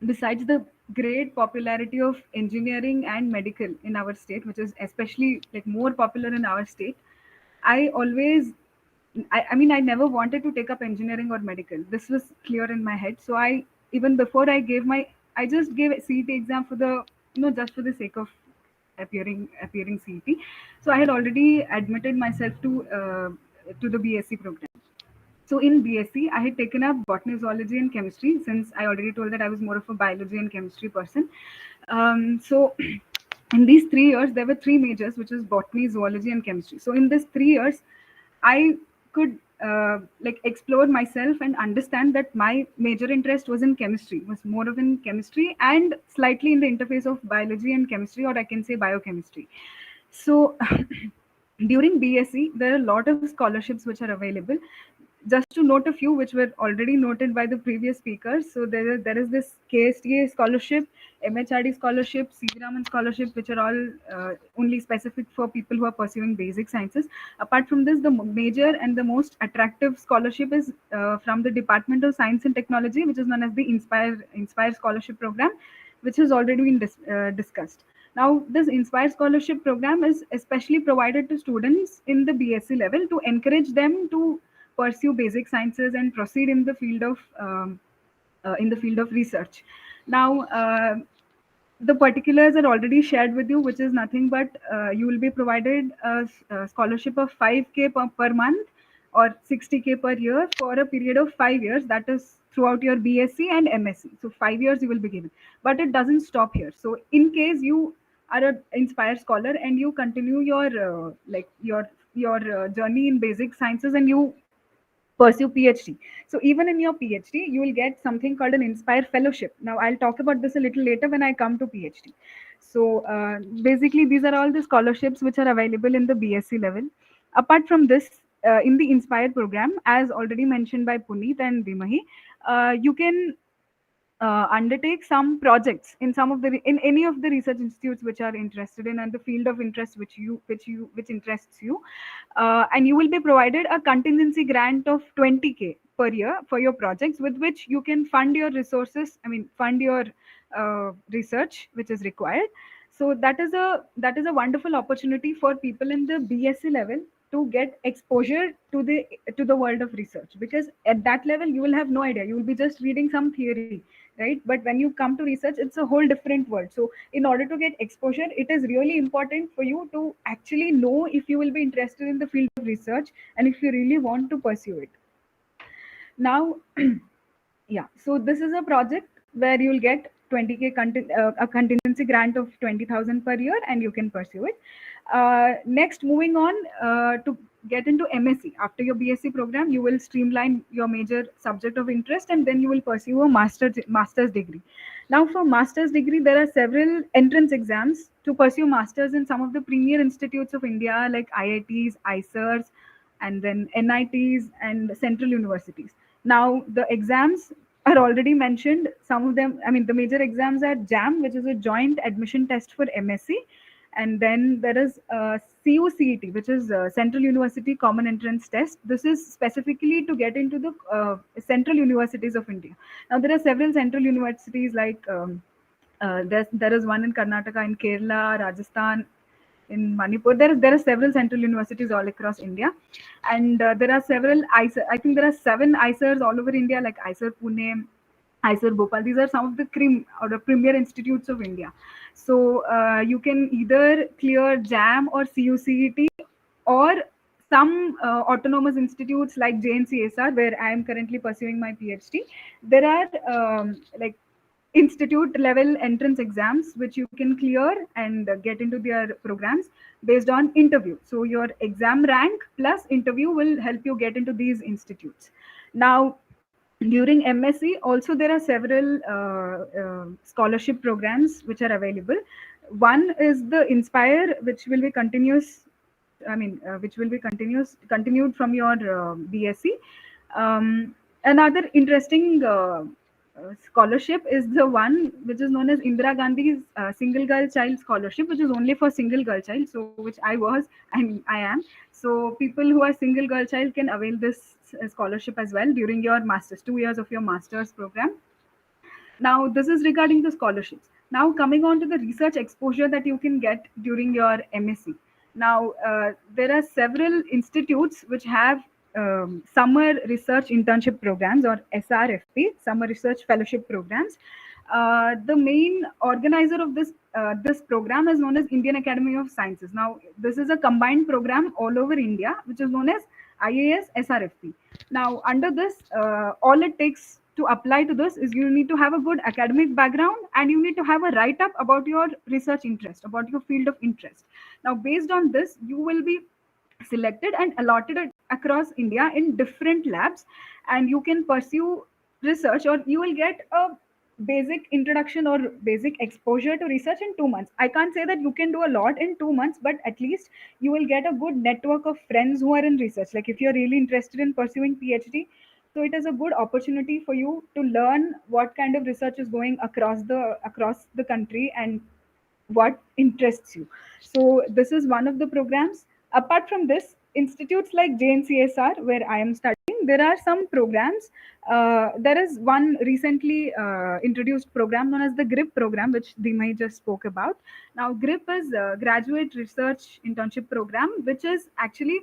besides the great popularity of engineering and medical in our state, which is especially like more popular in our state, I always I mean, I never wanted to take up engineering or medical. This was clear in my head. So I, even before I gave I just gave a CET exam for the, just for the sake of appearing CET. So I had already admitted myself to the BSc program. So in BSc, I had taken up botany, zoology, and chemistry, since I already told that I was more of a biology and chemistry person. So in these 3 years, there were 3 majors, which is botany, zoology, and chemistry. So in these 3 years, I could like explore myself and understand that my major interest was in chemistry, was more of in chemistry and slightly in the interface of biology and chemistry, or I can say biochemistry. So during BSc, there are a lot of scholarships which are available. Just to note a few which were already noted by the previous speakers. So there is this KSTA scholarship, MHRD scholarship, C.V. Raman scholarship, which are all only specific for people who are pursuing basic sciences. Apart from this, the major and the most attractive scholarship is from the Department of Science and Technology, which is known as the Inspire Scholarship Program, which has already been discussed. Now, this Inspire Scholarship Program is especially provided to students in the BSc level to encourage them to pursue basic sciences and proceed in the field of research. Now, the particulars are already shared with you, which is nothing but you will be provided a scholarship of 5K per month or 60K per year for a period of 5 years. That is throughout your BSc and MSc. So 5 years you will be given, but it doesn't stop here. So in case you are an inspired scholar and you continue your journey in basic sciences and you pursue PhD. So even in your PhD, you will get something called an Inspire Fellowship. Now I'll talk about this a little later when I come to PhD. So basically, these are all the scholarships which are available in the BSc level. Apart from this, in the Inspire program, as already mentioned by Puneet and Dimahi, you can undertake some projects in some of the in any of the research institutes which are interested in and the field of interest which interests you, and you will be provided a contingency grant of 20K per year for your projects, with which you can fund your resources, I mean fund your research which is required. So that is a wonderful opportunity for people in the BSc level to get exposure to the world of research, because at that level you will have no idea, you will be just reading some theory, right? But when you come to research, it's a whole different world. So in order to get exposure, it is really important for you to actually know if you will be interested in the field of research and if you really want to pursue it. Now yeah, so this is a project where you'll get 20K a contingency grant of 20,000 per year, and you can pursue it. Next, moving on to get into MSc. After your BSc program, you will streamline your major subject of interest, and then you will pursue a master's degree. Now, for master's degree, there are several entrance exams to pursue masters in some of the premier institutes of India, like IITs, ICERs, and then NITs and central universities. Now, the exams are already mentioned. Some of them, I mean, the major exams are JAM, which is a joint admission test for MSc. And then there is CUCET, which is Central University Common Entrance Test. This is specifically to get into the central universities of India. Now, there are several central universities like there is one in Karnataka, in Kerala, Rajasthan, in Manipur. There are several central universities all across India, and there are several ICER. I think there are 7 ICERs all over India, like ICER Pune, ICER Bhopal. These are some of the cream or the premier institutes of India. So you can either clear JAM or CUCET, or some autonomous institutes like JNCSR, where I am currently pursuing my PhD. There are like institute level entrance exams which you can clear and get into their programs based on interview. So your exam rank plus interview will help you get into these institutes. Now, during MSc also there are several scholarship programs which are available. One is the Inspire, which will be continuous, which will be continued from your BSc. Another interesting scholarship is the one which is known as Indira Gandhi's Single Girl Child Scholarship, which is only for single girl child. So, which I was and I am. So, people who are single girl child can avail this scholarship as well during your master's, 2 years of your master's program. Now, this is regarding the scholarships. Now, coming on to the research exposure that you can get during your MSc. Now, there are several institutes which have summer research internship programs, or SRFP, summer research fellowship programs. The main organizer of this program is known as Indian Academy of Sciences. Now, this is a combined program all over India, which is known as IAS SRFP. Now, under this, all it takes to apply to this is you need to have a good academic background, and you need to have a write-up about your research interest, about your field of interest. Now, based on this, you will be selected and allotted across India in different labs, and you can pursue research, or you will get a basic introduction or basic exposure to research in 2 months. I can't say that you can do a lot in 2 months, but at least you will get a good network of friends who are in research. Like if you're really interested in pursuing PhD, so it is a good opportunity for you to learn what kind of research is going across the country and what interests you. So this is one of the programs. Apart from this, institutes like JNCSR, where I am studying, there are some programs. There is one recently introduced program known as the GRIP program, which Dimai just spoke about. Now, GRIP is a Graduate Research Internship Program, which is actually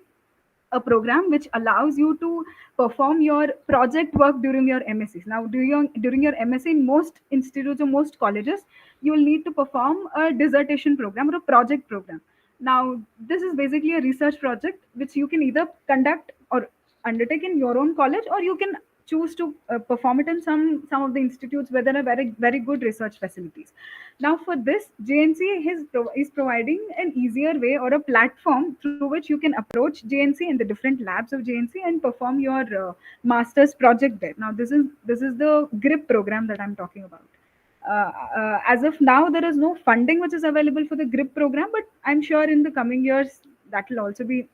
a program which allows you to perform your project work during your MScs. Now, during your MSc, in most institutes or most colleges, you will need to perform a dissertation program or a project program. Now, this is basically a research project which you can either conduct or undertake in your own college, or you can choose to perform it in some of the institutes where there are very good research facilities. Now for this, JNC is providing an easier way or a platform through which you can approach JNC in the different labs of JNC and perform your master's project there. Now this is the GRIP program that I'm talking about. As of now, there is no funding which is available for the GRIP program, but I'm sure in the coming years that will also be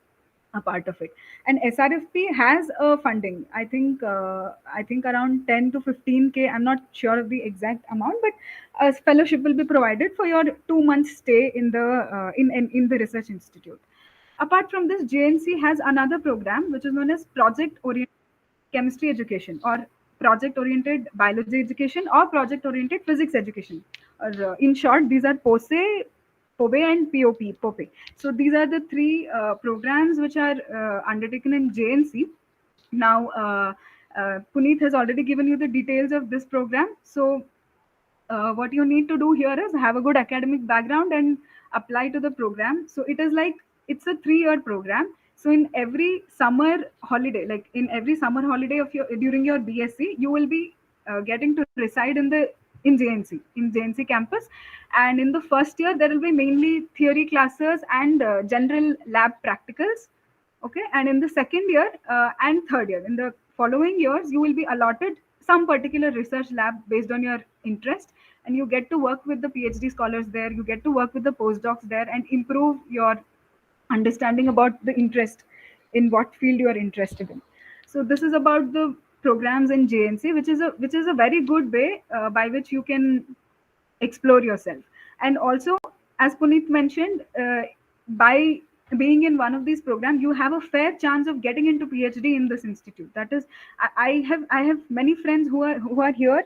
a part of it. And SRFP has a funding. I think around 10 to 15K. I'm not sure of the exact amount, but a fellowship will be provided for your 2 month stay in the in the research institute. Apart from this, JNC has another program which is known as Project Oriented Chemistry Education, or Project Oriented Biology Education, or Project Oriented Physics Education. Or in short, these are POSE, POBE, and POP. So these are the three programs which are undertaken in JNC. Now, Puneet has already given you the details of this program. So what you need to do here is have a good academic background and apply to the program. So it is like, it's a 3-year program. So in every summer holiday, like in every summer holiday of your during your BSc, you will be getting to reside in JNC campus. And in the first year, there will be mainly theory classes and general lab practicals. Okay, and in the second year and third year, in the following years, you will be allotted some particular research lab based on your interest, and you get to work with the PhD scholars there, you get to work with the postdocs there and improve your understanding about the interest in what field you are interested in. So this is about the programs in JNC, which is a very good way by which you can explore yourself. And also, as Puneet mentioned, by being in one of these programs, you have a fair chance of getting into PhD in this institute. That is, I have many friends who are here,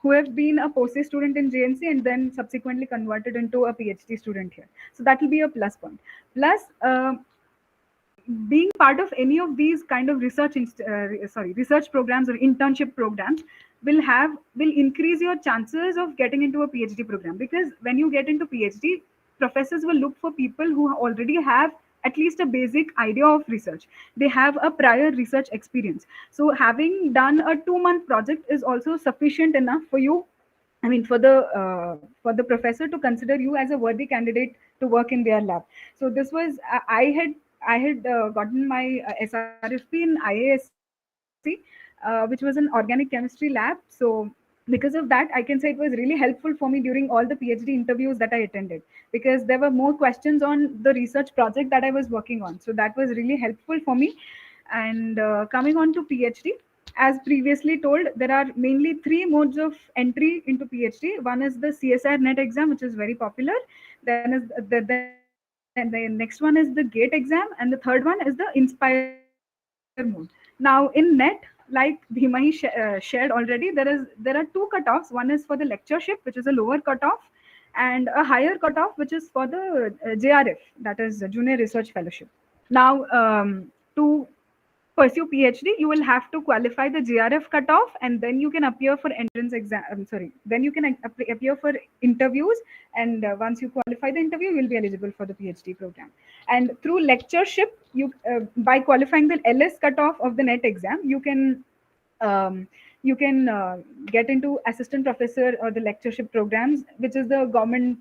who have been a post student in JNC and then subsequently converted into a PhD student here. So that will be a plus point. Plus, being part of any of these kind of research programs or internship programs will increase your chances of getting into a PhD program, because when you get into PhD, professors will look for people who already have at least a basic idea of research. They have a prior research experience. So having done a 2-month project is also sufficient enough for you, I mean, for the professor to consider you as a worthy candidate to work in their lab. So this was I had gotten my SRFP in IASC, which was an organic chemistry lab. So because of that, I can say it was really helpful for me during all the PhD interviews that I attended, because there were more questions on the research project that I was working on. So that was really helpful for me. And coming on to PhD, as previously told, there are mainly 3 modes of entry into PhD. One is the CSR NET exam, which is very popular. Then the next one is the GATE exam, and the third one is the Inspire mode. Now in NET, like Bhimahi shared already, there are 2 cutoffs. One is for the lectureship, which is a lower cutoff, and a higher cutoff, which is for the JRF, that is Junior Research Fellowship. Now, to pursue PhD, you will have to qualify the JRF cutoff, and then you can appear for entrance exam. Then you can appear for interviews, and once you qualify the interview, you will be eligible for the PhD program. And through lectureship, you by qualifying the LS cutoff of the NET exam, um, you can get into assistant professor or the lectureship programs, which is the government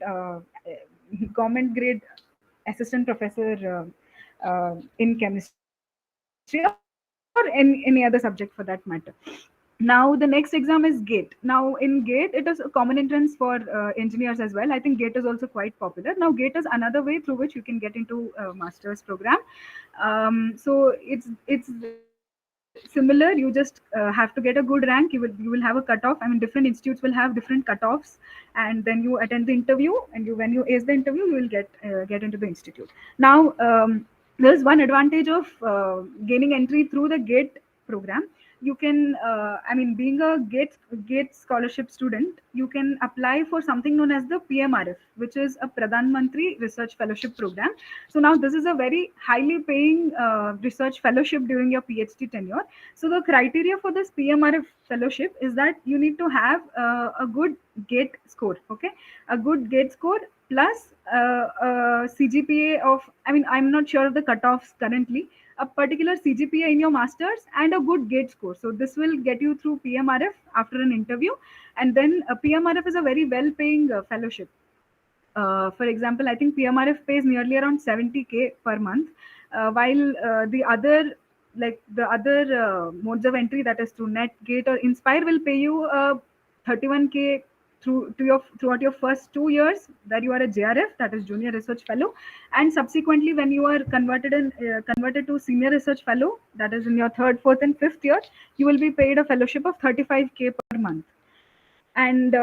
grade assistant professor in chemistry, or any other subject for that matter. Now the next exam is GATE. Now in GATE, it is a common entrance for engineers as well. I think GATE is also quite popular. Now GATE is another way through which you can get into a master's program. So it's similar. You just have to get a good rank. You will have a cutoff. I mean, different institutes will have different cutoffs, and then you attend the interview, and when you ace the interview, you will get into the institute. Now there's one advantage of gaining entry through the GATE program. You can being a GATE scholarship student, you can apply for something known as the PMRF, which is a Pradhan Mantri Research Fellowship program. So now this is a very highly paying research fellowship during your PhD tenure. So the criteria for this PMRF fellowship is that you need to have a good GATE score, okay, a good GATE score plus CGPA of, I mean, I'm not sure of the cutoffs currently, a particular CGPA in your masters and a good gate score. So this will get you through PMRF after an interview. And then PMRF is a very well paying fellowship. For example, I think PMRF pays nearly around 70K per month, while the other, like the other modes of entry, that is through NET, GATE, or Inspire, will pay you 31K throughout your first 2 years, where you are a JRF, that is Junior Research Fellow, and subsequently when you are converted to Senior Research Fellow, that is in your third, fourth, and fifth year, you will be paid a fellowship of 35K per month. And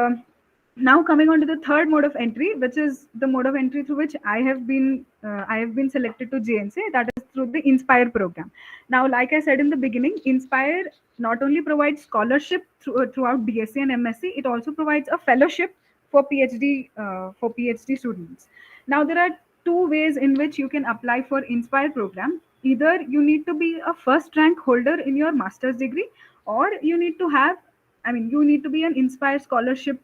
now coming on to the third mode of entry, which is the mode of entry through which I have been selected to JNC, that is through the Inspire program. Now, like I said in the beginning, Inspire not only provides scholarship throughout BSc and MSc, it also provides a fellowship for PhD students. Now, there are two ways in which you can apply for Inspire program. Either you need to be a first rank holder in your master's degree, or you need to have, I mean, you need to be an Inspire scholarship.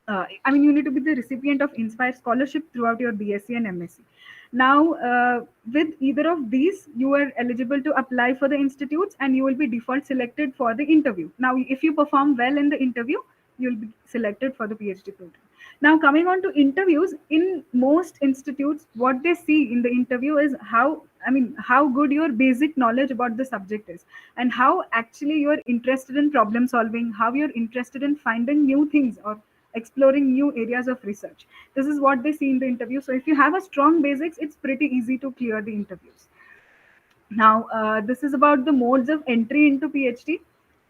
You need to be the recipient of Inspire scholarship throughout your BSc and MSc. Now, with either of these, you are eligible to apply for the institutes, and you will be default selected for the interview. Now, if you perform well in the interview, you'll be selected for the PhD program. Now, coming on to interviews, in most institutes, what they see in the interview is how good your basic knowledge about the subject is, and how actually you're interested in problem solving, how you're interested in finding new things or exploring new areas of research. This is what they see in the interview. So if you have a strong basics, it's pretty easy to clear the interviews. Now, this is about the modes of entry into PhD.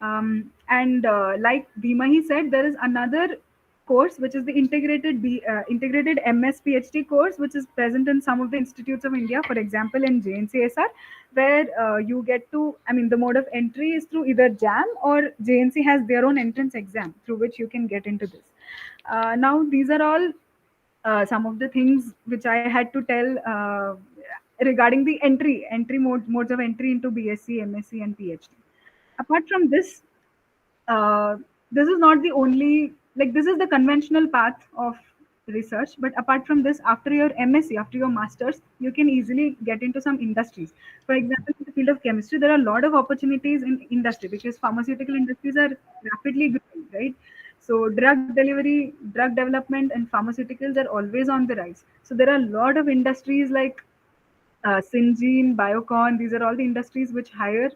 And like Dhimahi said, there is another course which is the integrated MS PhD course, which is present in some of the institutes of India, for example in JNCSR, where you get to, I mean, the mode of entry is through either JAM, or JNC has their own entrance exam through which you can get into this. Now, these are all some of the things which I had to tell regarding the modes of entry into BSc, MSc, and PhD. Apart from this, this is not the only, like, this is the conventional path of research. But apart from this, after your MSc, after your masters, you can easily get into some industries. For example, in the field of chemistry, there are a lot of opportunities in industry, because pharmaceutical industries are rapidly growing, right? So drug delivery, drug development, and pharmaceuticals are always on the rise. So there are a lot of industries like Syngene, Biocon. These are all the industries which hire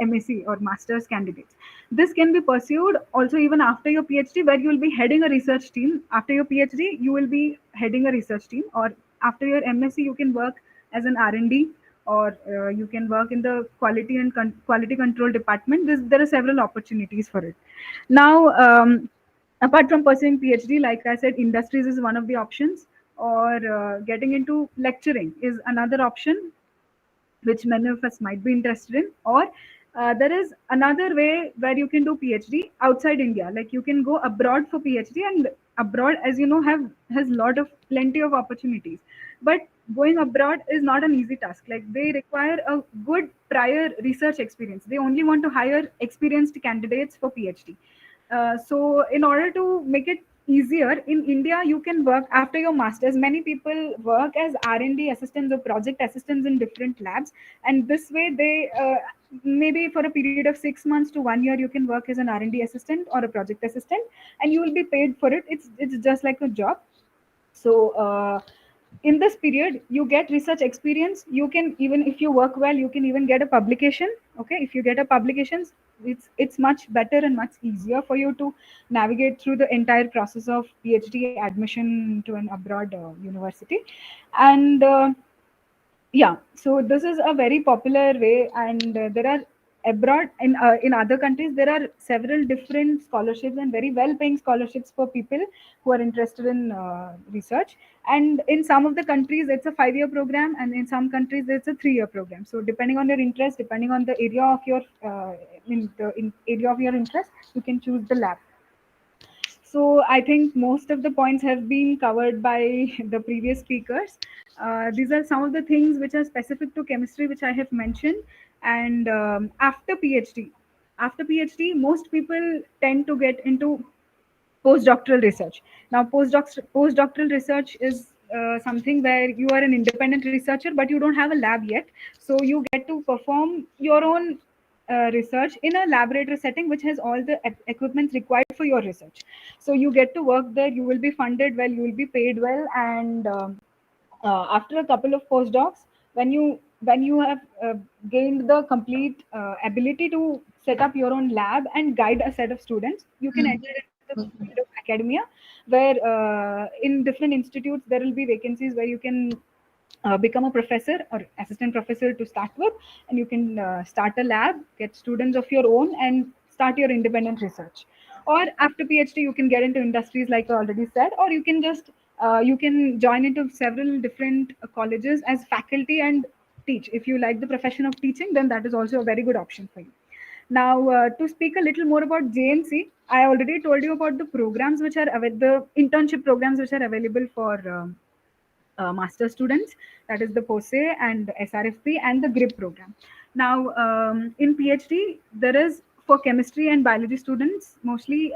MSc or master's candidates. This can be pursued also even after your PhD, where you will be heading a research team. After your PhD, you will be heading a research team, or after your MSc, you can work as an R&D, or you can work in the quality and quality control department. There are several opportunities for it. Now, apart from pursuing PhD, like I said, industries is one of the options, or getting into lecturing is another option, which many of us might be interested in. Or there is another way where you can do PhD outside India. Like, you can go abroad for PhD, and abroad, as you know, has plenty of opportunities. But going abroad is not an easy task. Like, they require a good prior research experience. They only want to hire experienced candidates for PhD. So in order to make it easier, in India, you can work after your masters. Many people work as R&D assistants or project assistants in different labs, and this way they maybe for a period of 6 months to 1 year, you can work as an R&D assistant or a project assistant, and you will be paid for it. It's just like a job. So in this period, you get research experience. You can, even if you work well, you can even get a publication. Okay, if you get a publication, it's much better and much easier for you to navigate through the entire process of PhD admission to an abroad university. And yeah, so this is a very popular way. And there are abroad, in other countries, there are several different scholarships, and very well paying scholarships for people who are interested in research. And in some of the countries, it's a 5-year program, and in some countries, it's a 3-year program. So depending on your interest, depending on the area of your area of your interest, you can choose the lab. So I think most of the points have been covered by the previous speakers. These are some of the things which are specific to chemistry, which I have mentioned. And after PhD, most people tend to get into postdoctoral research. Now, postdoctoral research is something where you are an independent researcher, but you don't have a lab yet. So you get to perform your own research in a laboratory setting, which has all the equipment required for your research. So you get to work there. You will be funded well. You will be paid well, and after a couple of postdocs, when you have gained the complete ability to set up your own lab and guide a set of students, you can enter into the field of academia, where in different institutes there will be vacancies where you can become a professor or assistant professor to start with, and you can start a lab, get students of your own, and start your independent research. Or after PhD, you can get into industries like I already said, or you can just you can join into several different colleges as faculty and teach. If you like the profession of teaching, then that is also a very good option for you. Now, to speak a little more about JNC, I already told you about the programs which are the internship programs which are available for master students, that is the POSE and SRFP and the GRIP program. Now, in PhD, there is for chemistry and biology students, mostly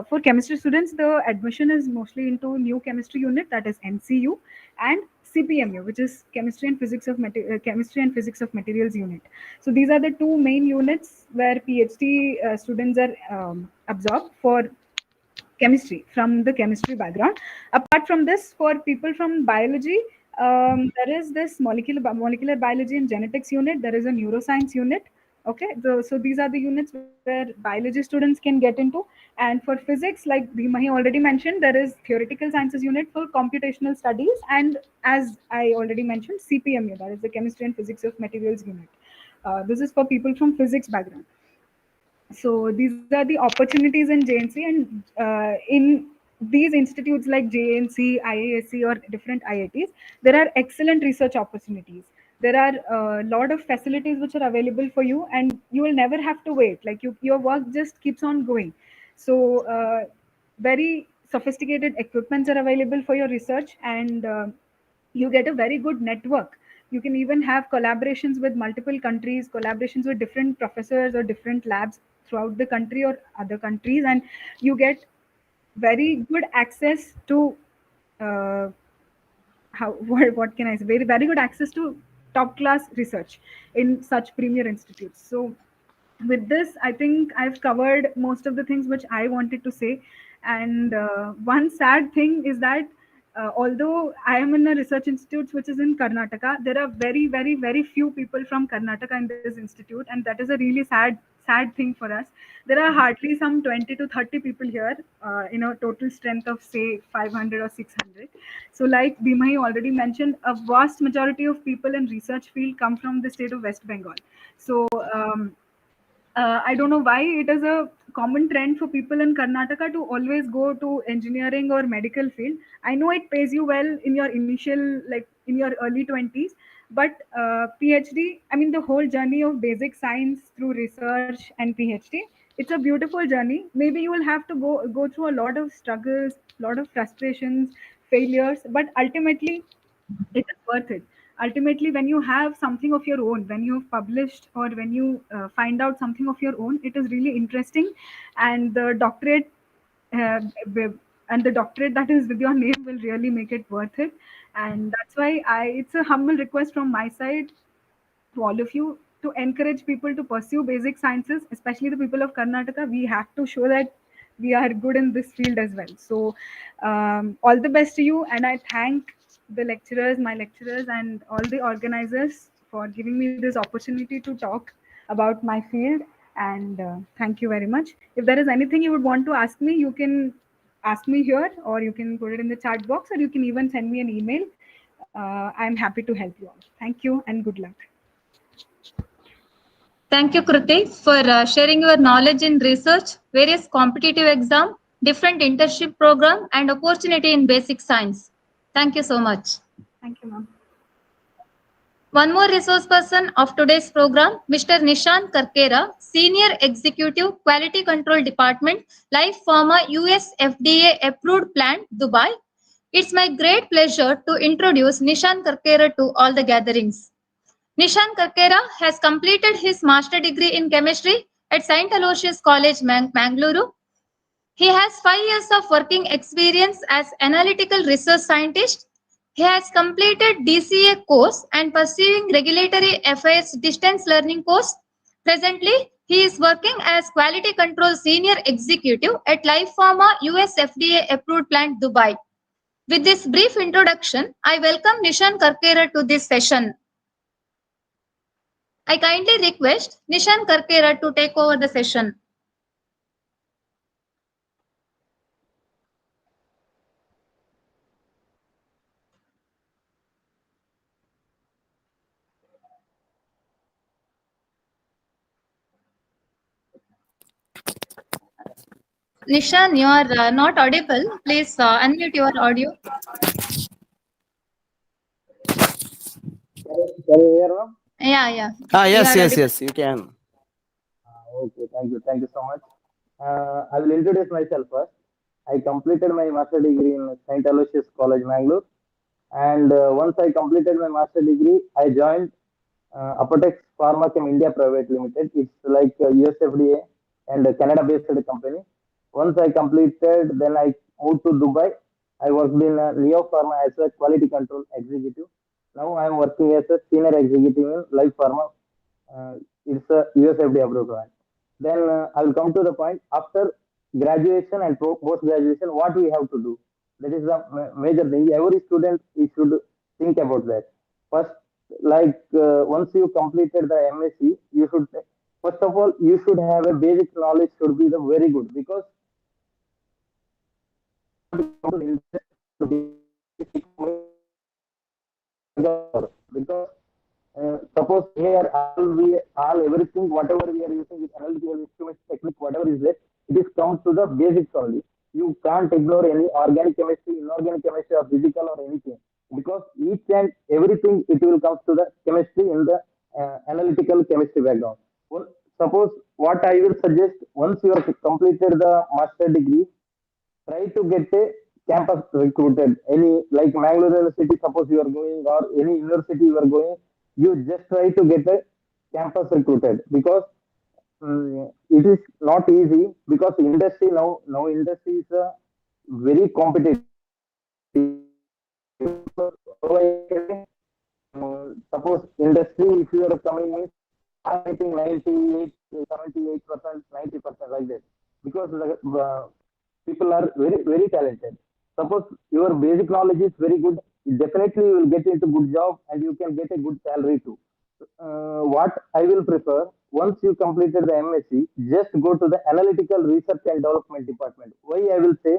for chemistry students, the admission is mostly into new chemistry unit, that is NCU, and CPMU, which is chemistry and physics of materials unit. So these are the two main units where PhD students are absorbed for chemistry, from the chemistry background. Apart from this, for people from biology, there is this molecular biology and genetics unit. There is a neuroscience unit. Okay, so these are the units where biology students can get into. And for physics, like Bhimahi already mentioned, there is theoretical sciences unit for computational studies, and as I already mentioned, CPMU, that is the chemistry and physics of materials unit. This is for people from physics background. So these are the opportunities in JNC, and in these institutes like JNC, IASC, or different IITs, there are excellent research opportunities. There are a lot of facilities which are available for you, and you will never have to wait. Like your work just keeps on going. So very sophisticated equipments are available for your research, and you get a very good network. You can even have collaborations with multiple countries, collaborations with different professors or different labs throughout the country or other countries, and you get very good access to uh, what can I say, very good access to top class research in such premier institutes. So with this, I think I've covered most of the things which I wanted to say. And one sad thing is that although I am in a research institute which is in Karnataka, there are very few people from Karnataka in this institute, and that is a really sad thing for us. There are hardly some 20 to 30 people here, in a total strength of say 500 or 600. So, like Bhimahi already mentioned, a vast majority of people in research field come from the state of West Bengal. So. I don't know why it is a common trend for people in Karnataka to always go to engineering or medical field. I know it pays you well in your initial, like in your early 20s, but PhD, I mean, the whole journey of basic science through research and PhD, it's a beautiful journey. Maybe you will have to go through a lot of struggles, lot of frustrations, failures, but ultimately it is worth it. Ultimately, when you have something of your own, when you've published, or when you find out something of your own, it is really interesting. And the doctorate uh, and the doctorate that is with your name will really make it worth it. And that's why it's a humble request from my side to all of you to encourage people to pursue basic sciences, especially the people of Karnataka. We have to show that we are good in this field as well. So, all the best to you, and I thank the lecturers, my lecturers, and all the organizers for giving me this opportunity to talk about my field. And thank you very much. If there is anything you would want to ask me, you can ask me here, or you can put it in the chat box, or you can even send me an email. I'm happy to help you all. Thank you and good luck. Thank you, Kruti, for sharing your knowledge in research, various competitive exam, different internship program, and opportunity in basic science. Thank you so much. Thank you, ma'am. One more resource person of today's program, Mr. Nishan Karkera, Senior Executive Quality Control Department, Life Pharma US FDA Approved Plant, Dubai. It's my great pleasure to introduce Nishan Karkera to all the gatherings. Nishan Karkera has completed his master degree in chemistry at St. Aloysius College, Mangaluru. He has 5 years of working experience as analytical research scientist. He has completed DCA course and pursuing regulatory affairs distance learning course. Presently, he is working as quality control senior executive at Life Pharma US FDA approved plant Dubai. With this brief introduction, I welcome Nishan Karkera to this session. I kindly request Nishan Karkera to take over the session. Nishan, you are not audible. Please unmute your audio. Can you hear now? Yeah, yeah. You Yes, are yes, audible. yes, you can. Okay, thank you so much. I will introduce myself first. I completed my master degree in St. Aloysius College, Mangalore, and once I completed my master degree, I joined Apotex Pharmachem India Private Limited. It's like a USFDA and a Canada-based company. Once I completed, then I moved to Dubai. I worked in Neo Pharma as a quality control executive. Now I am working as a senior executive in Life Pharma. Uh, it's a USFDA approved one. Then I will come to the point. After graduation and post graduation, what we have to do? That is the major thing. Every student he should think about that. First, like once you completed the MSc, you should first of all you should have a basic knowledge should be the very good because because suppose here all everything whatever we are using is analytical instruments technique whatever is there it is comes to the basics only. You can't ignore any organic chemistry, inorganic chemistry, or physical or anything because each and everything it will come to the chemistry in the analytical chemistry background. Well, suppose what I will suggest once you have completed the master degree, try to get a campus recruited any like Mangalore University suppose you are going or any university you are going, you just try to get a campus recruited because it is not easy because industry now industry is very competitive. Suppose industry if you are coming means I think 98 78% 90% like that because people are very talented. Suppose your basic knowledge is very good, definitely you will get into good job and you can get a good salary too. What I will prefer once you completed the MSc, just go to the analytical research and development department. Why I will say,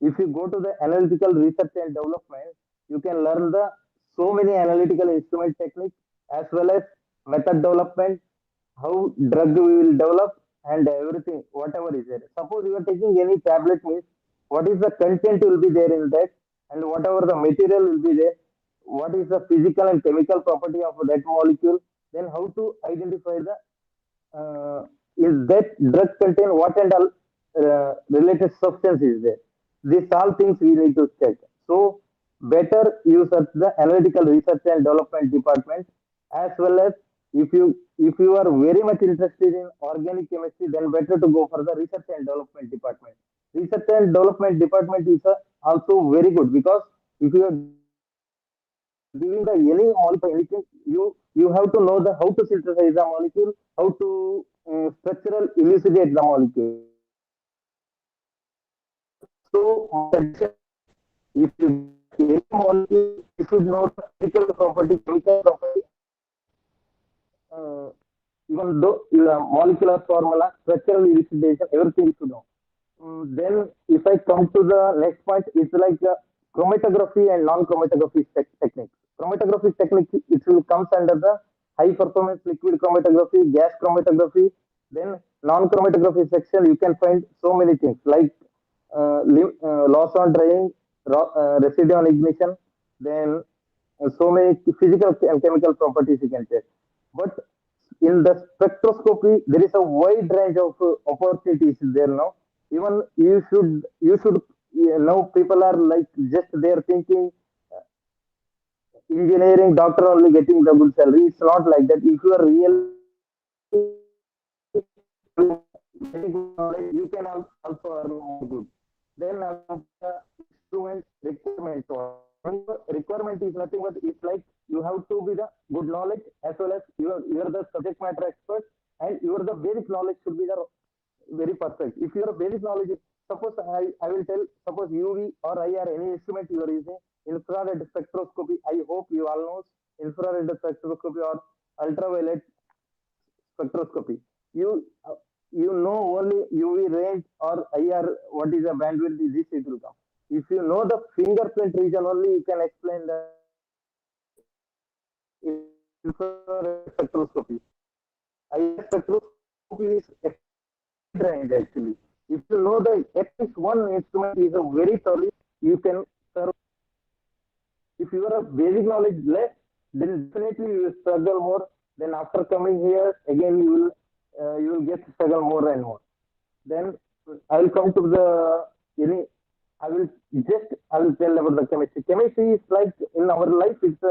if you go to the analytical research and development, you can learn the so many analytical instrument techniques as well as method development, how drug we will develop and everything, whatever is there. Suppose you are taking any tablet means what is the content will be there in that and whatever the material will be there, what is the physical and chemical property of that molecule, then how to identify the is that drug contain what and all related substance is there. These all things we need to check. So better you search the analytical research and development department as well as if you are very much interested in organic chemistry, then better to go for the research and development department. Research and development department is also very good because if you are giving the any molecule anything, you have to know the how to synthesize the molecule, how to structural elucidate the molecule. So my suggestion is if you get any molecule, you should know the physical property, chemical property, uh, even though molecular formula, structural elucidation, everything you should know. Then, if I come to the next point, it's like chromatography and non-chromatography techniques. Chromatography technique, it will comes under the high performance liquid chromatography, gas chromatography. Then non-chromatography section, you can find so many things like loss on drying, residue on ignition, then so many physical and chemical properties you can check. But in the spectroscopy, there is a wide range of opportunities there now. Even you should now people are like just they are thinking engineering doctor only getting the good salary. It's not like that. If you are really having good knowledge, you can get a good salary. very good knowledge, you can also earn more good. Then about the instrument requirement. Requirement is nothing but it's like you have to be the good knowledge as well as you are the subject matter expert, and your the basic knowledge should be the very perfect. If your basic knowledge is, suppose I will tell, suppose UV or IR, any instrument you are using, infrared spectroscopy, I hope you all know infrared spectroscopy or ultraviolet spectroscopy. You you know only UV range or IR, what is the bandwidth, this it will come. If you know the fingerprint region only, you can explain the infrared spectroscopy. IR spectroscopy is wide range actually. If you know the at least one instrument is a very thoroughly, you can serve. If you are a basic knowledge less, then definitely you will struggle more. Then after coming here again, you will get struggle more and more. Then I will come to the any. I will tell about the chemistry. Chemistry is like in our life, it's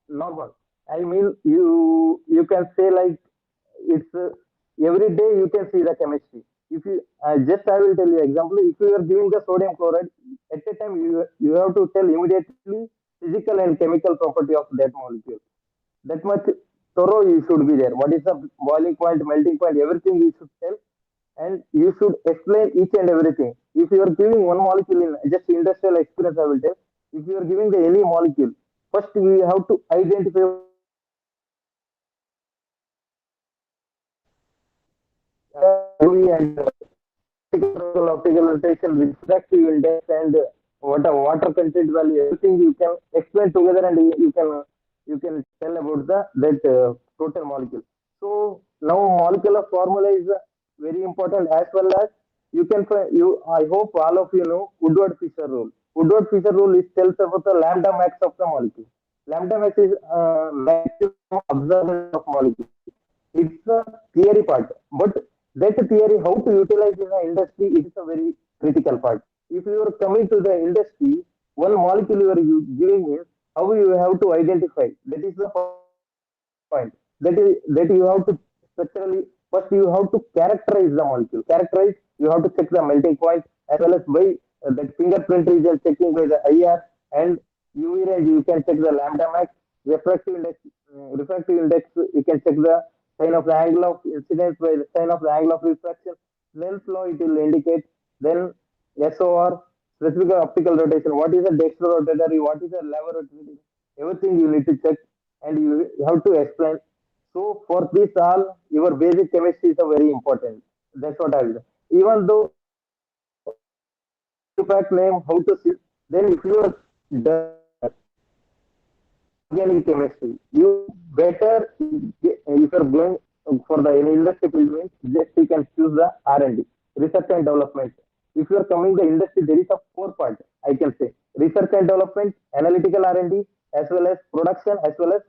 normal. I mean, you can say like it's every day you can see the chemistry. If you just I will tell you example. If you are giving the sodium chloride, at a time you have to tell immediately physical and chemical property of that molecule. That much thorough you should be there. What is the boiling point, melting point, everything you should tell, and you should explain each and everything. If you are giving one molecule in just industrial experience, I will tell. If you are giving the any molecule, first we have to identify what is the UV and optical rotation, refractive index, and what a water content value. Everything you can explain together, and you can tell about the that total molecule. So now molecular formula is very important, as well as you can you. I hope all of you know Woodward Fisher rule. Woodward Fisher rule is tells about the lambda max of the molecule. Lambda max is maximum observation of molecule. It's a theory part, but that theory how to utilize in the industry, it is a very critical part. If you are coming to the industry, one molecule you are giving is how you have to identify. That is the point. That you have to structurally, first you have to characterize the molecule. Characterize, you have to check the melting point, as well as by that fingerprint region checking by the IR, and UV range you can check the lambda max. Refractive index, you can check the sign of the angle of incidence by the sign of the angle of refraction. Snell's law it will indicate. Then SOR, specific optical rotation. What is a dextro rotatory? What is a lever rotatory? Everything you need to check, and you have to explain. So for this all, your basic chemistry is a very important. That's what I will. Even though impact name how to see, then if you are done organic chemistry, you better if you're going for the industry field means just you can choose the R&D, research and development. If you are coming the industry, there is a four part I can say: research and development, analytical R&D, as well as production, as well as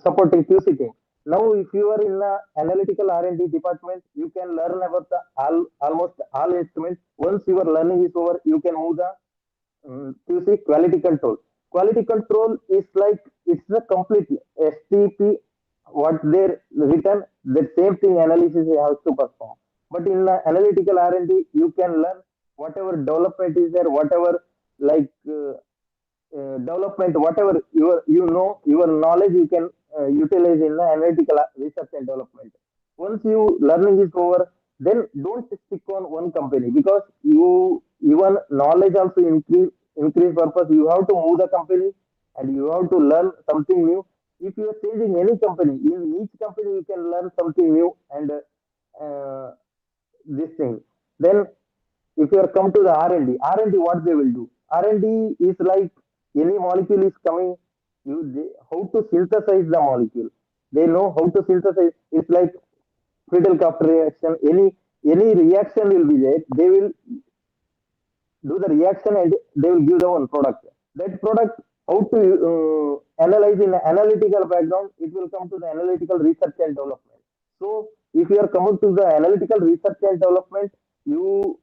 supporting QC team. Now, if you are in the analytical R&D department, you can learn about the almost all instruments. Once your learning is over, you can move the QC quality control. Quality control is like it's the complete STP what they written, the same thing analysis you have to perform. But in the analytical R&D, you can learn whatever development is there, whatever like development, whatever your knowledge you can utilize in the analytical research and development. Once you learning is over, then don't stick on one company, because you even knowledge also increase purpose. You have to move the company, and you have to learn something new. If you are changing any company, in each company you can learn something new, and this thing. Then if you are come to the R&D, R&D what they will do? R&D is like any molecule is coming, how to synthesize the molecule. They know how to synthesize. It's like Friedel-Crafts reaction. Any reaction will be there. They will do the reaction, and they will give the one product. That product, how to analyze in an analytical background, it will come to the analytical research and development. So if you are coming to the analytical research and development, you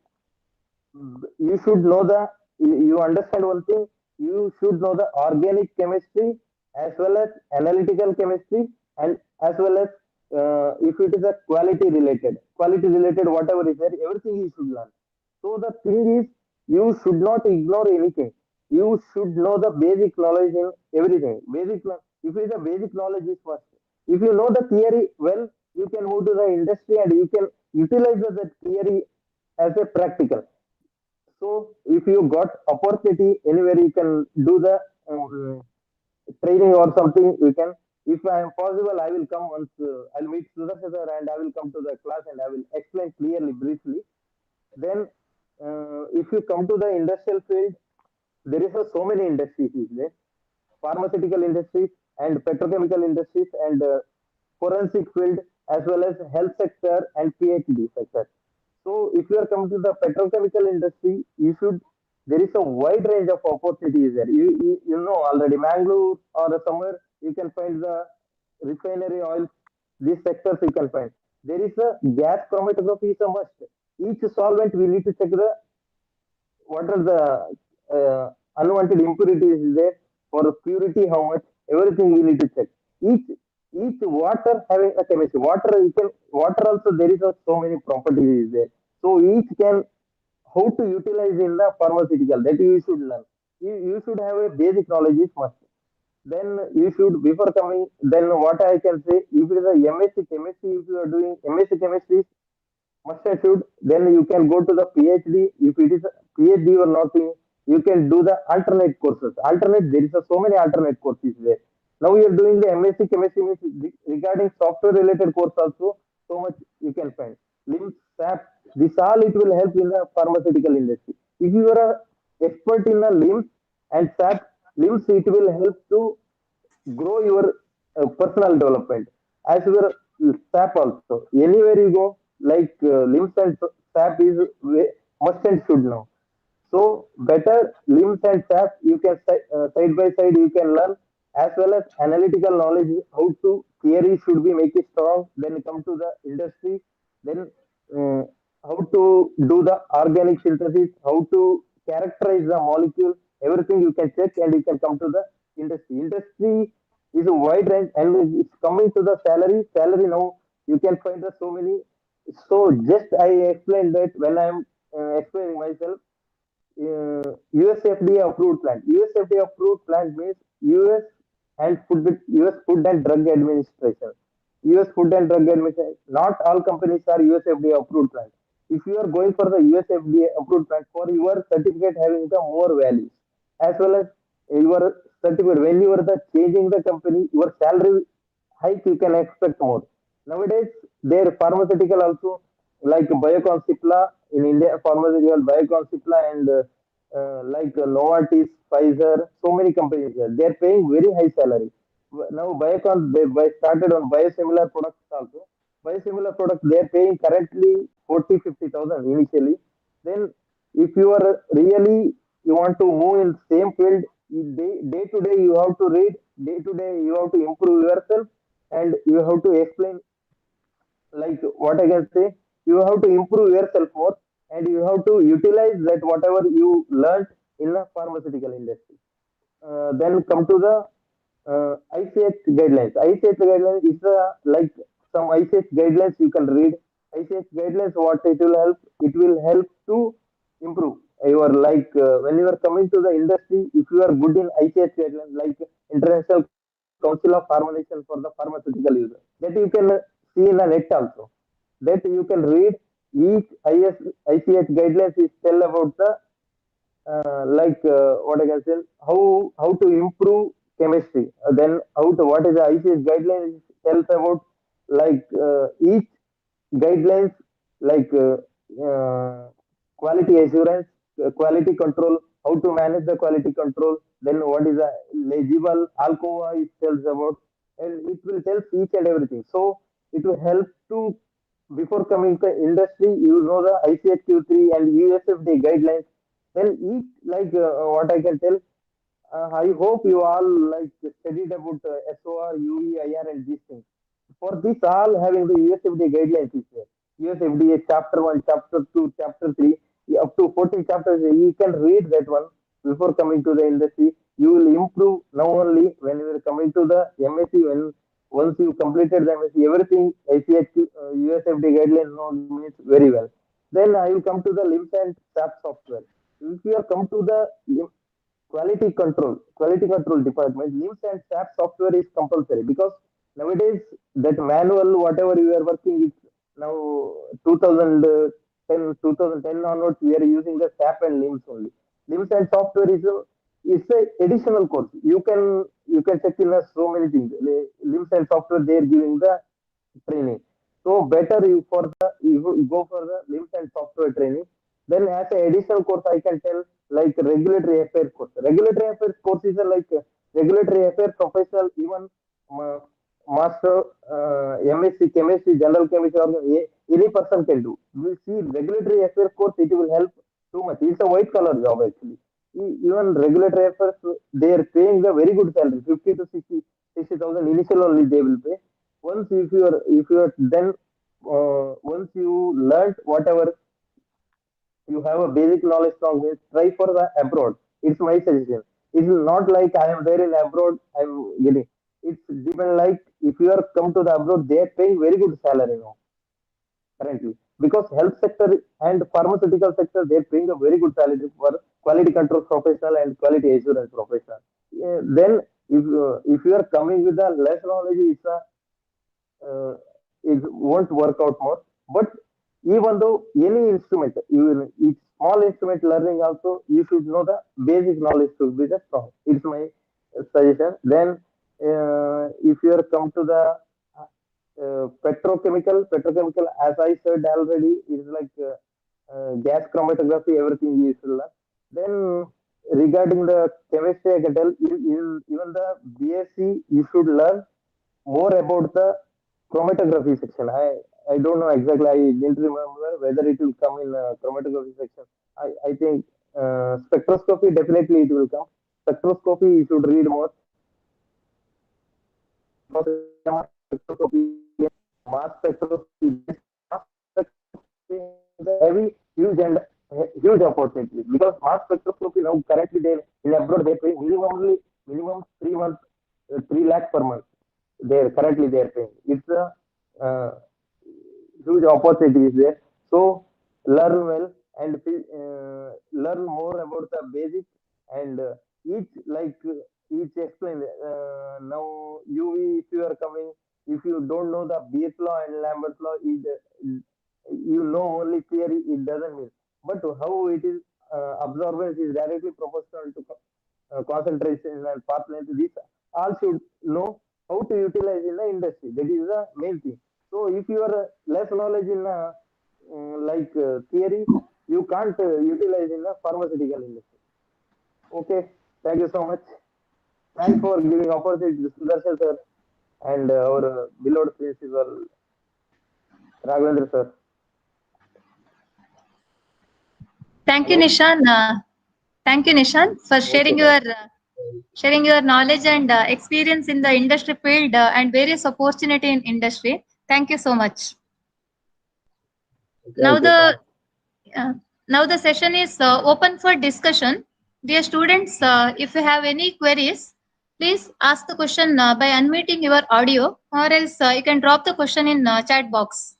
should know you understand one thing. You should know the organic chemistry, as well as analytical chemistry, and as well as if it is a quality related, whatever is there, everything you should learn. So the thing is, you should not ignore anything. You should know the basic knowledge in everything. If it is a basic knowledge is first. If you know the theory well, you can move to the industry and you can utilize that theory as a practical. So if you got opportunity anywhere, you can do the um, training or something. You can, if I am possible, I will come once. I'll meet Sudhakar and I will come to the class and I will explain clearly, briefly. Then, if you come to the industrial field, there is so many industries. Is there? Pharmaceutical industries and petrochemical industries and forensic field as well as health sector and PhD sector. So if you are coming to the petrochemical industry, you should, there is a wide range of opportunities there. You know already Mangalore or somewhere you can find the refinery oil. These sectors you can find. There is a gas chromatography is a must. Each solvent we need to check the what are the unwanted impurities is there, for purity how much, everything we need to check. Each water having a chemistry, water you can, water also there is so many properties is there. So each can, how to utilize in the pharmaceutical, that you should learn. You should have a basic knowledge is must. Then you should, before coming, then what I can say, if it is a MSc chemistry, if you are doing MSc chemistry, must and should, then you can go to the PhD. If it is a PhD you are not doing, you can do the alternate courses. Alternate, there is so many alternate courses there. Now you are doing the MSc chemistry means regarding software related course also, so much you can find. LIMS, SAP, this all it will help in the pharmaceutical industry. If you are a expert in the LIMS and SAP, LIMS it will help to grow your personal development as your SAP also. Anywhere you go, like LIMS and SAP is must and should know. So better LIMS and SAP you can side by side you can learn, as well as analytical knowledge, how to theory should be make it strong. Then come to the industry, then uh, how to do the organic synthesis, how to characterize the molecule, everything you can check and you can come to the industry. Industry is a wide range and it's coming to the salary. Salary now you can find the so many. So just I explained that when I'm explaining myself, USFDA approved plant. USFDA approved plant means US US Food and Drug Administration. US Food and Drug Administration. Not all companies are USFDA approved plant. If you are going for the USFDA approved plant, for your certificate having the more values, as well as your certificate when you are the changing the company, your salary hike you can expect more. Nowadays, their pharmaceutical also, like Biocon Cipla in India, pharmaceutical Biocon Cipla and like Novartis, Pfizer, so many companies here. They are paying very high salary. Now Biocon they started on biosimilar products also. Biosimilar products they are paying currently 40-50,000 initially. Then if you are really you want to move in same field, day to day you have to read, day to day you have to improve yourself, and you have to explain, like what I can say, you have to improve yourself more and you have to utilize that whatever you learned in the pharmaceutical industry. Then come to the ICH guidelines. ICH guidelines is like some ICH guidelines you can read. ICH guidelines, what it will help? It will help to improve your, like when you are coming to the industry, if you are good in ICH guidelines, like International Council of Harmonization for the Pharmaceutical User, that you can see in the net also. That you can read each ICH guidelines is tell about the like what I can say, how to improve chemistry. Then how to, what is the ICS guidelines tells about, like each guidelines, like quality assurance, quality control, how to manage the quality control. Then what is the legible alcoa it tells about, and it will tell each and everything. So it will help to, before coming to industry, you know the ICHQ3 and USFDA guidelines. Then each, like what I can tell, I hope you all like studied about SOR, UE, IR, and these things. For this, all having the USFDA guidelines is there. USFDA chapter 1, chapter 2, chapter 3, up to 14 chapters. You can read that one before coming to the industry. You will improve not only when you are coming to the MSc, when once you completed the MSc, everything ICH, USFD guidelines known means very well. Then I will come to the LIMS and SAP software. If you are come to the quality control department, LIMS and SAP software is compulsory because nowadays that manual, whatever you are working, it's now 2010 onwards, we are using the SAP and LIMS only. LIMS and software is a additional course. You can check in so many things. LIMS and software, they are giving the training. So better you go for the LIMS and software training. Then as an additional course, I can tell like regulatory affairs course. Regulatory affairs course is regulatory affairs professional, even uh, master, MSc chemistry, general chemistry, or any person can do. We see regulatory affairs course, it will help too much. It's a white collar job actually. Even regulatory affairs, they are paying the very good salary, 50 to 60,000 initial only they will pay. Once if you are then once you learned whatever, you have a basic knowledge from this, try for the abroad. It's my suggestion. It's not like I am there in abroad, I'm getting. It's depend like if you are come to the abroad, they are paying very good salary now currently, because health sector and pharmaceutical sector, they're paying a very good salary for quality control professional and quality assurance professional. Then if you are coming with a less knowledge, uh, it won't work out more. But even though any instrument, each small instrument learning also, you should know the basic knowledge should be the strong. It's my suggestion. Then if you are come to the petrochemical, as I said already, is like gas chromatography, everything is learn. Then regarding the chemistry, I can tell even the BSc, you should learn more about the chromatography section. I don't know exactly. I didn't remember whether it will come in chromatography section. I think spectroscopy, definitely it will come. Spectroscopy, you should read more because spectroscopy, mass spectroscopy, heavy, huge and huge opportunity, because mass spectroscopy now currently they in abroad they pay minimum 3 months, 3 lakhs per month. They are paying. It's a uh, huge opportunity is there. So learn well and learn more about the basic, and each like each explain. Now UV, if you are coming, if you don't know the Beer's law and Lambert's law, you know only theory, it doesn't mean. But how it is absorbance is directly proportional to concentration and path length. This all should know how to utilize in the industry. That is the main thing. So if you are less knowledge in theory, you can't utilize in the pharmaceutical industry. Okay, thank you so much. Thanks for giving opportunity to Sudarshan sir and our beloved principal Raghavendra sir. Thank you, Hello. Nishan. Thank you, Nishan, for Okay, ma'am. sharing your knowledge and experience in the industry field and various opportunity in industry. Thank you so much. Now Thank you. the uh, now the session is open for discussion. Dear students, if you have any queries, please ask the question by unmuting your audio, or else you can drop the question in chat box.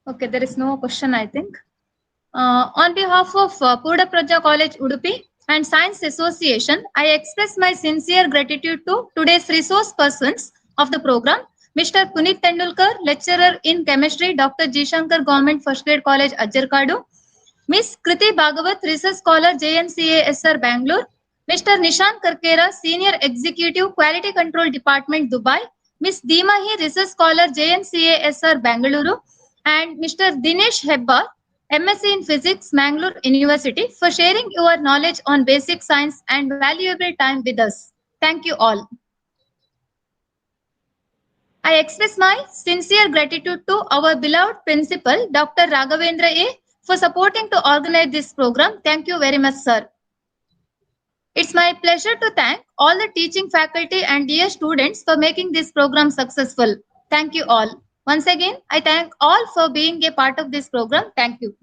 Okay, there is no question, I think. On behalf of Puda Praja College, Udupi and Science Association, I express my sincere gratitude to today's resource persons of the program, Mr. Punit Tendulkar, lecturer in chemistry, Dr. G. Shankar Government First Grade College, Ajjarkadu, Miss Kriti Bhagavat, research scholar, JNCA SR Bangalore, Mr. Nishan Karkera, senior executive, quality control department, Dubai, Miss Deemahi, research scholar, JNCA SR Bangalore, and Mr. Dinesh Hebbar, MSc in Physics, Mangalore University, for sharing your knowledge on basic science and valuable time with us. Thank you all. I express my sincere gratitude to our beloved principal, Dr. Raghavendra A, for supporting to organize this program. Thank you very much, sir. It's my pleasure to thank all the teaching faculty and dear students for making this program successful. Thank you all. Once again, I thank all for being a part of this program. Thank you.